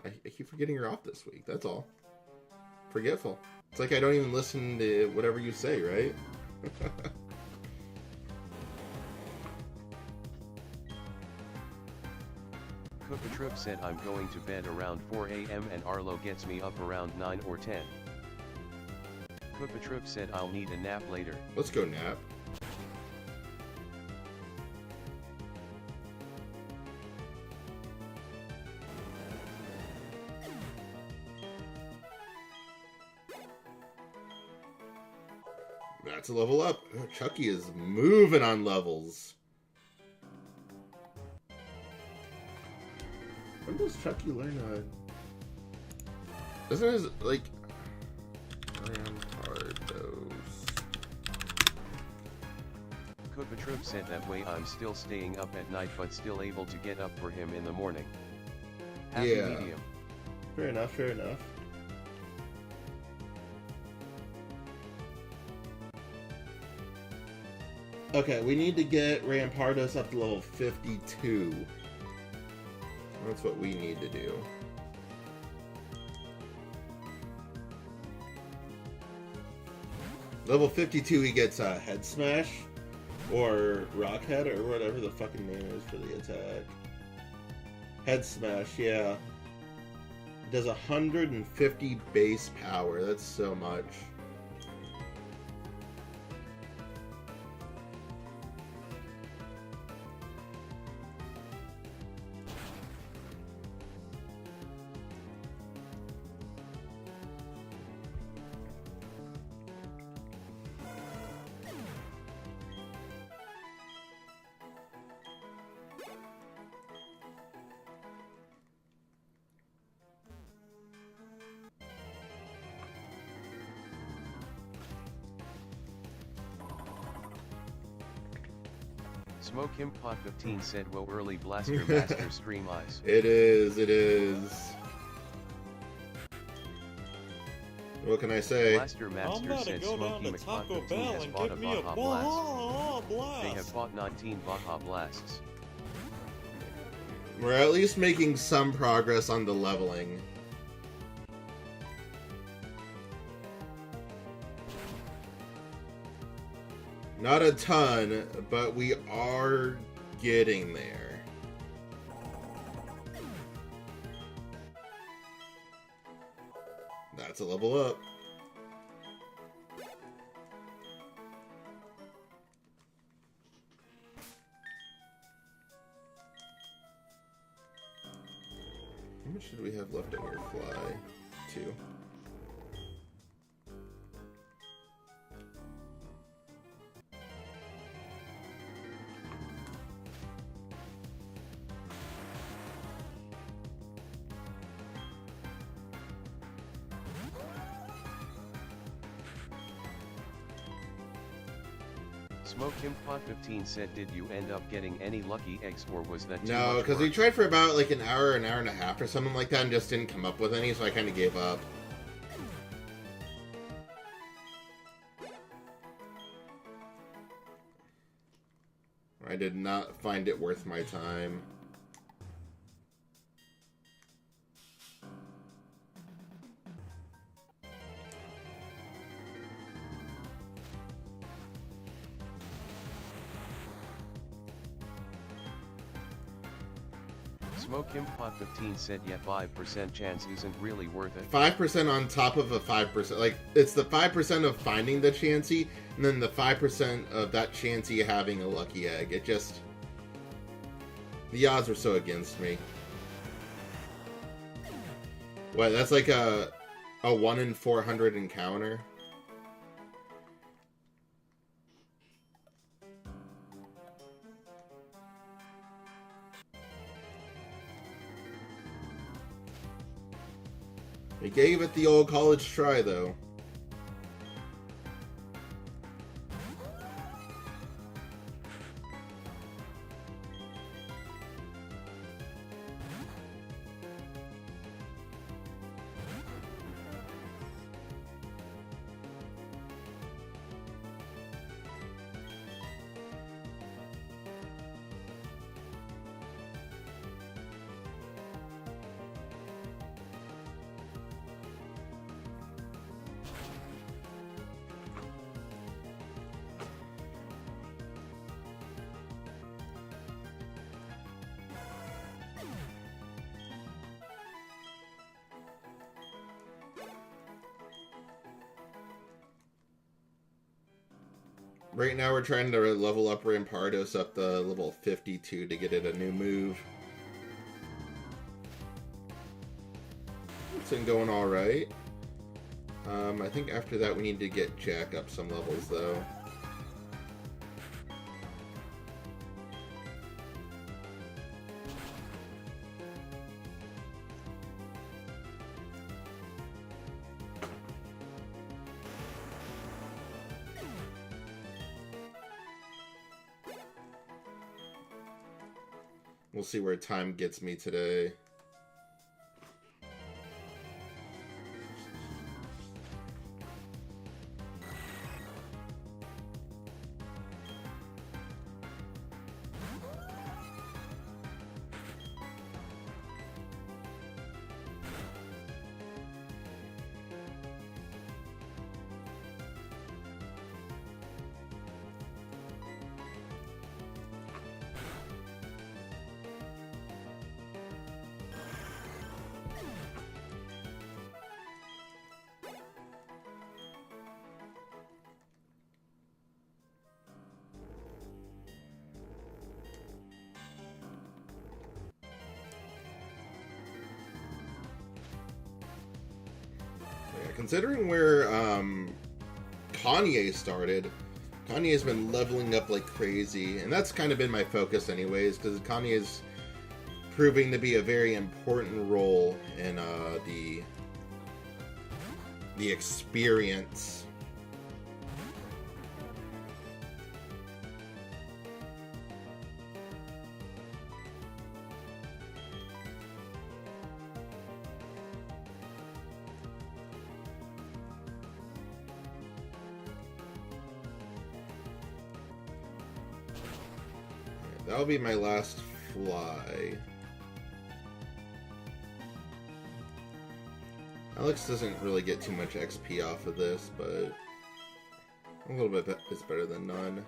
I keep forgetting you're off this week, that's all. Forgetful. It's like I don't even listen to whatever you say, right? Cookatrup said I'm going to bed around 4 AM and Arlo gets me up around 9 or 10. Cookatrup said I'll need a nap later. Let's go nap. That's a level up. Oh, Chucky is moving on levels. When does Chucky learn Doesn't his, like... Cookatrup said that way I'm still staying up at night but still able to get up for him in the morning. Happy medium. Fair enough, fair enough. Okay, we need to get Rampardos up to level 52. That's what we need to do. Level 52, he gets a Head Smash, or Rockhead, or whatever the fucking name is for the attack. Head Smash, yeah. It does 150 base power. That's so much. Smoke Him Pot 15 said, "Whoa, early Blaster Master stream eyes." It is, it is. What can I say? Blaster I'm Master about to said go down Smoky to McPot Taco 15 Bell has and bought a get me a Baja Blast. Blast. They have bought 19 Baja Blasts. We're at least making some progress on the leveling. Not a ton, but we are getting there. That's a level up. How much did we have left in your fly? 2. Smoke Him Pot 15 said, "Did you end up getting any lucky eggs, or was that too No, much because we work?" tried for about like an hour and a half or something like that and just didn't come up with any, so I kind of gave up. I did not find it worth my time. Smoke Him Pot 15 said, "Yeah, 5% chance isn't really worth it." 5% on top of a 5%. Like, it's the 5% of finding the Chansey, and then the 5% of that Chansey having a lucky egg. It just... The odds were so against me. What, that's like a 1 in 400 encounter? He gave it the old college try, though. Right now we're trying to level up Rampardos up to level 52 to get it a new move. It's been going alright. I think after that we need to get Jack up some levels though. We'll see where time gets me today. considering where Kanye started, Kanye's been leveling up like crazy, and that's kind of been my focus anyways, because Kanye is proving to be a very important role in the experience. That'll be my last fly. Alex doesn't really get too much XP off of this, but a little bit is better than none.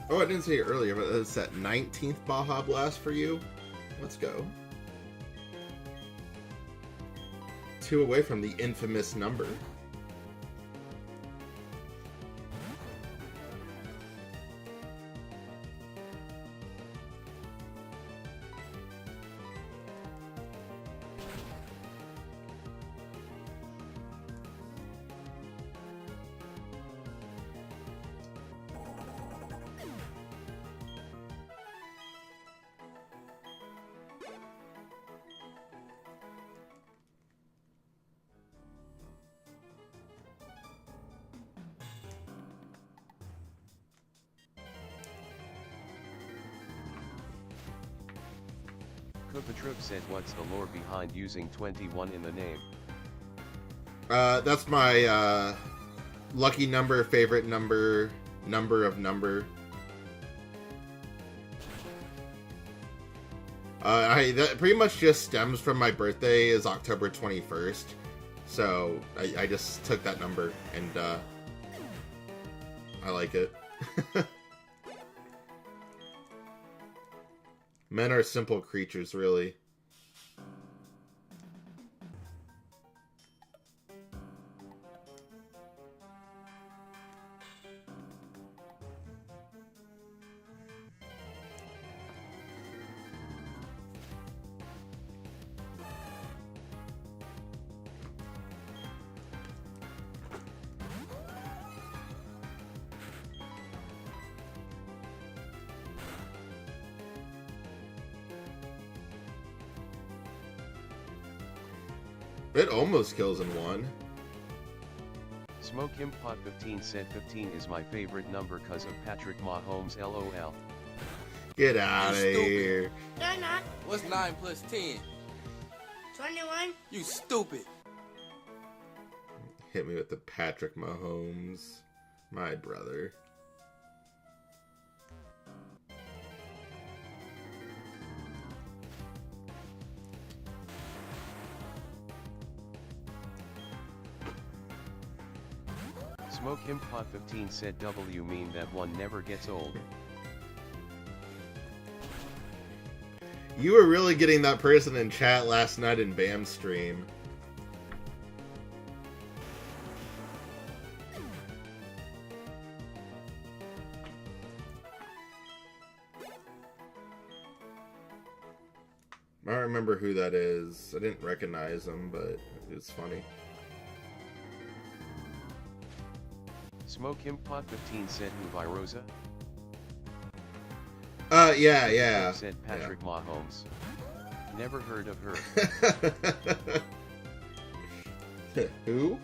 Oh, I didn't say it earlier, but it's that 19th Baja Blast for you. Let's go. 2 away from the infamous number. Kopatruk said, what's the lore behind using 21 in the name? That's my lucky number, favorite number, number of number. That pretty much just stems from my birthday is October 21st. So I just took that number and I like it. Men are simple creatures, really. It almost kills in one. Smoke Him Pot 15 said 15 is my favorite number cause of Patrick Mahomes LOL. Get out of You stupid. here. They're not. What's 9 plus 10? 21. You stupid. Hit me with the Patrick Mahomes. My brother. Smoke Him Pot 15 said W mean that one never gets old. You were really getting that person in chat last night in BAM stream. I don't remember who that is. I didn't recognize him, but it's funny. Smoke Him Pot 15 said who Virosa? Yeah. Said Patrick Mahomes. Never heard of her. Who?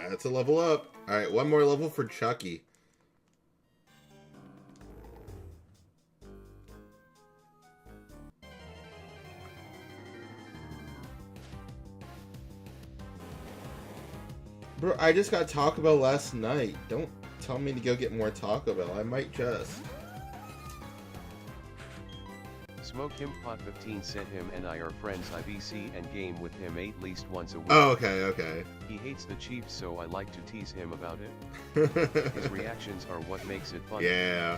That's a level up. Alright, one more level for Chucky. Bro, I just got Taco Bell last night. Don't tell me to go get more Taco Bell. I might just. Smoke Him Pot 15 said him and I are friends. I VC and game with him at least once a week. Oh, okay, okay. He hates the Chiefs, so I like to tease him about it. His reactions are what makes it fun. Yeah.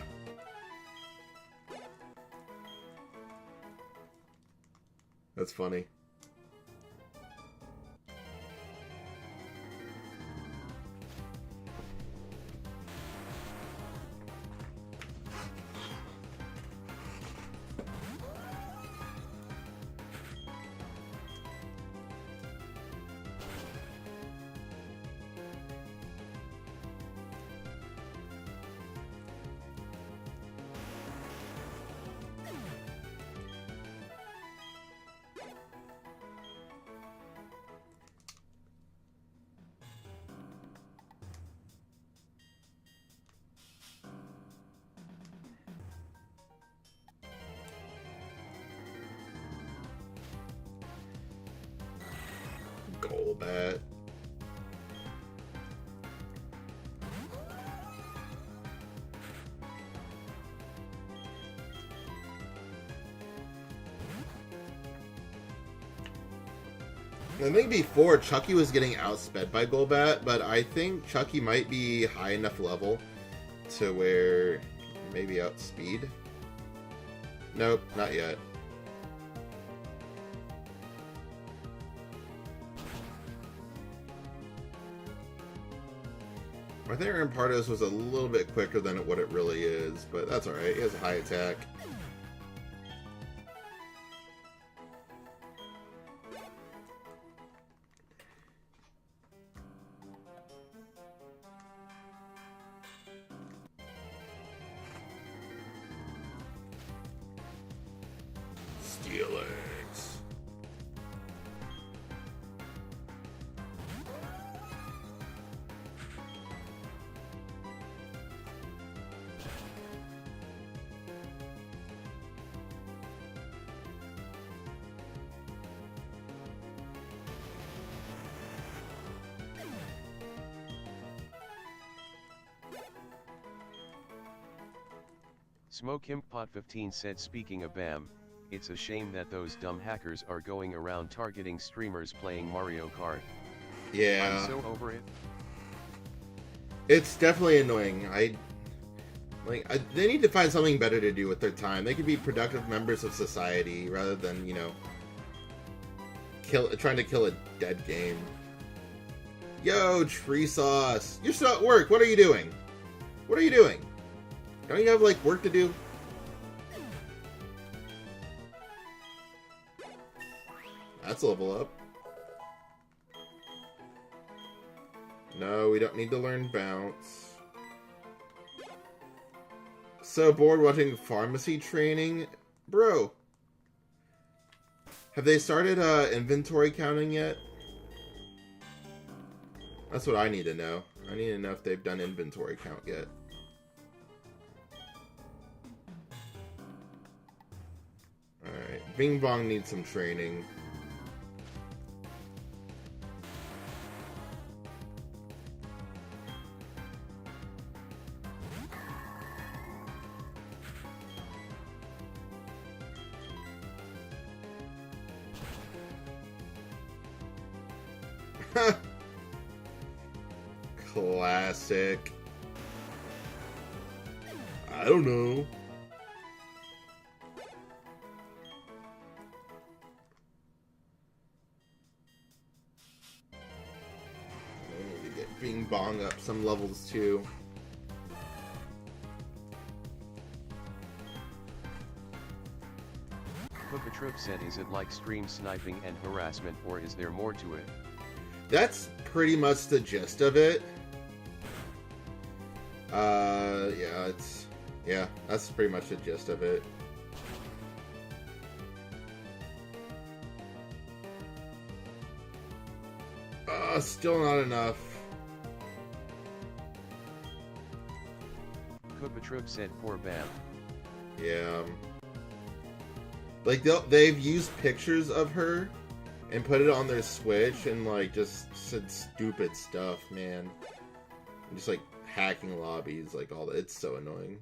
That's funny. Golbat. I think before Chucky was getting outsped by Golbat, but I think Chucky might be high enough level to where maybe outspeed. Nope, not yet. I think Rampardos was a little bit quicker than what it really is, but that's alright. He has a high attack. Steelix. Smoke Him Pot 15 said, speaking of BAM, it's a shame that those dumb hackers are going around targeting streamers playing Mario Kart. Yeah. I'm so over it. It's definitely annoying. They need to find something better to do with their time. They could be productive members of society rather than, you know, trying to kill a dead game. Yo, Tree Sauce. You're still at work. What are you doing? What are you doing? Don't you have, like, work to do? That's a level up. No, we don't need to learn bounce. So bored watching pharmacy training? Bro. Have they started inventory counting yet? That's what I need to know. I need to know if they've done inventory count yet. Alright, Bing Bong needs some training. Classic. I don't know. I need to get Bing Bong up some levels too. Pookatrip said, is it like stream sniping and harassment, or is there more to it? That's pretty much the gist of it. Yeah, that's pretty much the gist of it. Still not enough. Pookatrip said, poor BAM. Yeah. Like, they've used pictures of her and put it on their Switch and, like, just said stupid stuff, man. And just, like, hacking lobbies, like, all that. It's so annoying.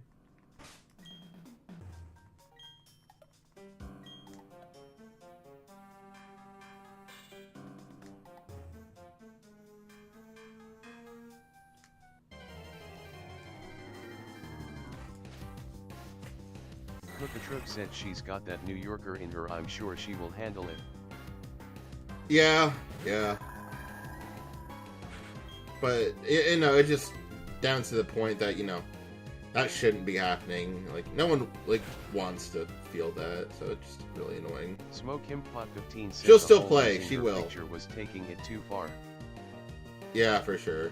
Cookatrip said she's got that New Yorker in her, I'm sure she will handle it. Yeah. But, it's just down to the point that, that shouldn't be happening. Like, no one, wants to feel that, so it's just really annoying. Smoke Him Pot 15 said She'll the still whole play, using she her will. picture was taking it too far. Yeah, for sure.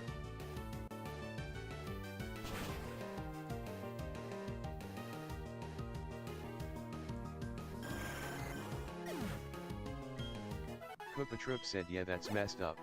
Cookatrip said yeah, that's messed up.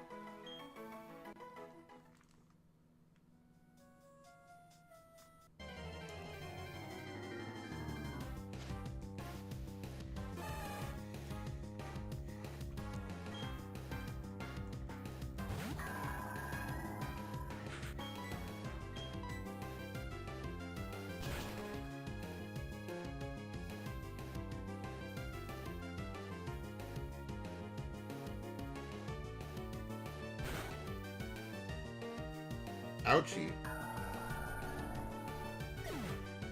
Ouchie.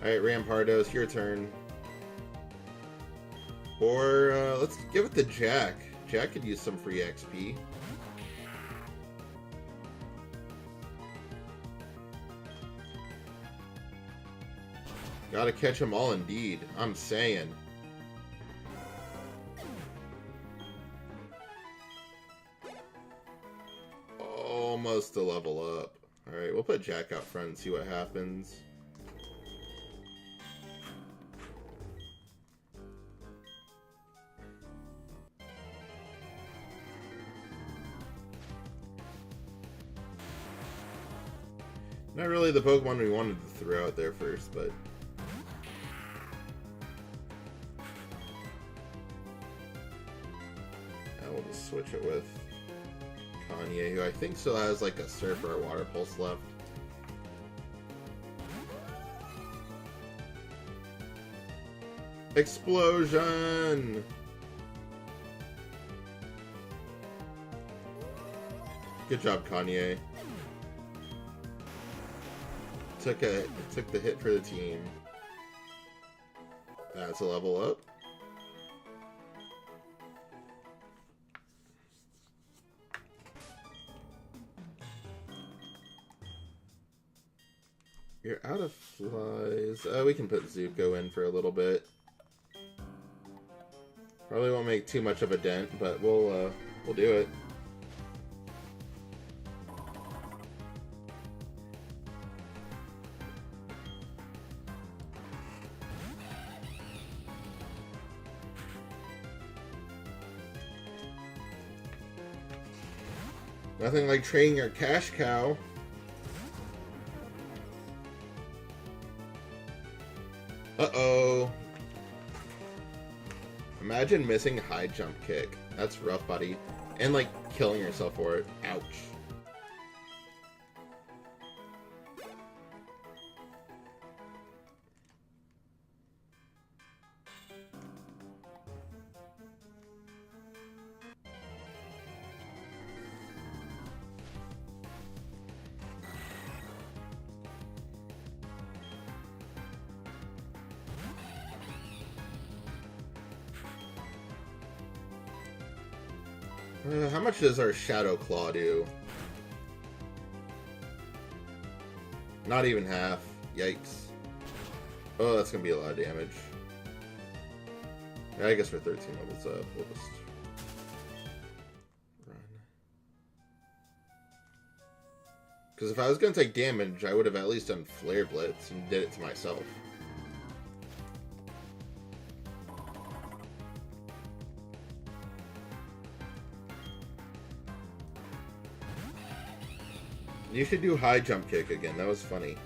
Alright, Rampardos, your turn. Or, let's give it to Jack. Jack could use some free XP. Gotta catch them all indeed, I'm saying. Almost a level up. Alright, we'll put Jack out front and see what happens. Not really the Pokemon we wanted to throw out there first, but... we'll just switch it with Kanye, who I think still has like a Surf or a Water Pulse left. Explosion! Good job, Kanye. Took the hit for the team. That's a level up. You're out of flies. We can put Zuko in for a little bit. Probably won't make too much of a dent, but we'll do it. Nothing like training your cash cow. Uh-oh. Imagine missing high jump kick. That's rough, buddy. And, like, killing yourself for it. Ouch. How much does our Shadow Claw do? Not even half. Yikes. Oh, that's gonna be a lot of damage. Yeah, I guess we're 13 levels up. We'll just run. Because if I was gonna take damage, I would have at least done Flare Blitz and did it to myself. You should do high jump kick again. That was funny.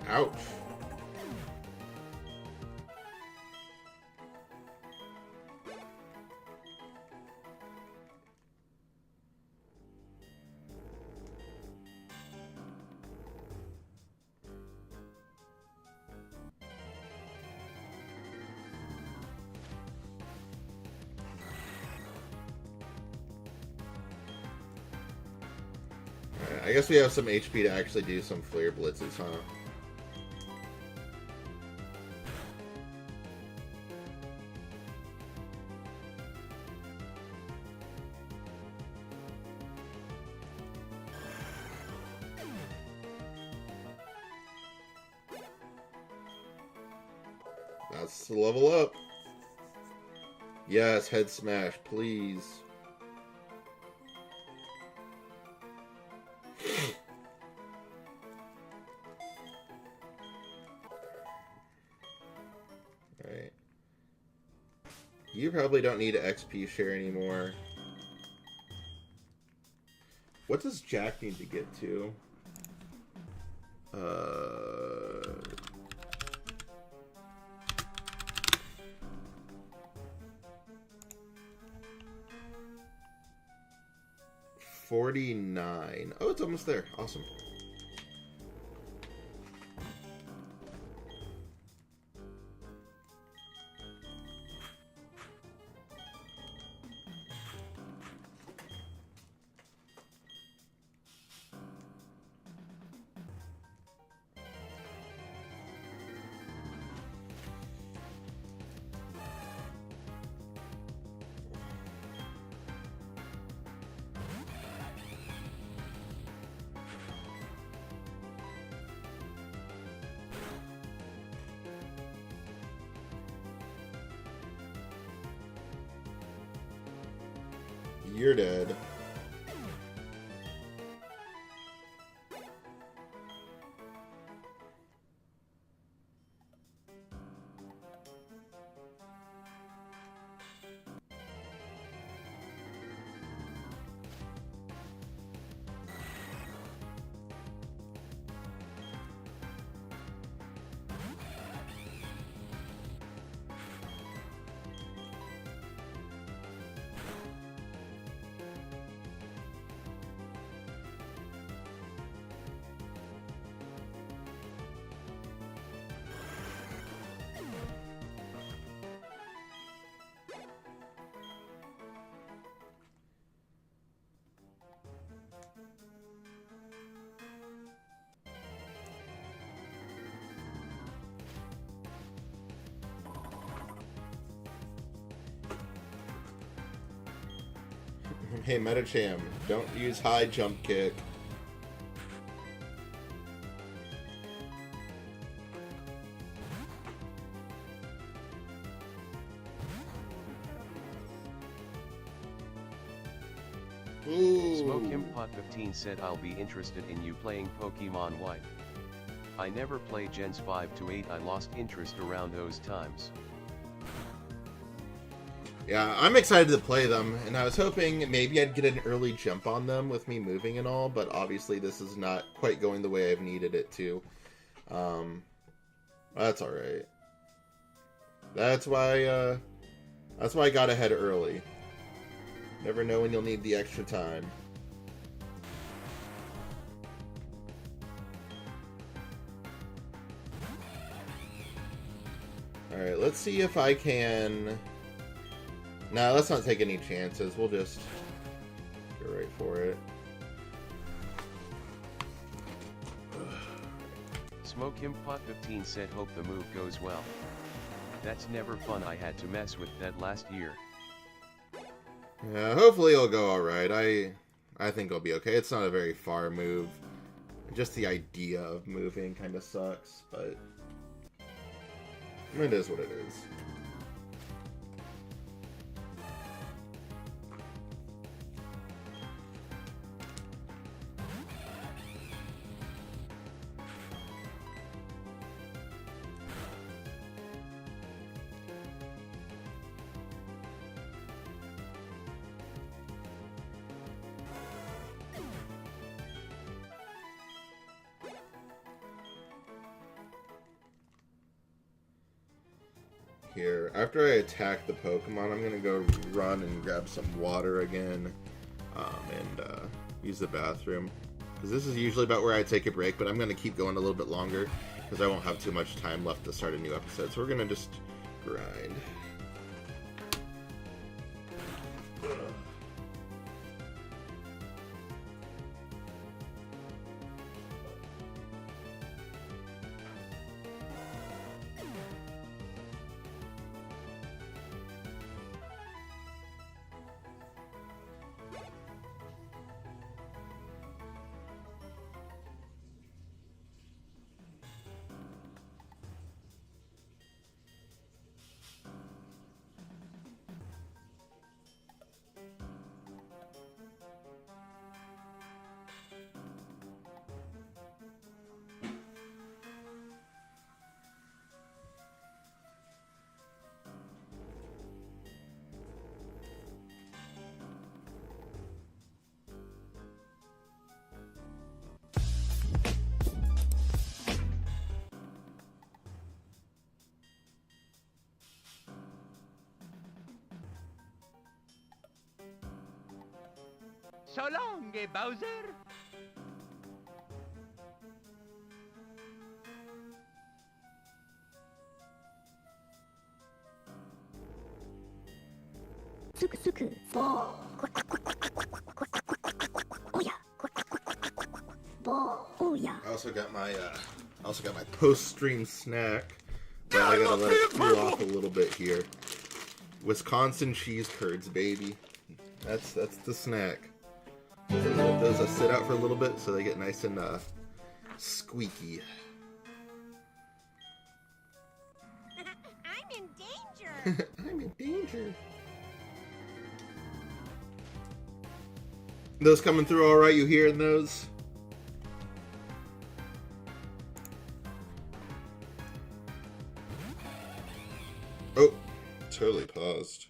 Ouch. Alright, I guess we have some HP to actually do some flare blitzes, huh? That's the level up. Yes, head smash, please. Alright. You probably don't need an XP share anymore. What does Jack need to get to? 49. Oh, it's almost there. Awesome. You're dead. Hey, Metacham, don't use high jump kick. Ooh. Smoke Him Pot 15 said I'll be interested in you playing Pokemon White. I never played Gens 5 to 8. I lost interest around those times. Yeah, I'm excited to play them, and I was hoping maybe I'd get an early jump on them with me moving and all, but obviously this is not quite going the way I've needed it to. That's alright. That's why I got ahead early. Never know when you'll need the extra time. Alright, let's see if I can... Nah, let's not take any chances. We'll just go right for it. Smoke Him Pot 15 said hope the move goes well. That's never fun. I had to mess with that last year. Yeah, hopefully it'll go alright. I think it'll be okay. It's not a very far move. Just the idea of moving kind of sucks, but it is what it is. Here, after I attack the Pokemon, I'm gonna go run and grab some water again, and use the bathroom. Because this is usually about where I take a break, but I'm gonna keep going a little bit longer, because I won't have too much time left to start a new episode, so we're gonna just grind. So long, Bowser. I also got my post-stream snack, but I gotta let it cool off a little bit here. Wisconsin cheese curds, baby. That's the snack. Let those sit out for a little bit so they get nice and squeaky. I'm in danger. I'm in danger. Those coming through all right? You hearing those? Oh, totally paused.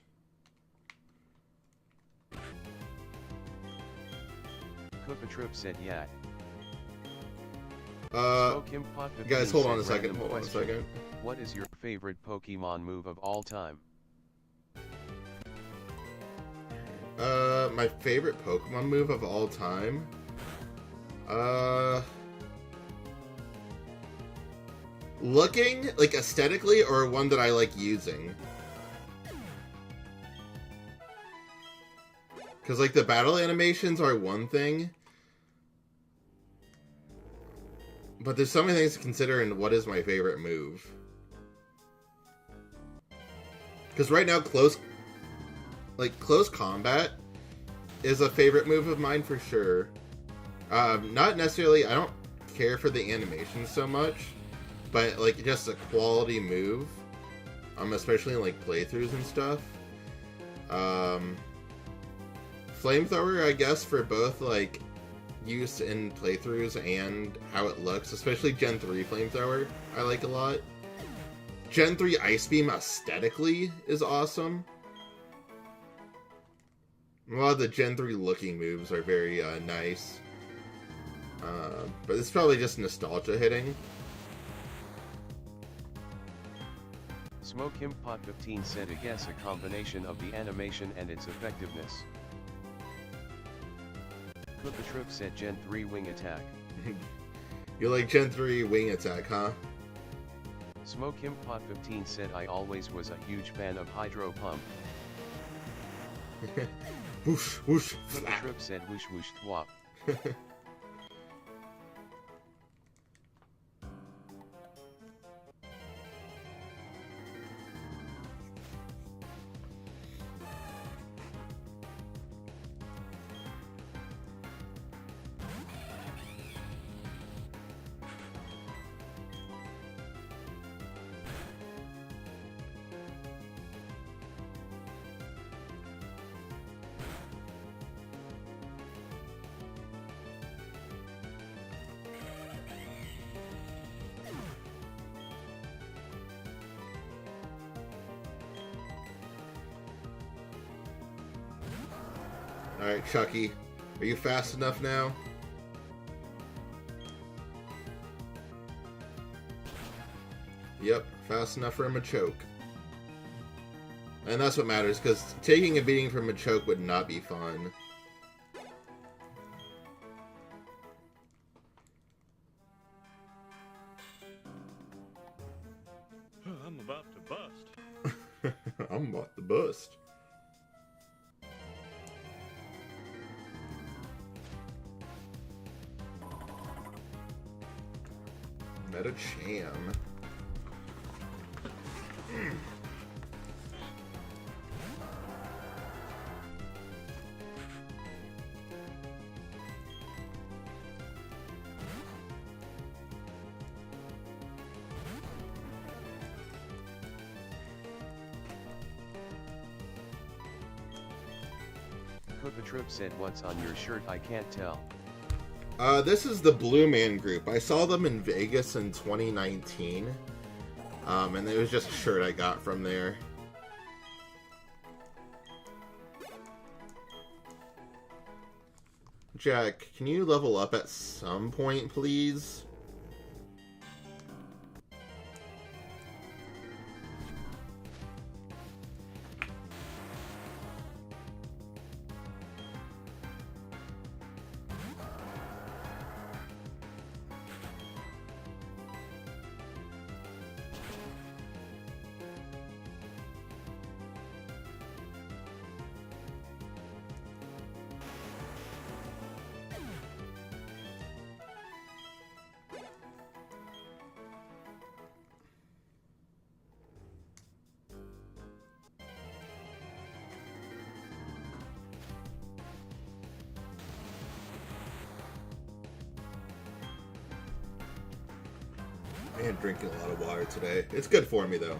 Koopatroop said yeah. Guys, hold on a second. Hold on a second. What is your favorite Pokemon move of all time? My favorite Pokemon move of all time? Looking, like, aesthetically, or one that I like using? Because, like, the battle animations are one thing, but there's so many things to consider in what is my favorite move. Because right now, close combat is a favorite move of mine for sure. Not necessarily, I don't care for the animation so much, but like just a quality move. Especially in like playthroughs and stuff. Flamethrower, I guess, for both like use in playthroughs and how it looks, especially Gen 3 Flamethrower, I like a lot. Gen 3 Ice Beam aesthetically is awesome. A lot of the Gen 3 looking moves are very nice. But it's probably just nostalgia hitting. Smoke Him Pot 15 said I guess a combination of the animation and its effectiveness. Koopatroop said Gen 3 Wing Attack. You like Gen 3 Wing Attack, huh? Smoke Him Pot 15 said I always was a huge fan of Hydro Pump. Whoosh, whoosh, Koopatroop said whoosh whoosh thwop. Alright, Chucky. Are you fast enough now? Yep, fast enough for him to choke. And that's what matters, because taking a beating from a choke would not be fun. I'm about to bust. I'm about to bust. Metacham. Koopatroop said what's on your shirt I can't tell. This is the Blue Man Group. I saw them in Vegas in 2019. And it was just a shirt I got from there. Jack, can you level up at some point, please? And drinking a lot of water today. It's good for me, though.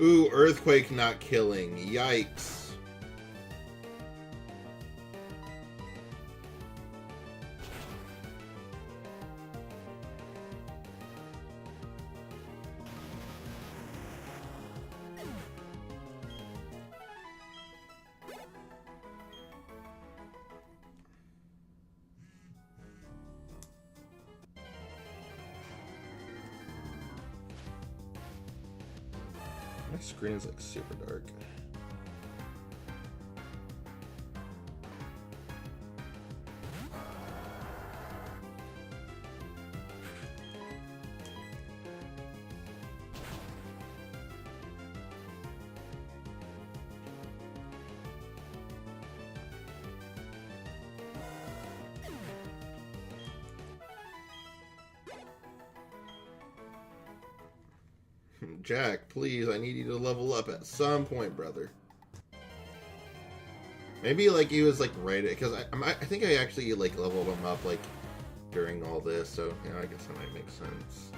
Ooh, earthquake not killing. Yikes. My screen is like super dark. Jack, please, I need you to level up at some point, brother. Maybe, like, he was, like, right, because I think I actually, like, leveled him up, like, during all this, so, yeah, I guess that might make sense.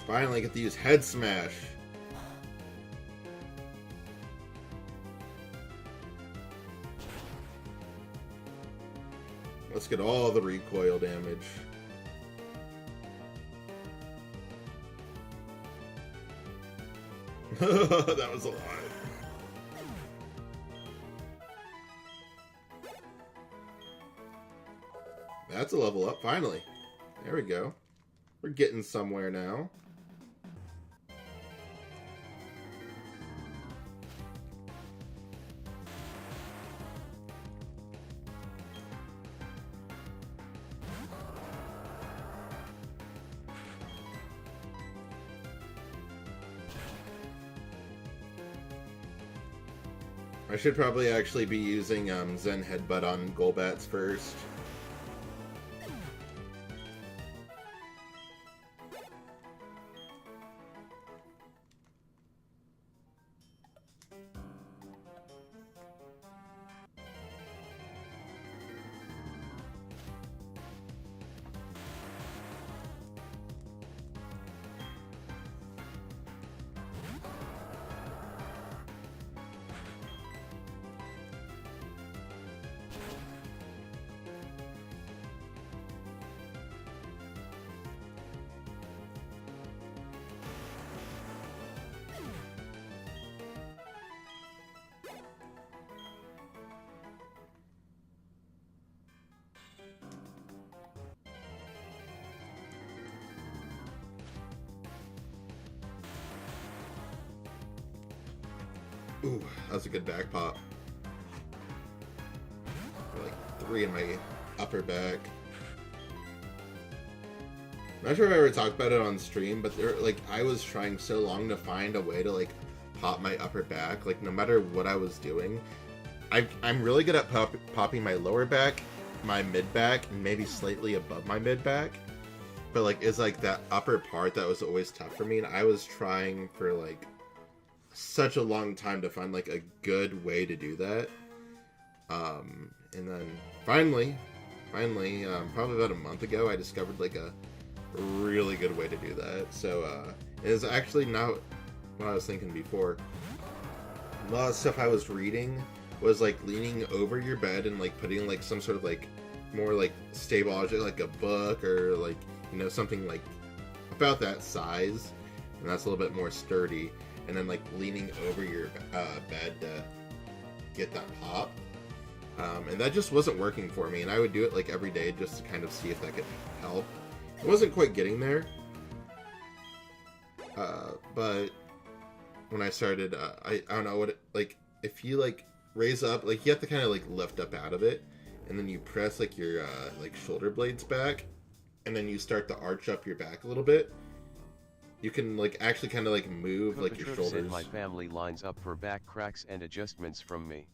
Finally get to use Head Smash. Let's get all the recoil damage. That was a lot. That's a level up, finally. There we go. We're getting somewhere now. I should probably actually be using Zen Headbutt on Golbats first. Ooh, that's a good back pop. Like 3 in my upper back. I'm not sure if I ever talked about it on stream, but I was trying so long to find a way to like pop my upper back. Like no matter what I was doing, I'm really good at popping my lower back, my mid back, and maybe slightly above my mid back. But like it's like that upper part that was always tough for me, and I was trying for like such a long time to find like a good way to do that. And then finally, probably about a month ago, I discovered like a really good way to do that. So it is actually not what I was thinking before. A lot of stuff I was reading was like leaning over your bed and like putting like some sort of like more like stable object, like a book or like, you know, something like about that size, and that's a little bit more sturdy. And then like leaning over your bed to get that pop. And that just wasn't working for me, and I would do it like every day just to kind of see if that could help. It wasn't quite getting there, but when I started, I don't know what it, like, if you like raise up, like you have to kind of like lift up out of it, and then you press like your like shoulder blades back, and then you start to arch up your back a little bit. You can like actually kind of like move like your shoulders. Said my family lines up for back cracks and adjustments from me.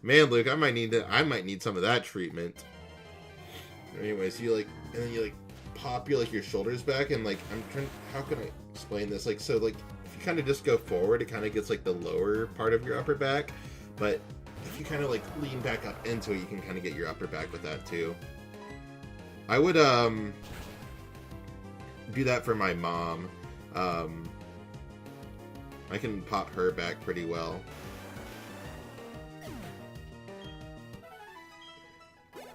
Man, Luke, I might need some of that treatment. Anyways, you like, and then you like pop your shoulders back, and like how can I explain this? Like, so like if you kind of just go forward, it kind of gets like the lower part of your upper back, but if you kind of like lean back up into it, you can kind of get your upper back with that too. I would do that for my mom. I can pop her back pretty well.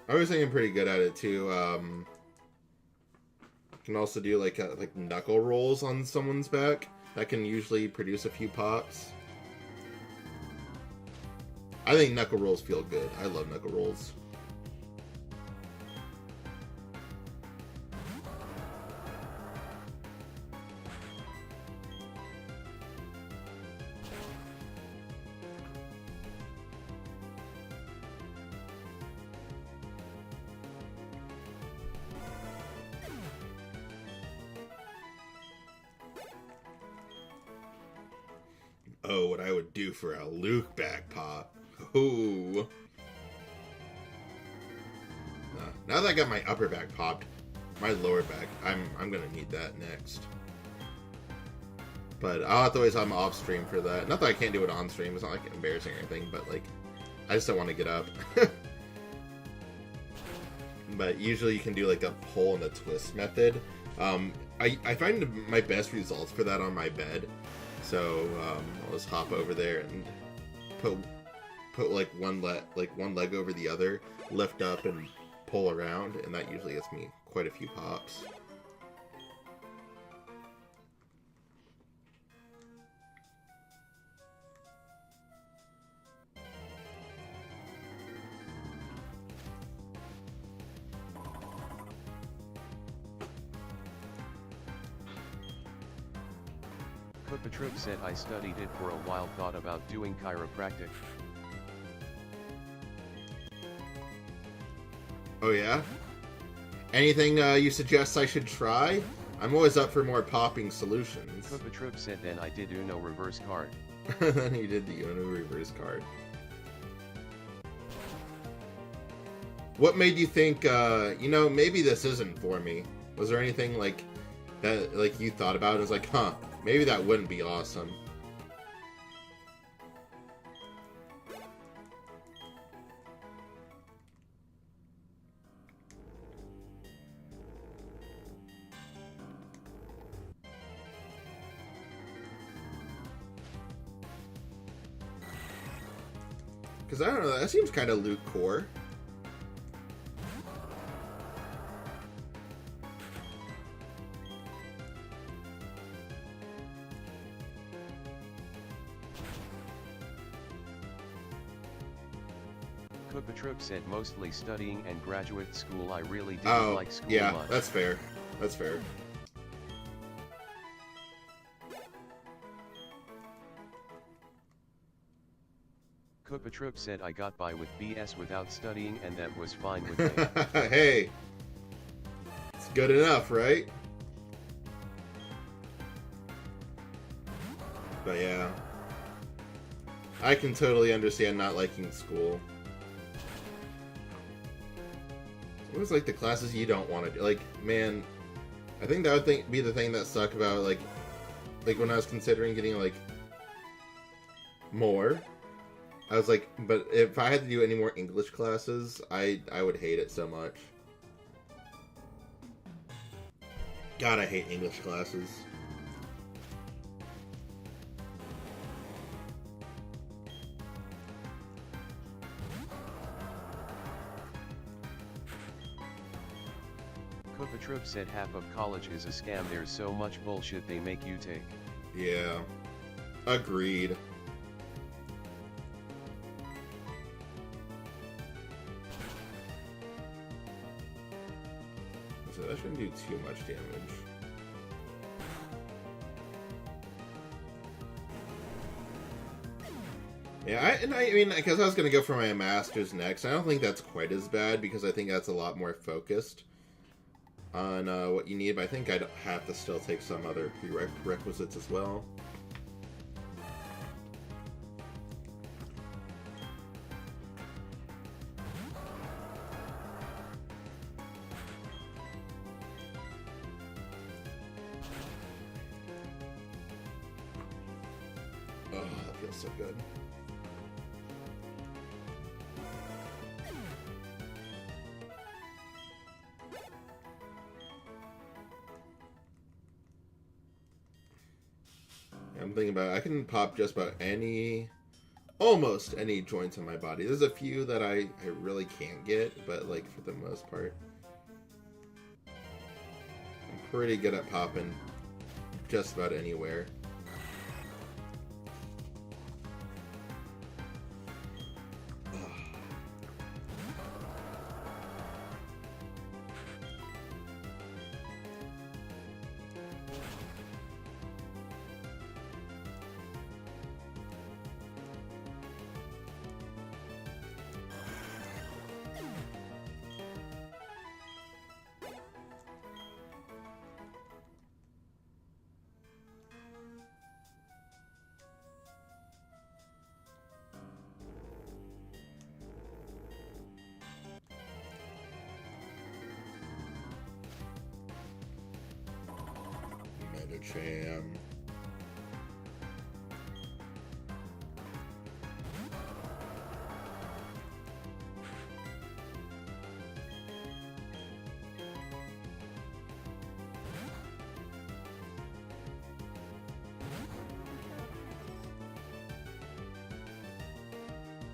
I was thinking pretty good at it too. Can also do like knuckle rolls on someone's back. That can usually produce a few pops. I think knuckle rolls feel good. I love knuckle rolls. Oh, what I would do for a Luke back pop. Ooh. Now that I got my upper back popped, my lower back, I'm gonna need that next. But I'll have to wait till I'm off stream for that. Not that I can't do it on stream, it's not like embarrassing or anything, but like, I just don't want to get up. But usually you can do like a pull and a twist method. I find my best results for that on my bed. So I'll just hop over there and put like one leg over the other, lift up and pull around, and that usually gets me quite a few pops. Kupatruk said I studied it for a while, thought about doing chiropractic. Oh yeah? Anything you suggest I should try? I'm always up for more popping solutions. Kupatruk said then I did Uno reverse card. Then he did the Uno reverse card. What made you think, maybe this isn't for me? Was there anything like that, like you thought about it as like, huh, maybe that wouldn't be awesome? Because I don't know, that seems kind of Luke core. Kupatruk said mostly studying and graduate school. I really didn't like school yeah, much. That's fair. That's fair. Kupatruk said I got by with BS without studying and that was fine with me. Hey, it's good enough, right? But yeah, I can totally understand not liking school. It was like the classes you don't want to do. Like, man, I think that would be the thing that sucked about like when I was considering getting like more. I was like, but if I had to do any more English classes, I would hate it so much. God, I hate English classes. Kupatruk said half of college is a scam. There's so much bullshit they make you take. Yeah, agreed. so that shouldn't do too much damage. Yeah, I mean, because I was going to go for my Masters next. I don't think that's quite as bad, because I think that's a lot more focused on what you need, but I think I'd have to still take some other prerequisites as well. Oh, that feels so good. I'm thinking about, I can pop just about almost any joints in my body. There's a few that I really can't get, but like for the most part, I'm pretty good at popping just about anywhere. Metacham.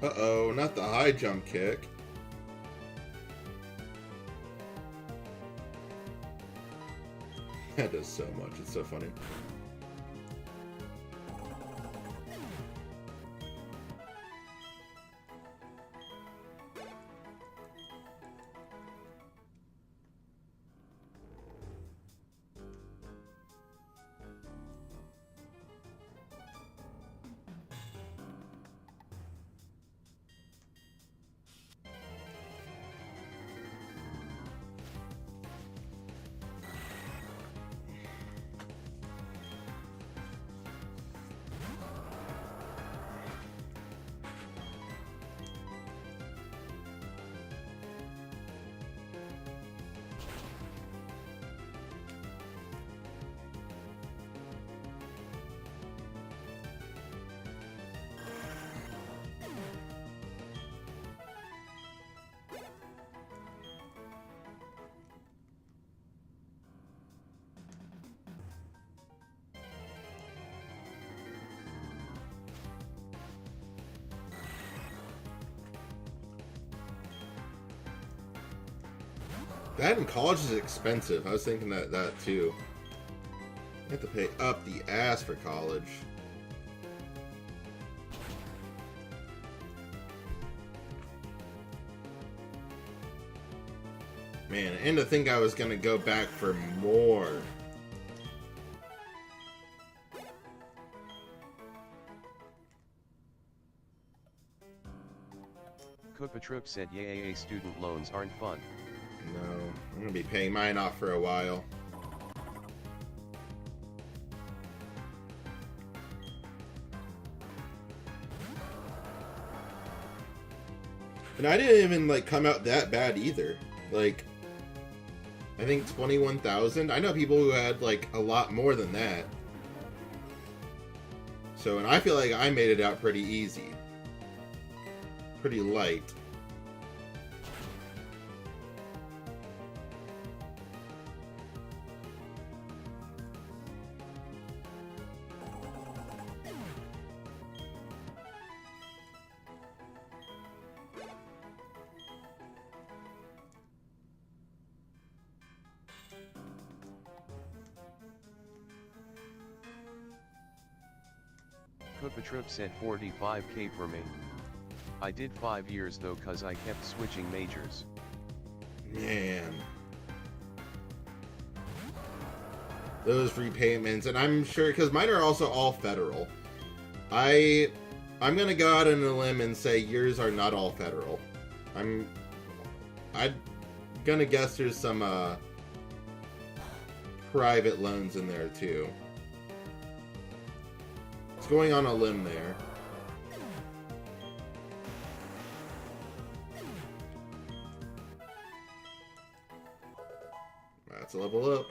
Uh-oh, not the high jump kick. That does so much. It's so funny. That in college is expensive. I was thinking that too. You have to pay up the ass for college. Man, and to think I was gonna go back for more. Kupatrup said YAA student loans aren't fun. No, I'm gonna be paying mine off for a while. And I didn't even like come out that bad either. Like, I think 21,000. I know people who had like a lot more than that. So, and I feel like I made it out pretty easy. Pretty light. Kupatrup said 45k for me. I did 5 years though cause I kept switching majors. Man. those repayments, and I'm sure because mine are also all federal. I'm gonna go out on a limb and say yours are not all federal. I'm gonna guess there's some private loans in there too. It's going on a limb there. That's a level up.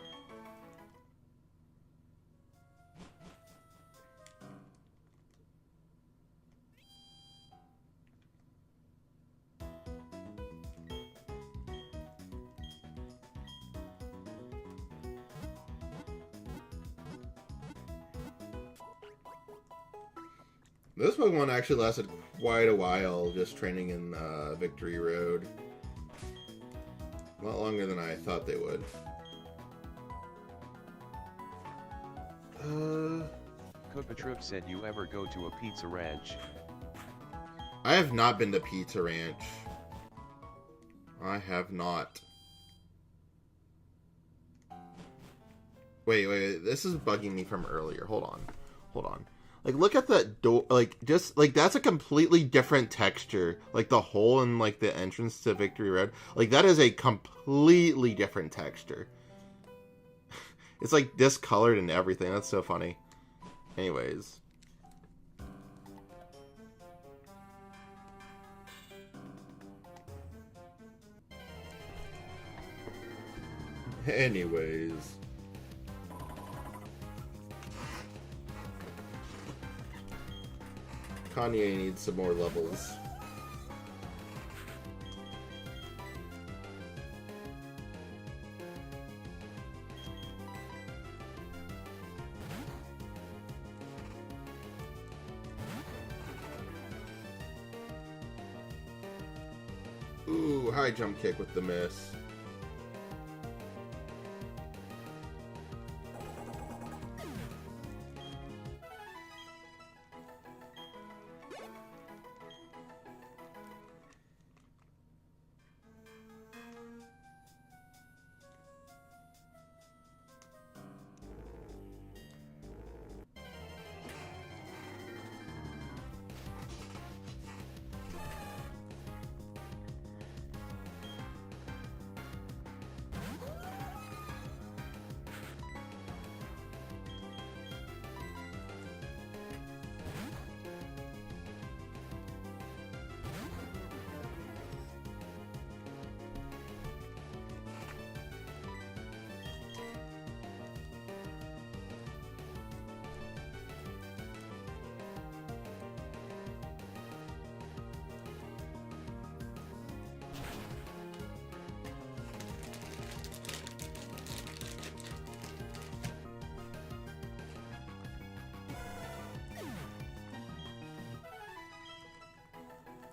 This Pokemon actually lasted quite a while, just training in Victory Road. A lot longer than I thought they would. Koopatroop said, you ever go to a pizza ranch? I have not been to Pizza Ranch. I have not. Wait. This is bugging me from earlier. Hold on. Like, look at that door. Like, just, like, that's a completely different texture. Like, the hole in, like, the entrance to Victory Road. Like, that is a completely different texture. It's, like, discolored and everything. That's so funny. Anyways. Kanye needs some more levels. Ooh, high jump kick with the miss.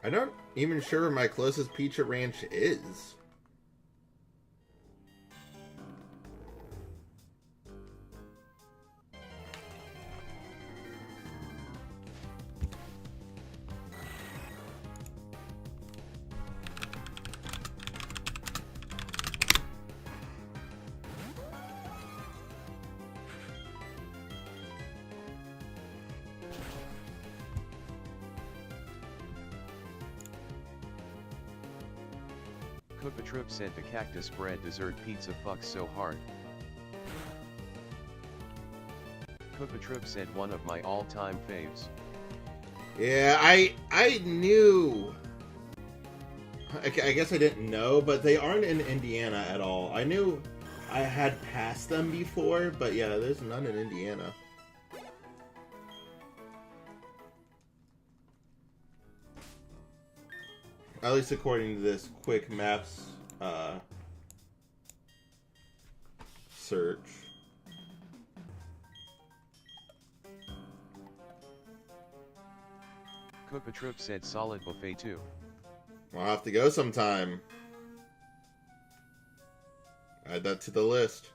I'm not even sure where my closest Pizza Ranch is. Koopatroop said the cactus bread dessert pizza fucks so hard. Koopatroop said one of my all-time faves. Yeah, I knew. I guess I didn't know, but they aren't in Indiana at all. I knew I had passed them before, but yeah, there's none in Indiana. At least according to this quick maps search. Koopatroop said solid buffet too. I'll have to go sometime. Add that to the list.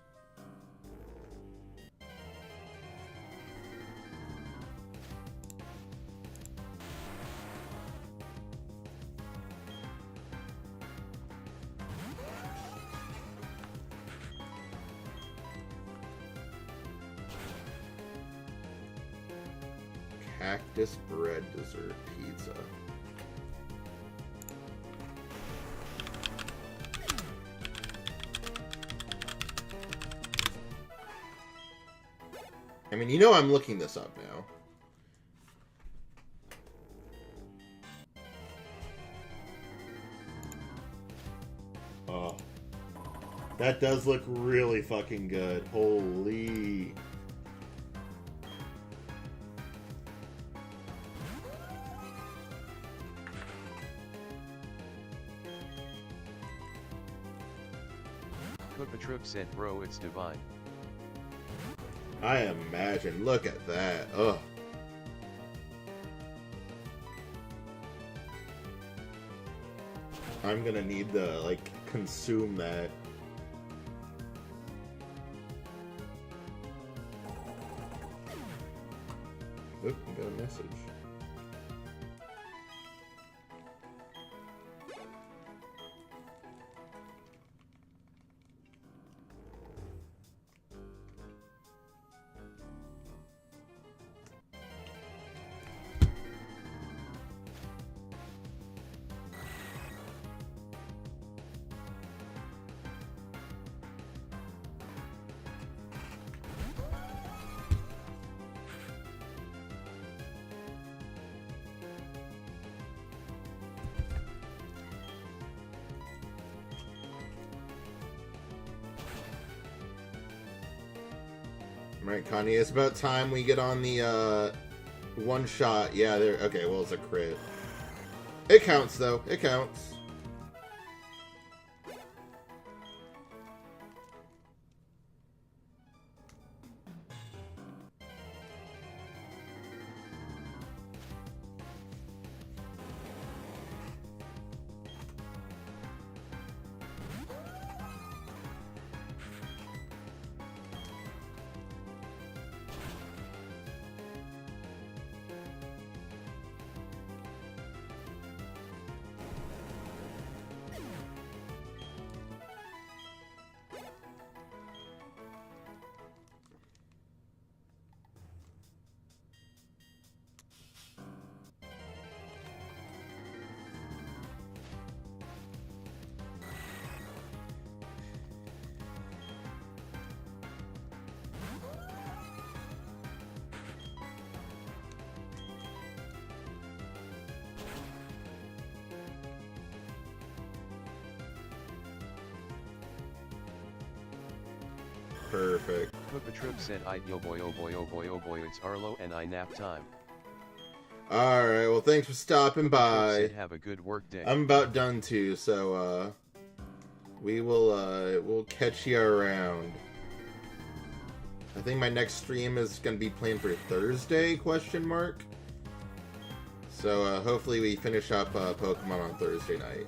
Cactus bread dessert pizza. I mean, you know I'm looking this up now. Oh. That does look really fucking good. Holy. Kupatruk said, bro, it's divine. I imagine. Look at that. Ugh. I'm gonna need to, like, consume that. Oop, I got a message. Right, Connie, it's about time we get on the, one shot. Yeah, there. Okay, well, it's a crit. It counts, though. It counts. Perfect. Kupatruk said, yo boy, oh boy, oh boy, oh boy, it's Arlo and I nap time. Alright, well, thanks for stopping by. Said, have a good work day. I'm about done, too, so, we'll catch you around. I think my next stream is gonna be planned for Thursday, question mark. So, hopefully we finish up, Pokemon on Thursday night.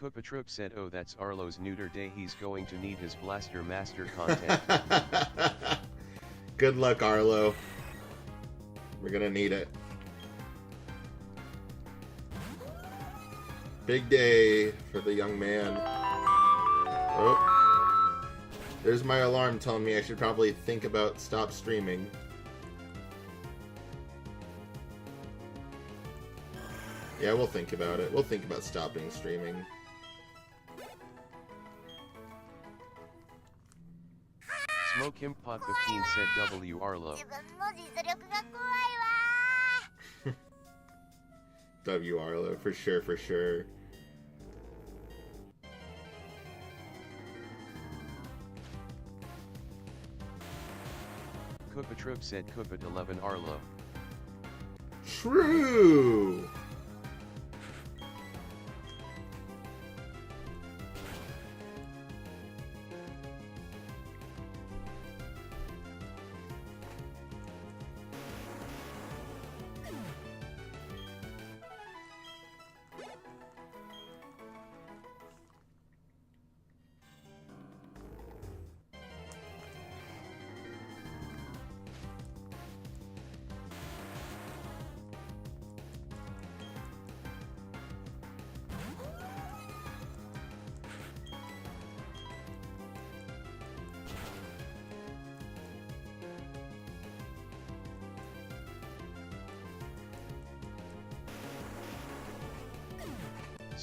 Kupatruk said, oh, that's Arlo's neuter day, he's going to need his Blaster Master content. Good luck, Arlo. We're gonna need it. Big day for the young man. Oh. There's my alarm telling me I should probably think about stop streaming. Yeah, we'll think about it. We'll think about stopping streaming. Smoke Him Pot 15 said W Arlo. W Arlo, for sure, for sure. Kupatruk said Kupit 11 Arlo. True!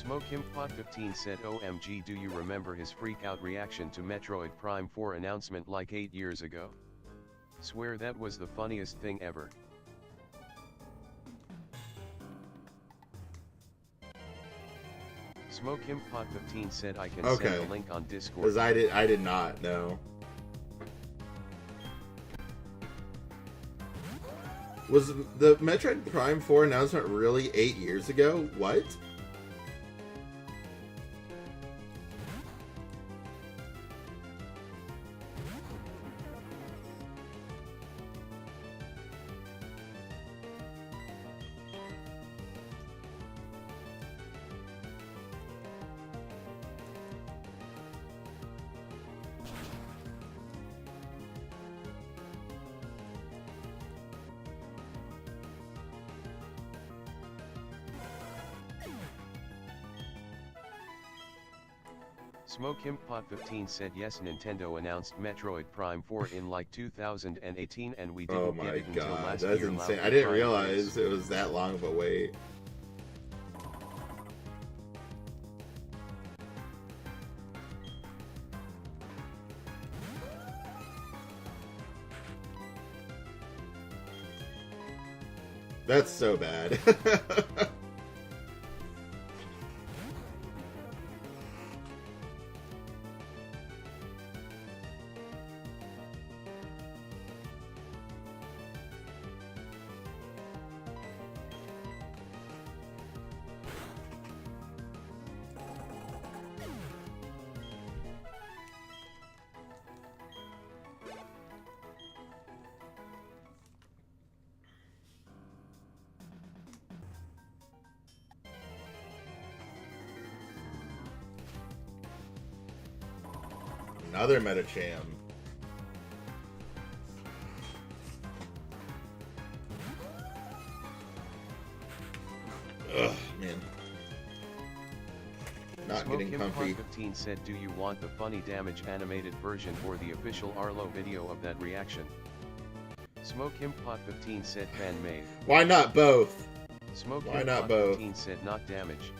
SmokeHimpot15 said OMG, do you remember his freak out reaction to Metroid Prime 4 announcement like 8 years ago? Swear that was the funniest thing ever. SmokeHimpot15 said I can send a link on Discord. Because I did not know. Was the Metroid Prime 4 announcement really 8 years ago? What? SmokeHimpot15 said yes, Nintendo announced Metroid Prime 4 in like 2018 and we didn't get it until last year. That's insane. I didn't realize it was that long of a wait. That's so bad. Another Metacham. Ugh, man. Not getting comfy. SmokeHimpot15 said, do you want the funny damage animated version or the official Arlo video of that reaction? SmokeHimpot15 said fan made. Why not both? Why not both? SmokeHimpot15 said not damage.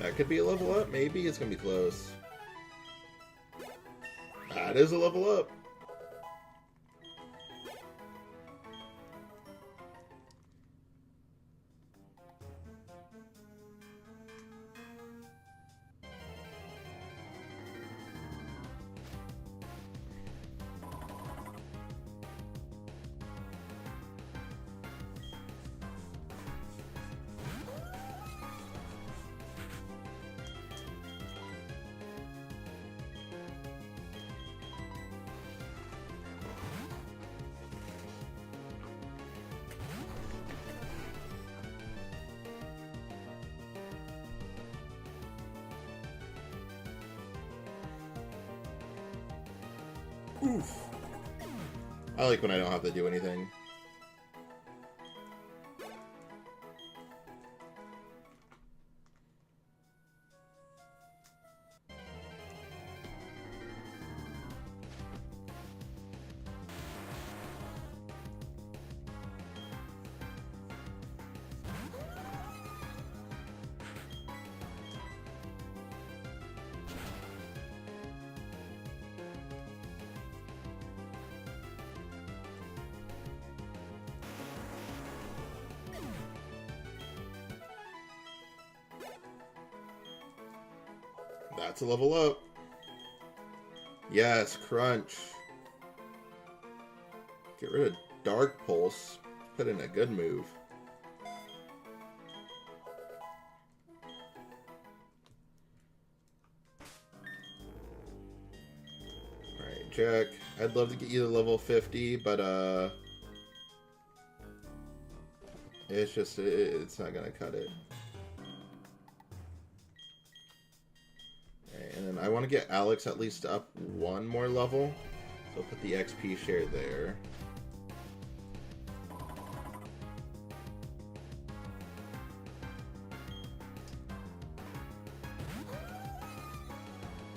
That could be a level up. Maybe it's gonna be close. That is a level up. Oof. I like when I don't have to do anything. That's a level up. Yes, Crunch. Get rid of Dark Pulse. Put in a good move. Jack. I'd love to get you to level 50, but it's just it's not gonna cut it. Okay, and then I want to get Alex at least up one more level, so I'll put the XP share there.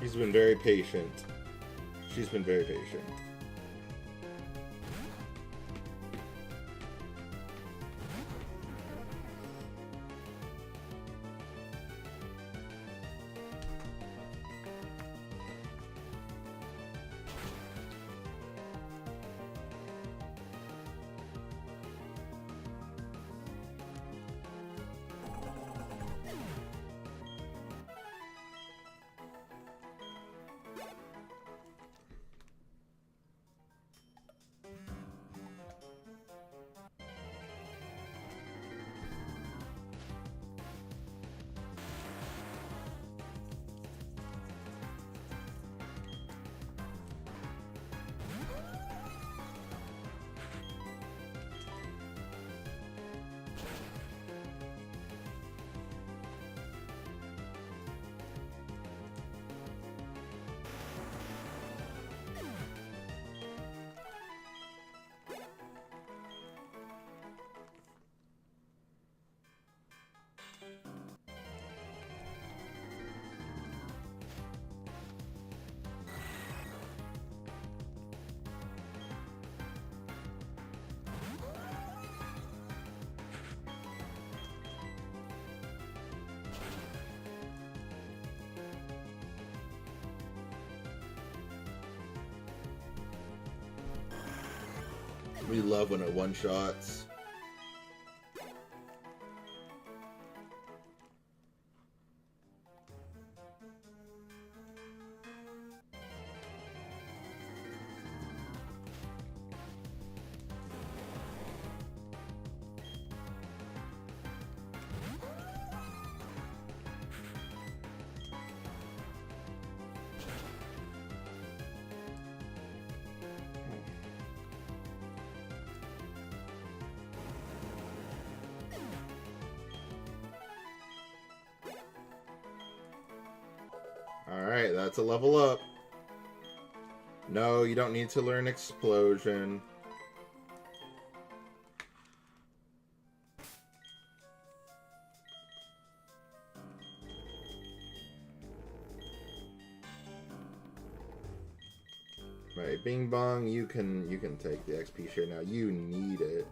He's been very patient. She's been very patient. We love when it one-shots. Alright, that's a level up. No, you don't need to learn Explosion. Right, Bing Bong, you can take the XP share now. You need it.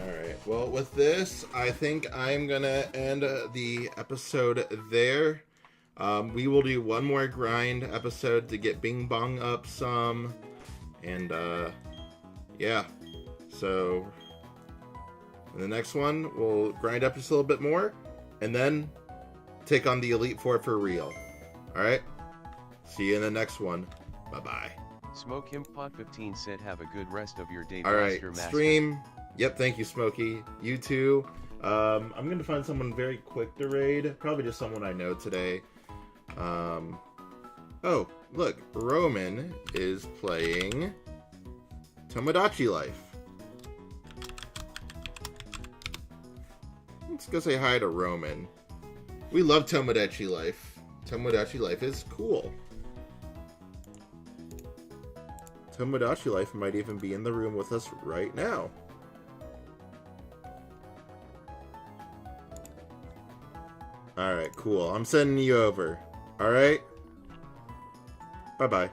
Alright, well, with this, I think I'm gonna end the episode there. We will do one more grind episode to get Bing Bong up some. And, yeah. So, in the next one, we'll grind up just a little bit more. And then, take on the Elite Four for real. Alright? See you in the next one. Bye-bye. Smoke Him Pot 15 said have a good rest of your day, Alright, Blaster Master. stream. Yep, thank you, Smokey. You too. I'm going to find someone very quick to raid. Probably just someone I know today. Oh, look. Roman is playing Tomodachi Life. Let's go say hi to Roman. We love Tomodachi Life. Tomodachi Life is cool. Tomodachi Life might even be in the room with us right now. Alright, cool. I'm sending you over. Alright? Bye-bye.